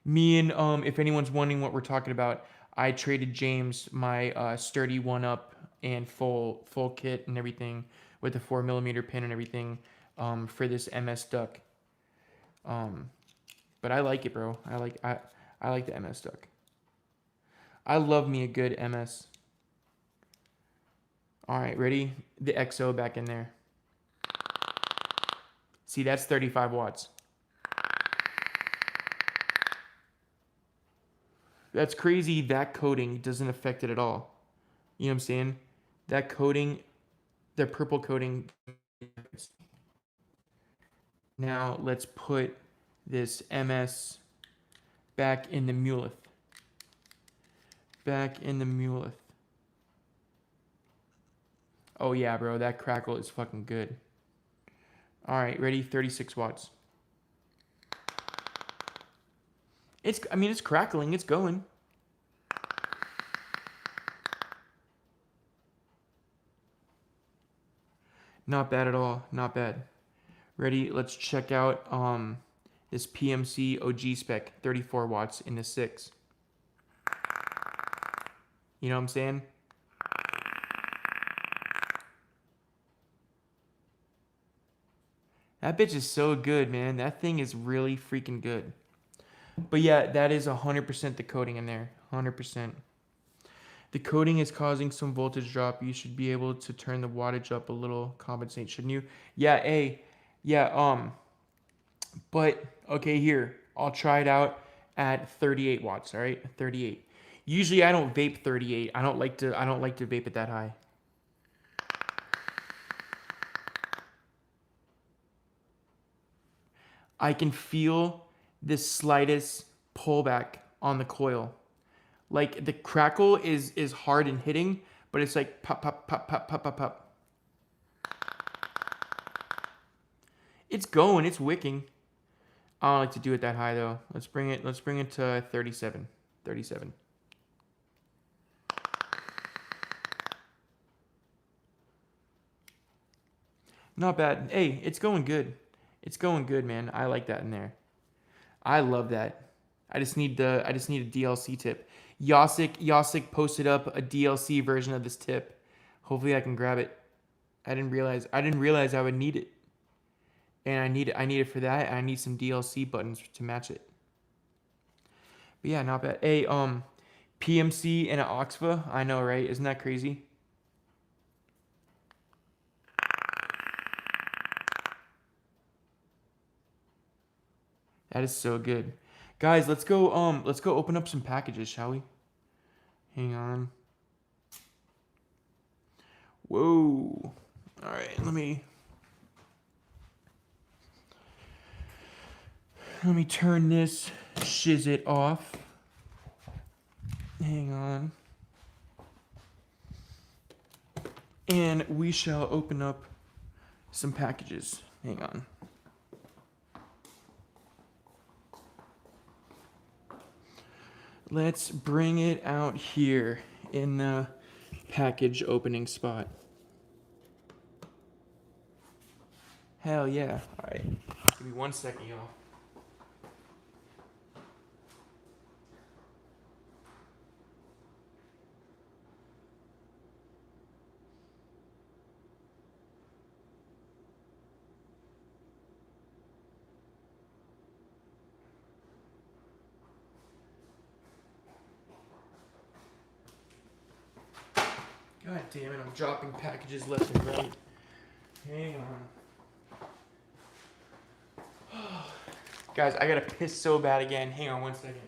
Me and if anyone's wondering what we're talking about, I traded James my sturdy 1-up and full kit and everything with a 4mm pin and everything for this MS duck. But I like it, bro. I like the MS duck. I love me a good MS. All right, ready? The XO back in there. See, that's 35 watts. That's crazy. That coating doesn't affect it at all. You know what I'm saying? That coating, the purple coating. Now let's put this MS back in the muleth. Back in the muleth. Oh yeah, bro, that crackle is fucking good. All right, ready? 36 watts. I mean, it's crackling. It's going. Not bad at all. Not bad. Ready? Let's check out this PMC OG spec, 34 watts in the 6. You know what I'm saying? That bitch is so good, man. That thing is really freaking good. But yeah, that is 100% the coating in there. 100%. The coating is causing some voltage drop. You should be able to turn the wattage up a little, compensate, shouldn't you? Yeah, but okay, here. I'll try it out at 38 watts, all right? 38. Usually I don't vape 38. I don't like to vape it that high. I can feel the slightest pullback on the coil. Like the crackle is hard and hitting, but it's like pop pop pop pop pop pop pop. It's going, it's wicking. I don't like to do it that high though. Let's bring it to 37. 37. Not bad. Hey, it's going good. It's going good, man. I like that in there. I love that. I just need a DLC tip. Yasik posted up a DLC version of this tip. Hopefully I can grab it. I didn't realize I would need it. And I need it for that, and I need some DLC buttons to match it. But yeah, not bad. Hey, PMC and an Oxva, I know, right? Isn't that crazy? That is so good. Guys, let's go open up some packages, shall we? Hang on. Whoa. All right, let me turn this shizit off. Hang on. And we shall open up some packages. Hang on. Let's bring it out here in the package opening spot. Hell yeah. All right. Give me 1 second, y'all. God damn it, I'm dropping packages left and right. Hang on. Guys, I gotta piss so bad again. Hang on 1 second.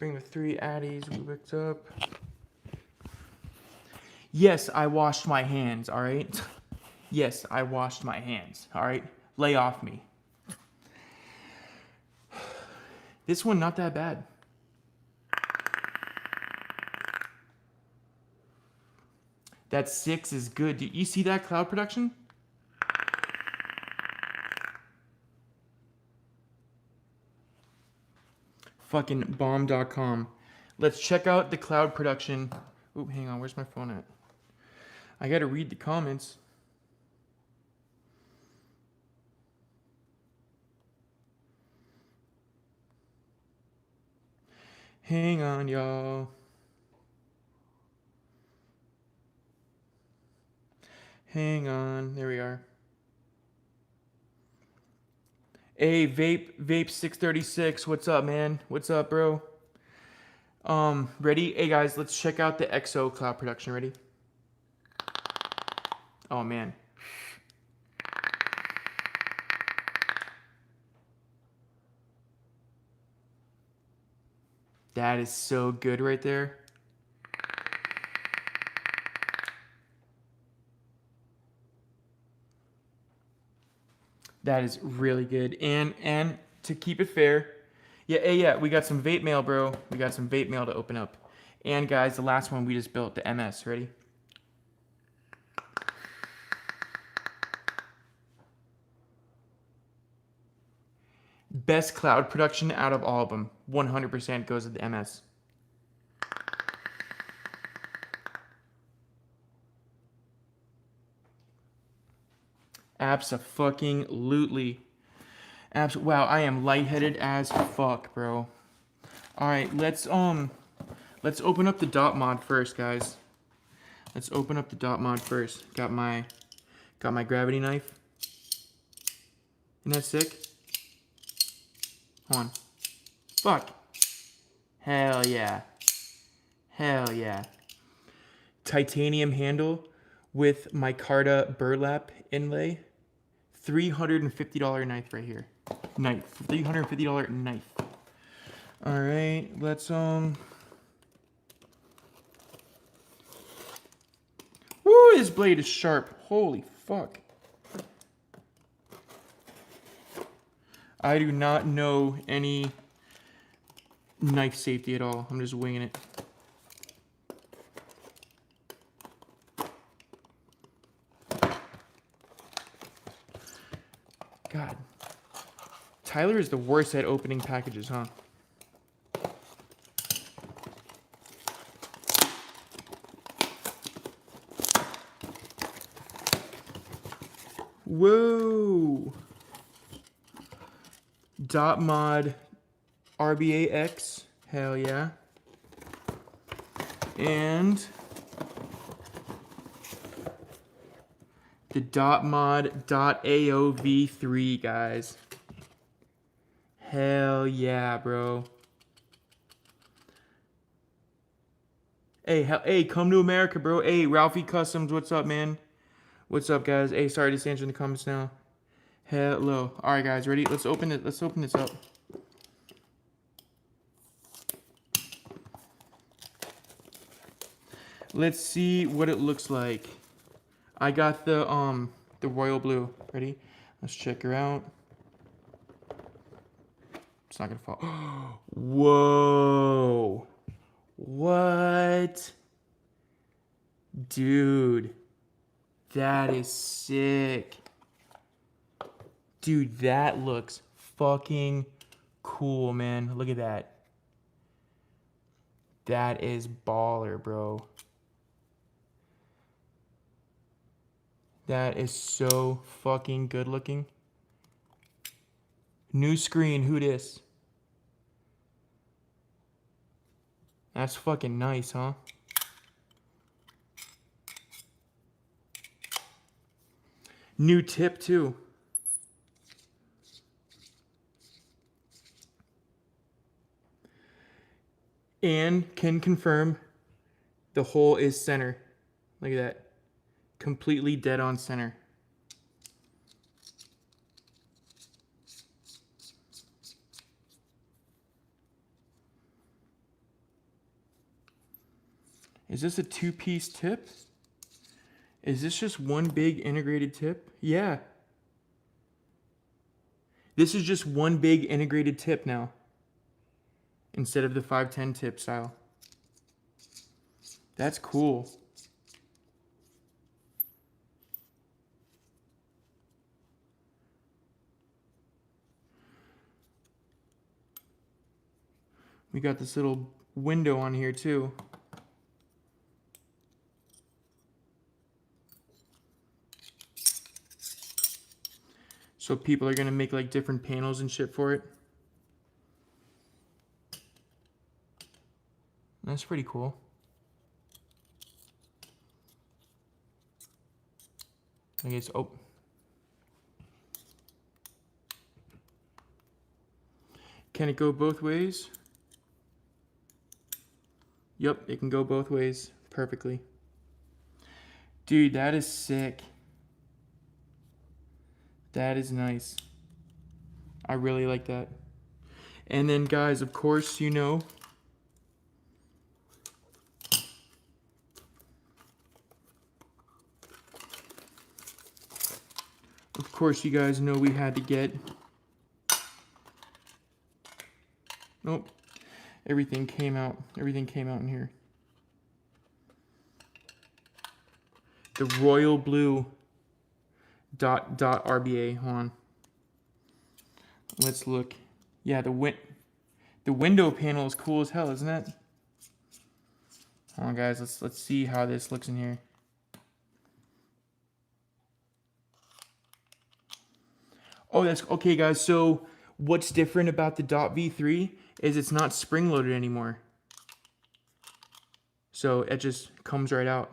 bring the 3 Addies Rubik's up. Yes, I washed my hands, all right? Yes, I washed my hands, all right? Lay off me. This one, not that bad. That 6 is good. Do you see that cloud production? Fucking bomb.com. Let's check out the cloud production. Oop, hang on, where's my phone at? I gotta read the comments. Hang on, y'all. Hang on, there we are. Hey, Vape 636, what's up, man? What's up, bro? Ready? Hey, guys, let's check out the XO cloud production. Ready? Oh, man. That is so good right there. That is really good. And to keep it fair, yeah, we got some vape mail, bro. We got some vape mail to open up. And guys, the last one we just built, the MS. Ready? Best cloud production out of all of them. 100% goes to the MS. Abso-fucking-lutely. Wow, I am lightheaded as fuck, bro. All right, let's open up the dot mod first, guys. Let's open up the dot mod first. Got my gravity knife. Isn't that sick? Hold on. Fuck. Hell yeah. Hell yeah. Titanium handle with micarta burlap inlay. $350 knife right here. Knife. $350 knife. All right, let's Woo, this blade is sharp. Holy fuck. I do not know any knife safety at all. I'm just winging it. God. Tyler is the worst at opening packages, huh? Whoa. Dot mod RBAX. Hell yeah. And the dot mod .AOV3, guys. Hell yeah, bro. Hey, come to America, bro. Hey, Ralphie Customs, what's up, man? What's up, guys? Hey, sorry, just answering the comments now. Hello. All right, guys, ready? Let's open it. Let's open this up. Let's see what it looks like. I got the royal blue. Ready? Let's check her out. It's not gonna fall. Whoa. What? Dude. That is sick. Dude, that looks fucking cool, man. Look at that. That is baller, bro. That is so fucking good looking. New screen, who dis? That's fucking nice, huh? New tip, too. And can confirm the hole is center. Look at that. Completely dead on center. Is this a 2-piece tip? Is this just one big integrated tip? Yeah. This is just one big integrated tip now, instead of the 510 tip style. That's cool. We got this little window on here too. So people are gonna make like different panels and shit for it. That's pretty cool. I guess, oh. Can it go both ways? Yep, it can go both ways perfectly. Dude, that is sick. That is nice. I really like that. And then guys, of course, you know, you guys know we had to get, nope, everything came out in here. The royal blue dot RBA. Hold on. Let's look. Yeah, the window panel is cool as hell, isn't it? Hold on, guys. Let's see how this looks in here. Oh, that's okay, guys. So what's different about the .v3 is it's not spring loaded anymore. So it just comes right out.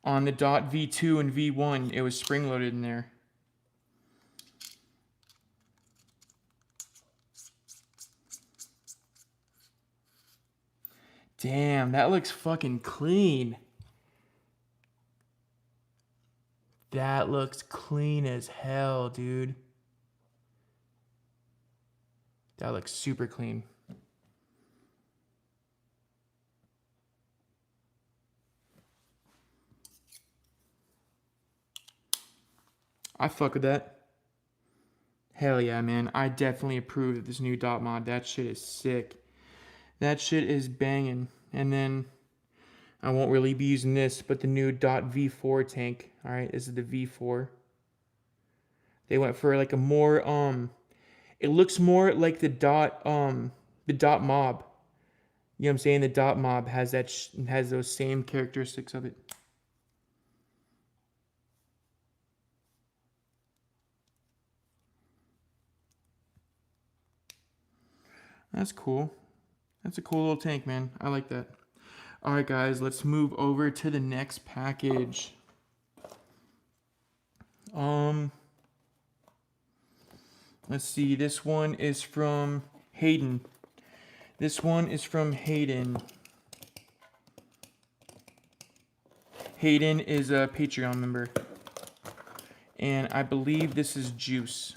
On the .v2 and v1, it was spring loaded in there. Damn, that looks fucking clean. That looks clean as hell, dude. That looks super clean. I fuck with that. Hell yeah, man. I definitely approve of this new dot mod. That shit is sick. That shit is banging. And then I won't really be using this, but the new .v4 tank. All right, this is the V4. They went for like a more it looks more like the dot mob. You know what I'm saying? The dot mob has that has those same characteristics of it. That's cool. That's a cool little tank, man. I like that. All right, guys, let's move over to the next package. Let's see. This one is from Hayden. Hayden is a Patreon member. And I believe this is Juice.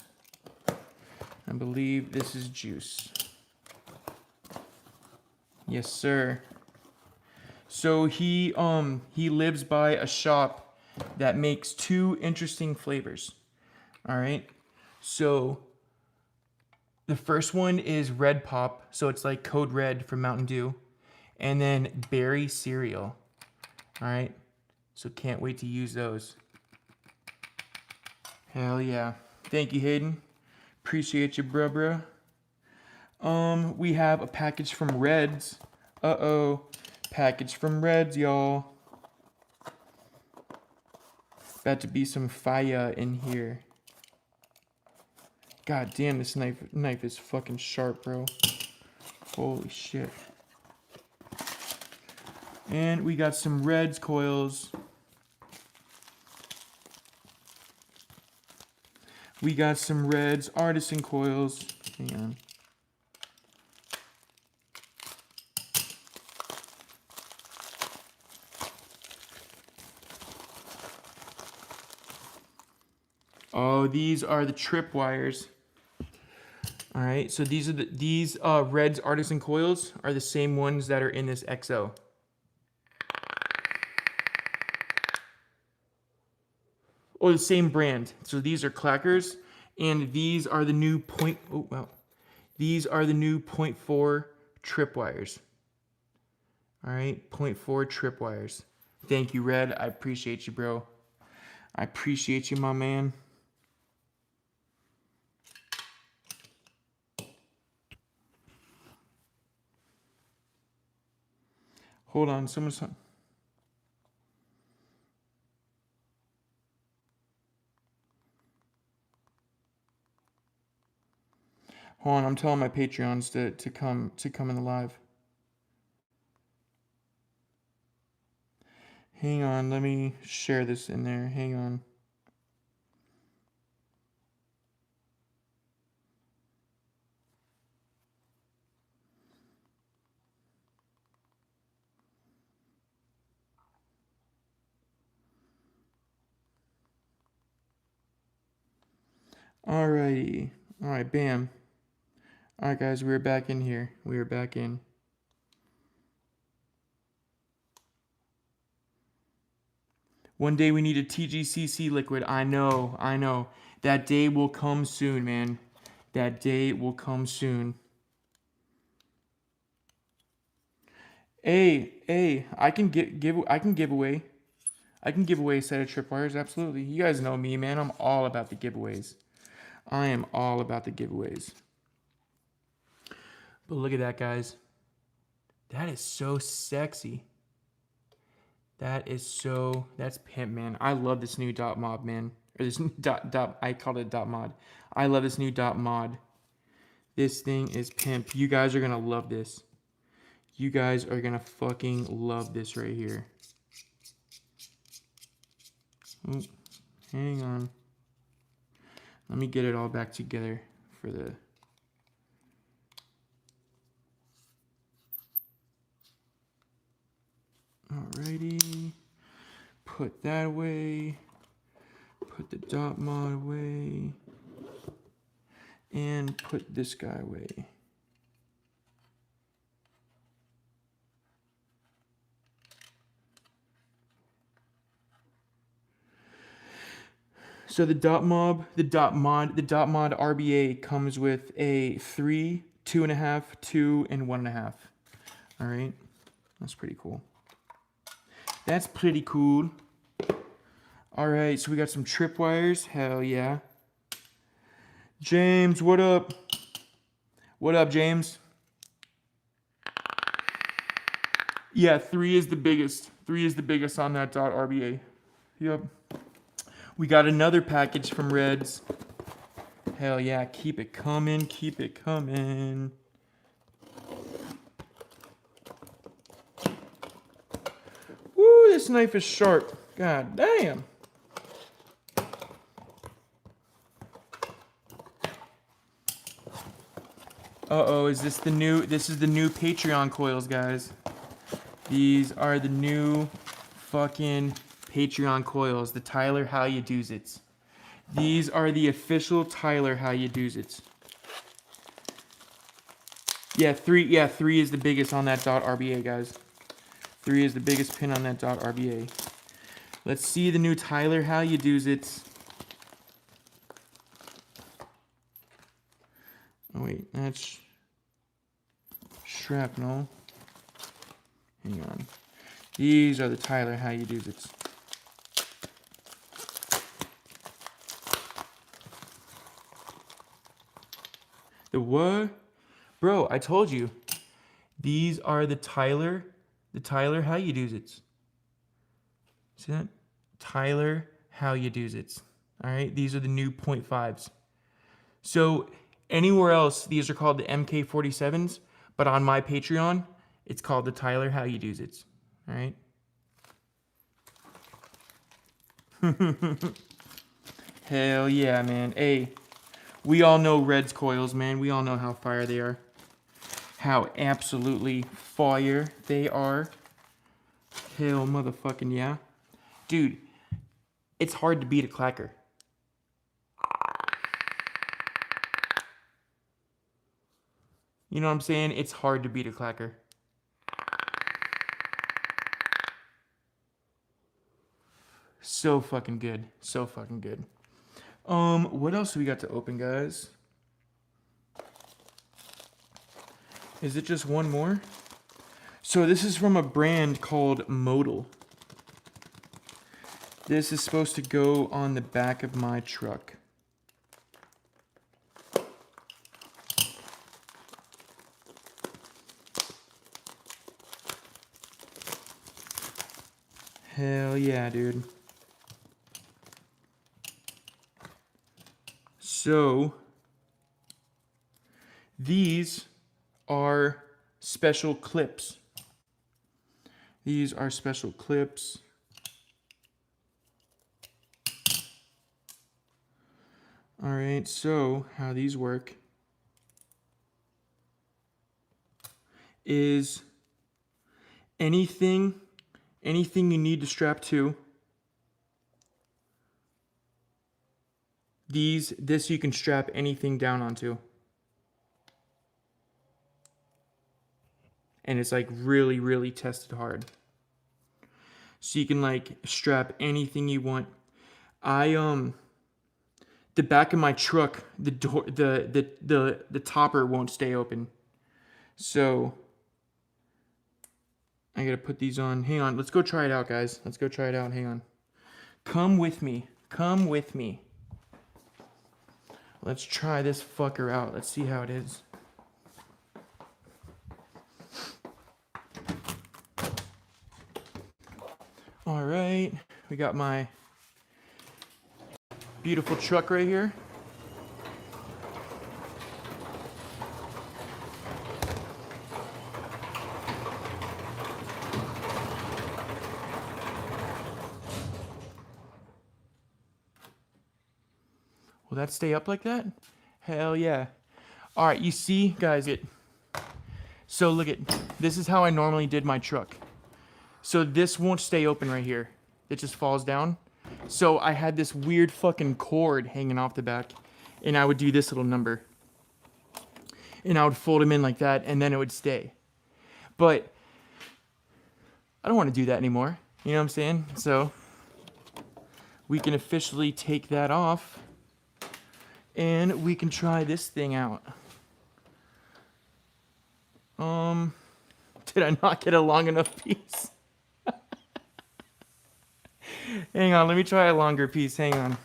Yes, sir. So he lives by a shop that makes 2 interesting flavors. All right. So the first one is Red Pop, so it's like Code Red from Mountain Dew, and then Berry Cereal. All right. So can't wait to use those. Hell yeah. Thank you, Hayden. Appreciate you, bruh. We have a package from Reds. Package from Reds, y'all. About to be some fire in here. God damn, this knife is fucking sharp, bro. Holy shit. And we got some Reds coils. We got some Reds artisan coils. Hang on. Oh, these are the trip wires. All right, so these Reds artisan coils are the same ones that are in this XO. or the same brand. So these are clackers, and these are the new these are the new 0.4 tripwires. All right, 0.4 tripwires. Thank you, Red. I appreciate you, bro. I appreciate you, my man. Hold on, someone's... Hold on, I'm telling my Patreons to come in the live. Hang on, let me share this in there. Hang on. Alrighty. Alright, bam. Alright, guys, we're back in here. We are back in. One day we need a TGCC liquid. I know, I know. That day will come soon, man. That day will come soon. Hey, I can give away. I can give away a set of tripwires, absolutely. You guys know me, man. I'm all about the giveaways. I am all about the giveaways. But look at that, guys. That is so sexy. That's pimp, man. I love this new dot mod, man. Or this new dot, I called it dot mod. I love this new dot mod. This thing is pimp. You guys are gonna love this. You guys are gonna fucking love this right here. Oh, hang on. Let me get it all back together for the... Alrighty. Put that away. Put the dot mod away. And put this guy away. So the dot mod RBA comes with a 3, 2.5, 2, and 1.5. All right, that's pretty cool. That's pretty cool. All right, so we got some tripwires. Hell yeah. James, what up? What up, James? Yeah, 3 is the biggest. 3 is the biggest on that dot RBA. Yep. We got another package from Reds. Hell yeah, keep it coming, keep it coming. Woo, this knife is sharp. God damn. Uh-oh, is this the new, this is the new Patreon coils, guys. These are the new fucking Patreon coils, the Tyler How You Do's It. These are the official Tyler How You Do's It. Yeah, 3 is the biggest on that dot RBA, guys. 3 is the biggest pin on that dot RBA. Let's see the new Tyler How You Do's It. Oh wait, that's shrapnel. Hang on. These are the Tyler How You Do's It. The what? Bro, I told you. These are the Tyler How You Do's It. See that? Tyler How You Do's It. All right, these are the new 0.5s. So anywhere else, these are called the MK47s, but on my Patreon, it's called the Tyler How You Do's It. All right. Hell yeah, man. Hey, we all know Red's coils, man. We all know how fire they are. How absolutely fire they are. Hell motherfucking yeah. Dude, it's hard to beat a clacker. You know what I'm saying? It's hard to beat a clacker. So fucking good. So fucking good. What else do we got to open, guys? Is it just one more? So this is from a brand called Modal. This is supposed to go on the back of my truck. Hell yeah, dude. So, these are special clips. These are special clips. All right, so how these work is anything you need to strap to, this you can strap anything down onto. And it's like really, really tested hard. So you can like strap anything you want. The back of my truck, the door, the topper won't stay open. So I gotta put these on. Hang on, let's go try it out, guys. Let's go try it out. Hang on. Come with me. Come with me. Let's try this fucker out. Let's see how it is. All right, we got my beautiful truck right here. Will that stay up like that? Hell yeah. All right, you see, guys, so look at, this is how I normally did my truck. So this won't stay open right here. It just falls down. So I had this weird fucking cord hanging off the back, and I would do this little number. And I would fold them in like that, and then it would stay. But I don't want to do that anymore. You know what I'm saying? So we can officially take that off, and we can try this thing out. Did I not get a long enough piece? Hang on, let me try a longer piece. Hang on.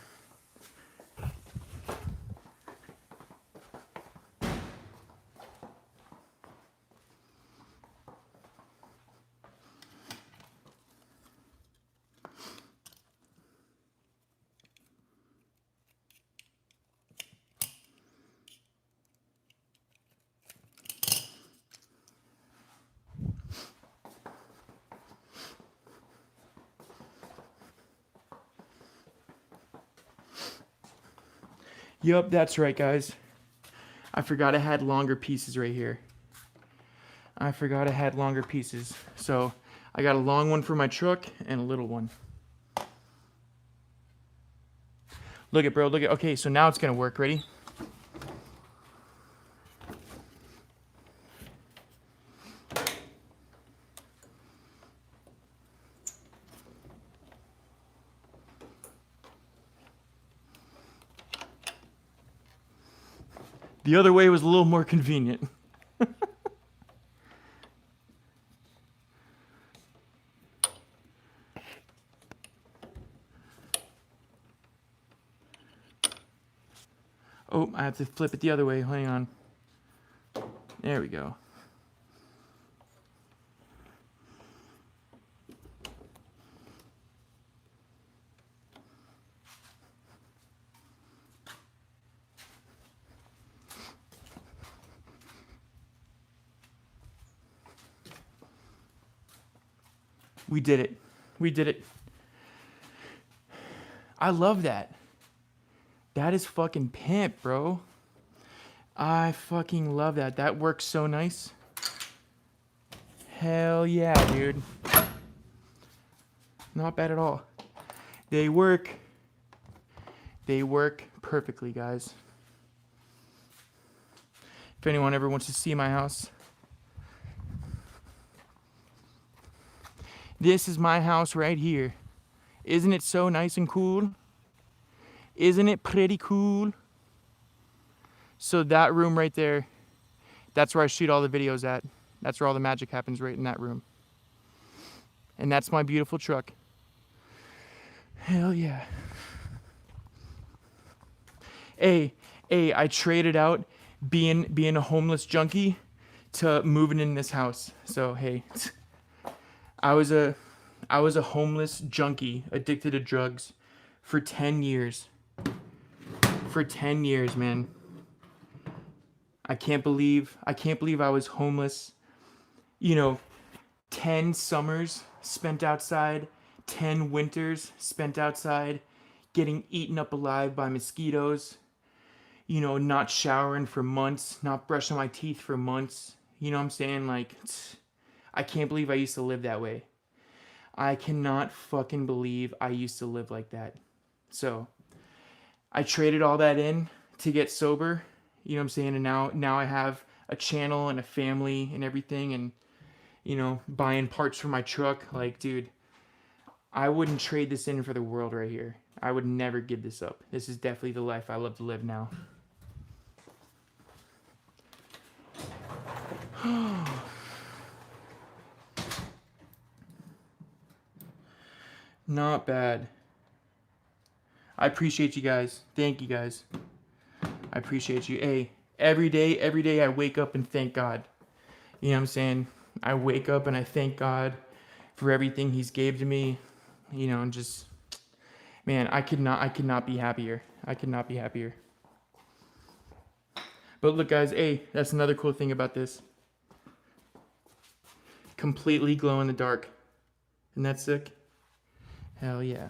Yup, that's right, guys. I forgot I had longer pieces right here. I forgot I had longer pieces. So I got a long one for my truck and a little one. Look at, bro, look at. Okay, so now it's gonna work. Ready? The other way was a little more convenient. Oh, I have to flip it the other way. Hang on. There we go. We did it. We did it. I love that. That is fucking pimp, bro. I fucking love that. That works so nice. Hell yeah, dude. Not bad at all. They work. They work perfectly, guys. If anyone ever wants to see my house, this is my house right here. Isn't it so nice and cool? Isn't it pretty cool? So that room right there, that's where I shoot all the videos at. That's where all the magic happens, right in that room. And that's my beautiful truck. Hell yeah. Hey, I traded out being a homeless junkie to moving in this house. So hey, I was a homeless junkie, addicted to drugs for 10 years. For 10 years, man. I can't believe I was homeless. You know, 10 summers spent outside, 10 winters spent outside, getting eaten up alive by mosquitoes. You know, not showering for months, not brushing my teeth for months. You know what I'm saying? Like, I can't believe I used to live that way. I cannot fucking believe I used to live like that. So, I traded all that in to get sober. You know what I'm saying? And now I have a channel and a family and everything, and you know, buying parts for my truck. Like, dude, I wouldn't trade this in for the world right here. I would never give this up. This is definitely the life I love to live now. Not bad. I appreciate you guys. Thank you guys. I appreciate you. Hey, every day I wake up and thank God. You know what I'm saying? I wake up and I thank God for everything He's gave to me. You know, and just, man, I could not be happier. I could not be happier. But look, guys, hey, that's another cool thing about this. Completely glow in the dark. Isn't that sick? Hell yeah.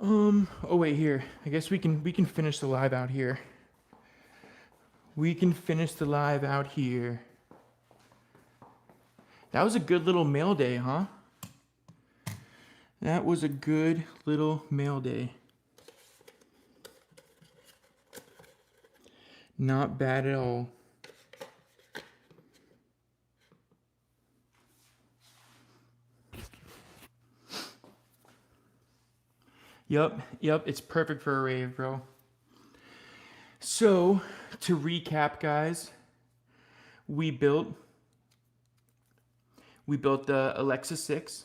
Oh wait, here. I guess we can finish the live out here. We can finish the live out here. That was a good little mail day, huh? That was a good little mail day. Not bad at all. Yep, it's perfect for a rave, bro. So, to recap, guys, we built the Alexa 6.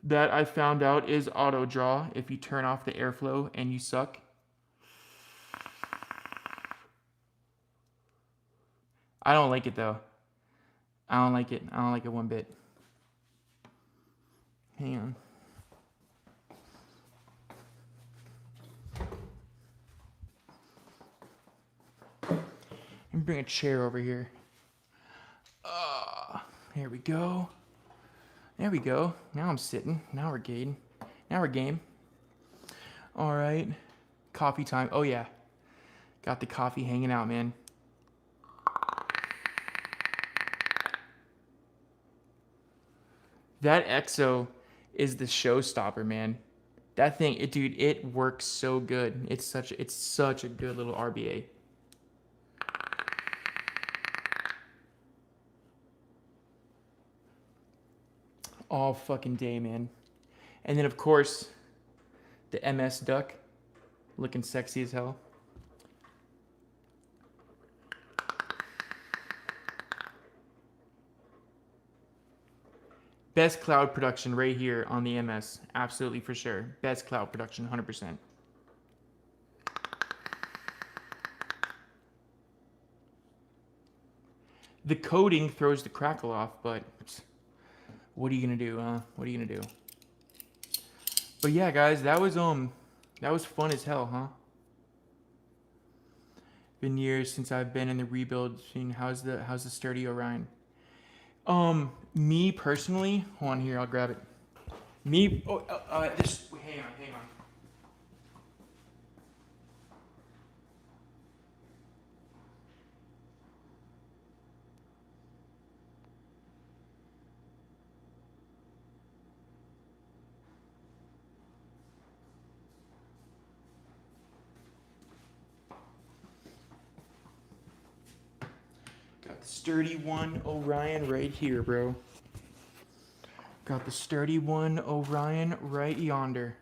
That I found out is auto draw if you turn off the airflow and you suck. I don't like it though. I don't like it one bit. Hang on. Let me bring a chair over here. There we go. There we go. Now I'm sitting. Now we're game. All right. Coffee time. Oh yeah. Got the coffee hanging out, man. That EXO is the showstopper, man. That thing, dude, it works so good. It's such a good little RBA. All fucking day, man. And then of course, the MS Duck, looking sexy as hell. Best cloud production right here on the MS. Absolutely for sure. Best cloud production, 100%. The coding throws the Crackle off, but what are you gonna do, huh? What are you gonna do? But yeah, guys, that was fun as hell, huh? Been years since I've been in the rebuild. How's the sturdy Orion? Me personally, hold on here, I'll grab it. Hang on. Got sturdy one Orion right here, bro. Got the sturdy one Orion right yonder.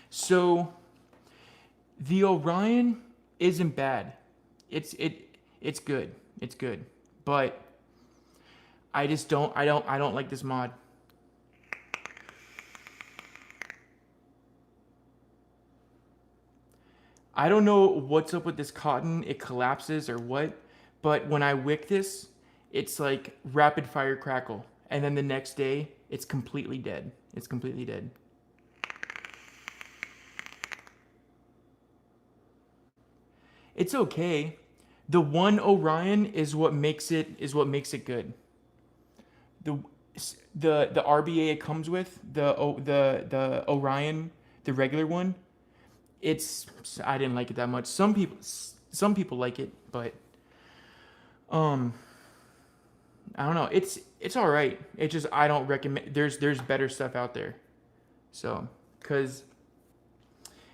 So the Orion isn't bad. It's good. It's good. But I don't like this mod. I don't know what's up with this cotton. It collapses or what. But when I wick this, it's like rapid fire crackle. And then the next day, it's completely dead. It's completely dead. It's okay. The one Orion is what makes it good. The the RBA it comes with, the Orion, the regular one, it's I didn't like it that much. Some people like it, but I don't know. It's all right. It just I don't recommend. There's better stuff out there. So, cause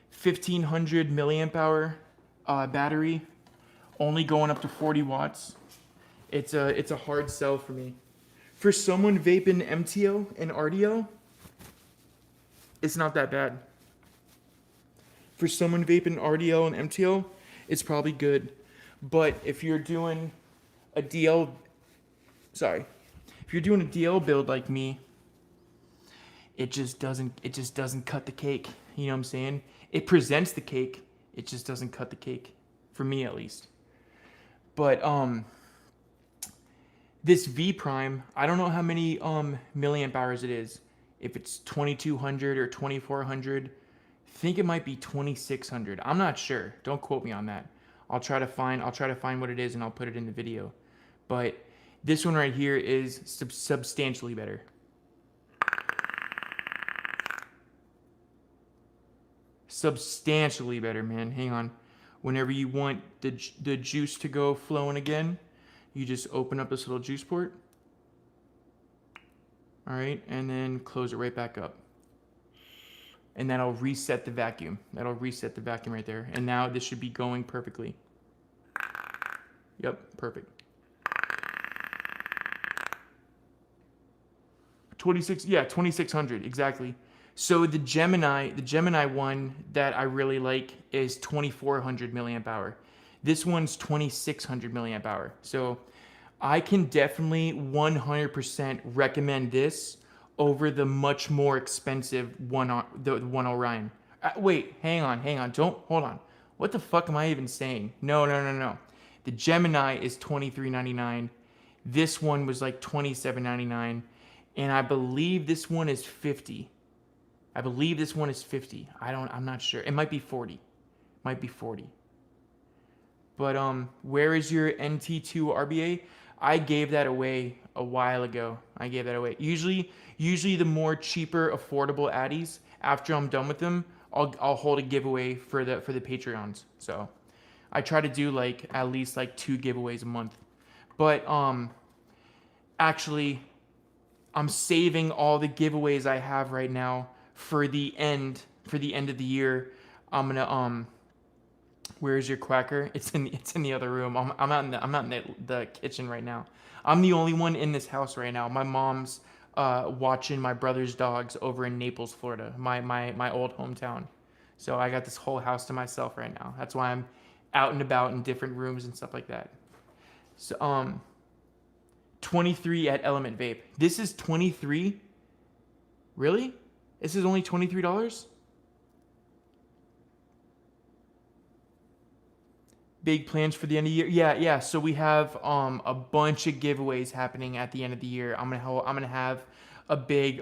1500 milliamp hour battery, only going up to 40 watts. It's a hard sell for me. For someone vaping MTO and RDO, it's not that bad. For someone vaping RDO and MTO, it's probably good. But if you're doing a DL, if you're doing a DL build like me, it just doesn't cut the cake. You know what I'm saying? It presents the cake, it just doesn't cut the cake, for me at least. But this V Prime, I don't know how many milliamp hours it is. If it's 2200 or 2400, I think it might be 2600. I'm not sure. Don't quote me on that. I'll try to find what it is and I'll put it in the video. But this one right here is substantially better. Substantially better, man. Hang on. Whenever you want the juice to go flowing again, you just open up this little juice port. All right, and then close it right back up. And that'll reset the vacuum. That'll reset the vacuum right there. And now this should be going perfectly. Yep, perfect. 2600, exactly. So the Gemini one that I really like is 2400 milliamp hour. This one's 2600 milliamp hour. So I can definitely 100% recommend this over the much more expensive the one Orion. Wait, hang on. Hold on. What the fuck am I even saying? No. The Gemini is $23.99. This one was like $27.99. And I believe this one is $50. I'm not sure. It might be 40. But where is your NT2 RBA? I gave that away a while ago. Usually the more cheaper, affordable Addies, after I'm done with them, I'll hold a giveaway for the Patreons. So I try to do like at least like 2 giveaways a month. But actually, I'm saving all the giveaways I have right now for the end of the year. I'm gonna where's your quacker? It's in the other room. I'm out in the kitchen right now. I'm the only one in this house right now. My mom's watching my brother's dogs over in Naples, Florida, my old hometown. So I got this whole house to myself right now. That's why I'm out and about in different rooms and stuff like that. So 23 at Element Vape. This is 23? Really? This is only $23? Big plans for the end of the year? Yeah. So we have a bunch of giveaways happening at the end of the year. I'm gonna have a big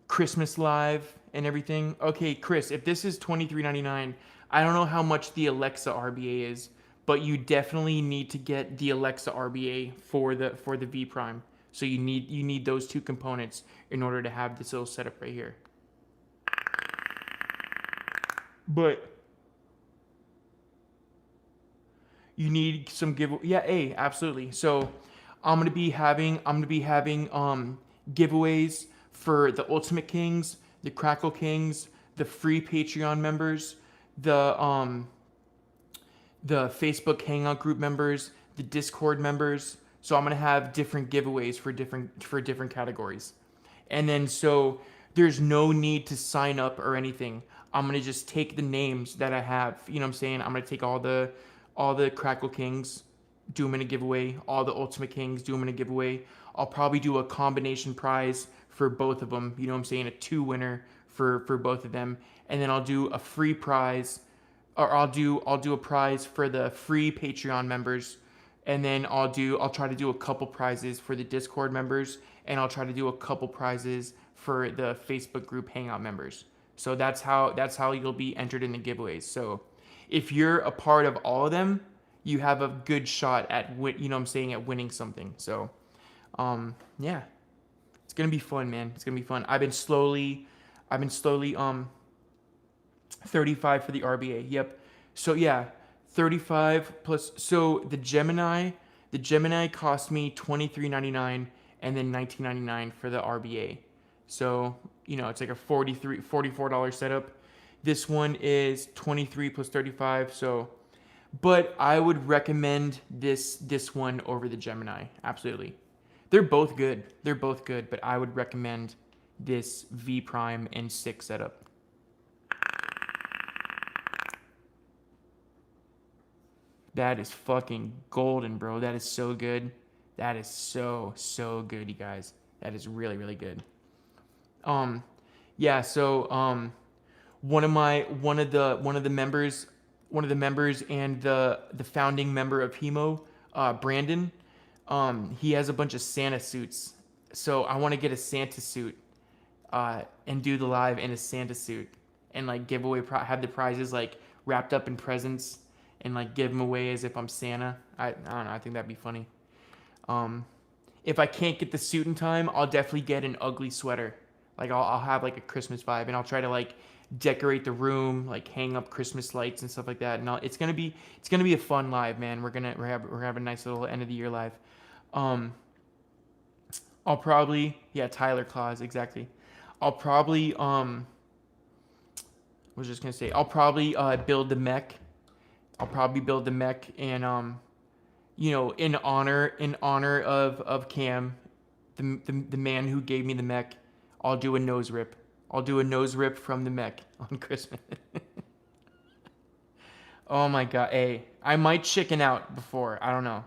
Christmas live and everything. Okay, Chris, if this is $23.99, I don't know how much the Alexa RBA is, but you definitely need to get the Alexa RBA for the V Prime. So you need those 2 components in order to have this little setup right here. But you need some absolutely. So I'm gonna be having giveaways for the Ultimate Kings, the Crackle Kings, the free Patreon members, the Facebook Hangout group members, the Discord members. So I'm gonna have different giveaways for different categories. And then so there's no need to sign up or anything. I'm gonna just take the names that I have. You know what I'm saying? I'm gonna take all the Crackle Kings, do them in a giveaway. All the Ultimate Kings, do them in a giveaway. I'll probably do a combination prize for both of them. You know what I'm saying? A 2-winner for both of them. And then I'll do a free prize, or I'll do a prize for the free Patreon members, and then I'll try to do a couple prizes for the Discord members, and I'll try to do a couple prizes for the Facebook group Hangout members. So that's how you'll be entered in the giveaways. So if you're a part of all of them, you have a good shot at you know what I'm saying, at winning something. So yeah, it's gonna be fun, man. It's gonna be fun. I've been slowly 35 for the RBA. Yep. So yeah, 35 plus. So the Gemini cost me $23.99 and then $19.99 for the RBA. So you know it's like a $44 setup. This one is 23 plus 35. So, but I would recommend this one over the Gemini. Absolutely. They're both good. But I would recommend this V Prime N6 setup. That is fucking golden, bro. That is so good. That is so good, you guys. That is really, really good. Yeah, so one of the members and the founding member of Hemo, Brandon, he has a bunch of Santa suits. So I want to get a Santa suit and do the live in a Santa suit and like give away have the prizes like wrapped up in presents and like give them away as if I'm Santa. I don't know. I think that'd be funny. If I can't get the suit in time, I'll definitely get an ugly sweater. Like I'll have like a Christmas vibe, and I'll try to like decorate the room, like hang up Christmas lights and stuff like that. And it's gonna be a fun live, man. We're gonna have a nice little end of the year live. I'll probably Tyler Claus, exactly. I'll probably I was just gonna say I'll probably build the mech. I'll probably build the mech, and you know, in honor of Cam, the man who gave me the mech, I'll do a nose rip. I'll do a nose rip from the mech on Christmas. Oh my god, hey, I might chicken out before. I don't know.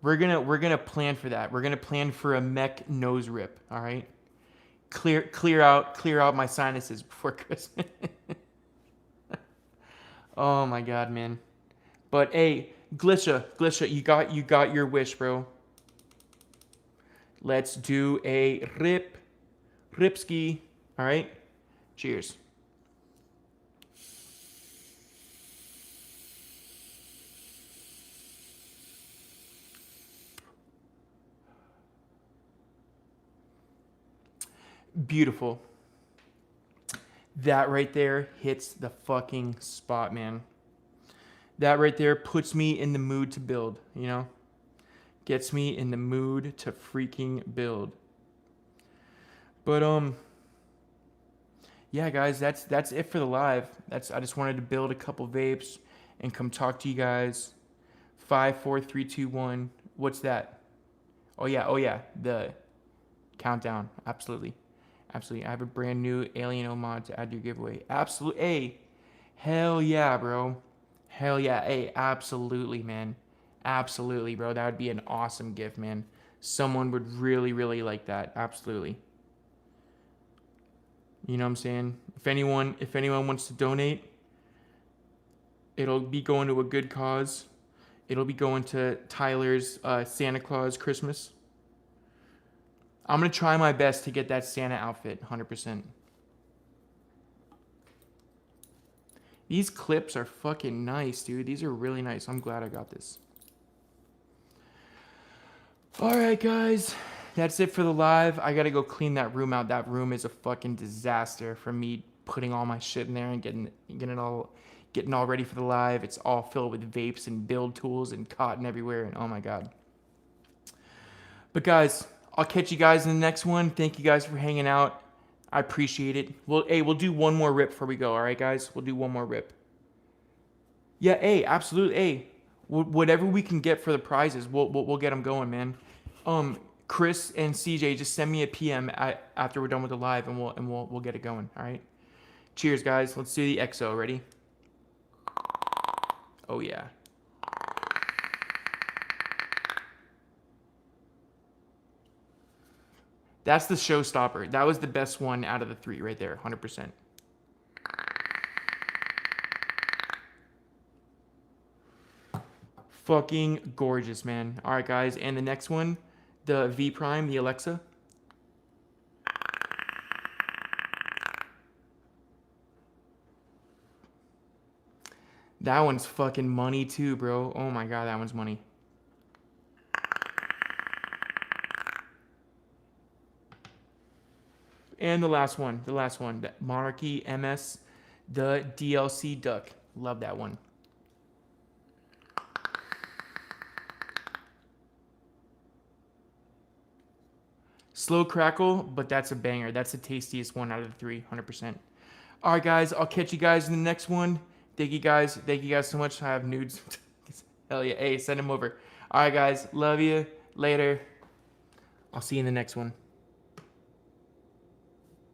We're gonna plan for that. We're gonna plan for a mech nose rip. All right. Clear out my sinuses before Christmas. Oh my god, man. But hey, Glisha, you got your wish, bro. Let's do a ripski. All right. Cheers. Beautiful. That right there hits the fucking spot, man. That right there puts me in the mood to build, you know? Gets me in the mood to freaking build. But yeah, guys, that's it for the live. I just wanted to build a couple vapes and come talk to you guys. 5, 4, 3, 2, 1. What's that? Oh yeah, the countdown. Absolutely. I have a brand new Alien mod to add to your giveaway. Absolutely. Hey, hell yeah, bro. Hell yeah. Hey, absolutely, man. Absolutely, bro. That would be an awesome gift, man. Someone would really, really like that. Absolutely. You know what I'm saying? If anyone wants to donate, it'll be going to a good cause. It'll be going to Tyler's Santa Claus Christmas. I'm going to try my best to get that Santa outfit, 100%. These clips are fucking nice, dude. These are really nice. I'm glad I got this. All right, guys. That's it for the live. I got to go clean that room out. That room is a fucking disaster for me putting all my shit in there and getting all ready for the live. It's all filled with vapes and build tools and cotton everywhere, and oh my god. But guys, I'll catch you guys in the next one. Thank you guys for hanging out. I appreciate it. We'll do one more rip before we go. All right, guys? We'll do one more rip. Yeah, hey, absolutely. Hey, Whatever we can get for the prizes, we'll get them going, man. Chris and CJ, just send me a PM after we're done with the live, and we'll get it going. All right. Cheers, guys. Let's do the XO. Ready? Oh yeah. That's the showstopper. That was the best one out of the 3 right there, 100%. Fucking gorgeous, man. All right, guys. And the next one, the V Prime, the Alexa. That one's fucking money too, bro. Oh my god, that one's money. And the last one, the Monarchy MS, the DLC Duck. Love that one. Slow Crackle, but that's a banger. That's the tastiest one out of the 3, 100%. All right, guys, I'll catch you guys in the next one. Thank you guys so much. I have nudes. Hell yeah. Hey, send them over. All right, guys, love you. Later. I'll see you in the next one.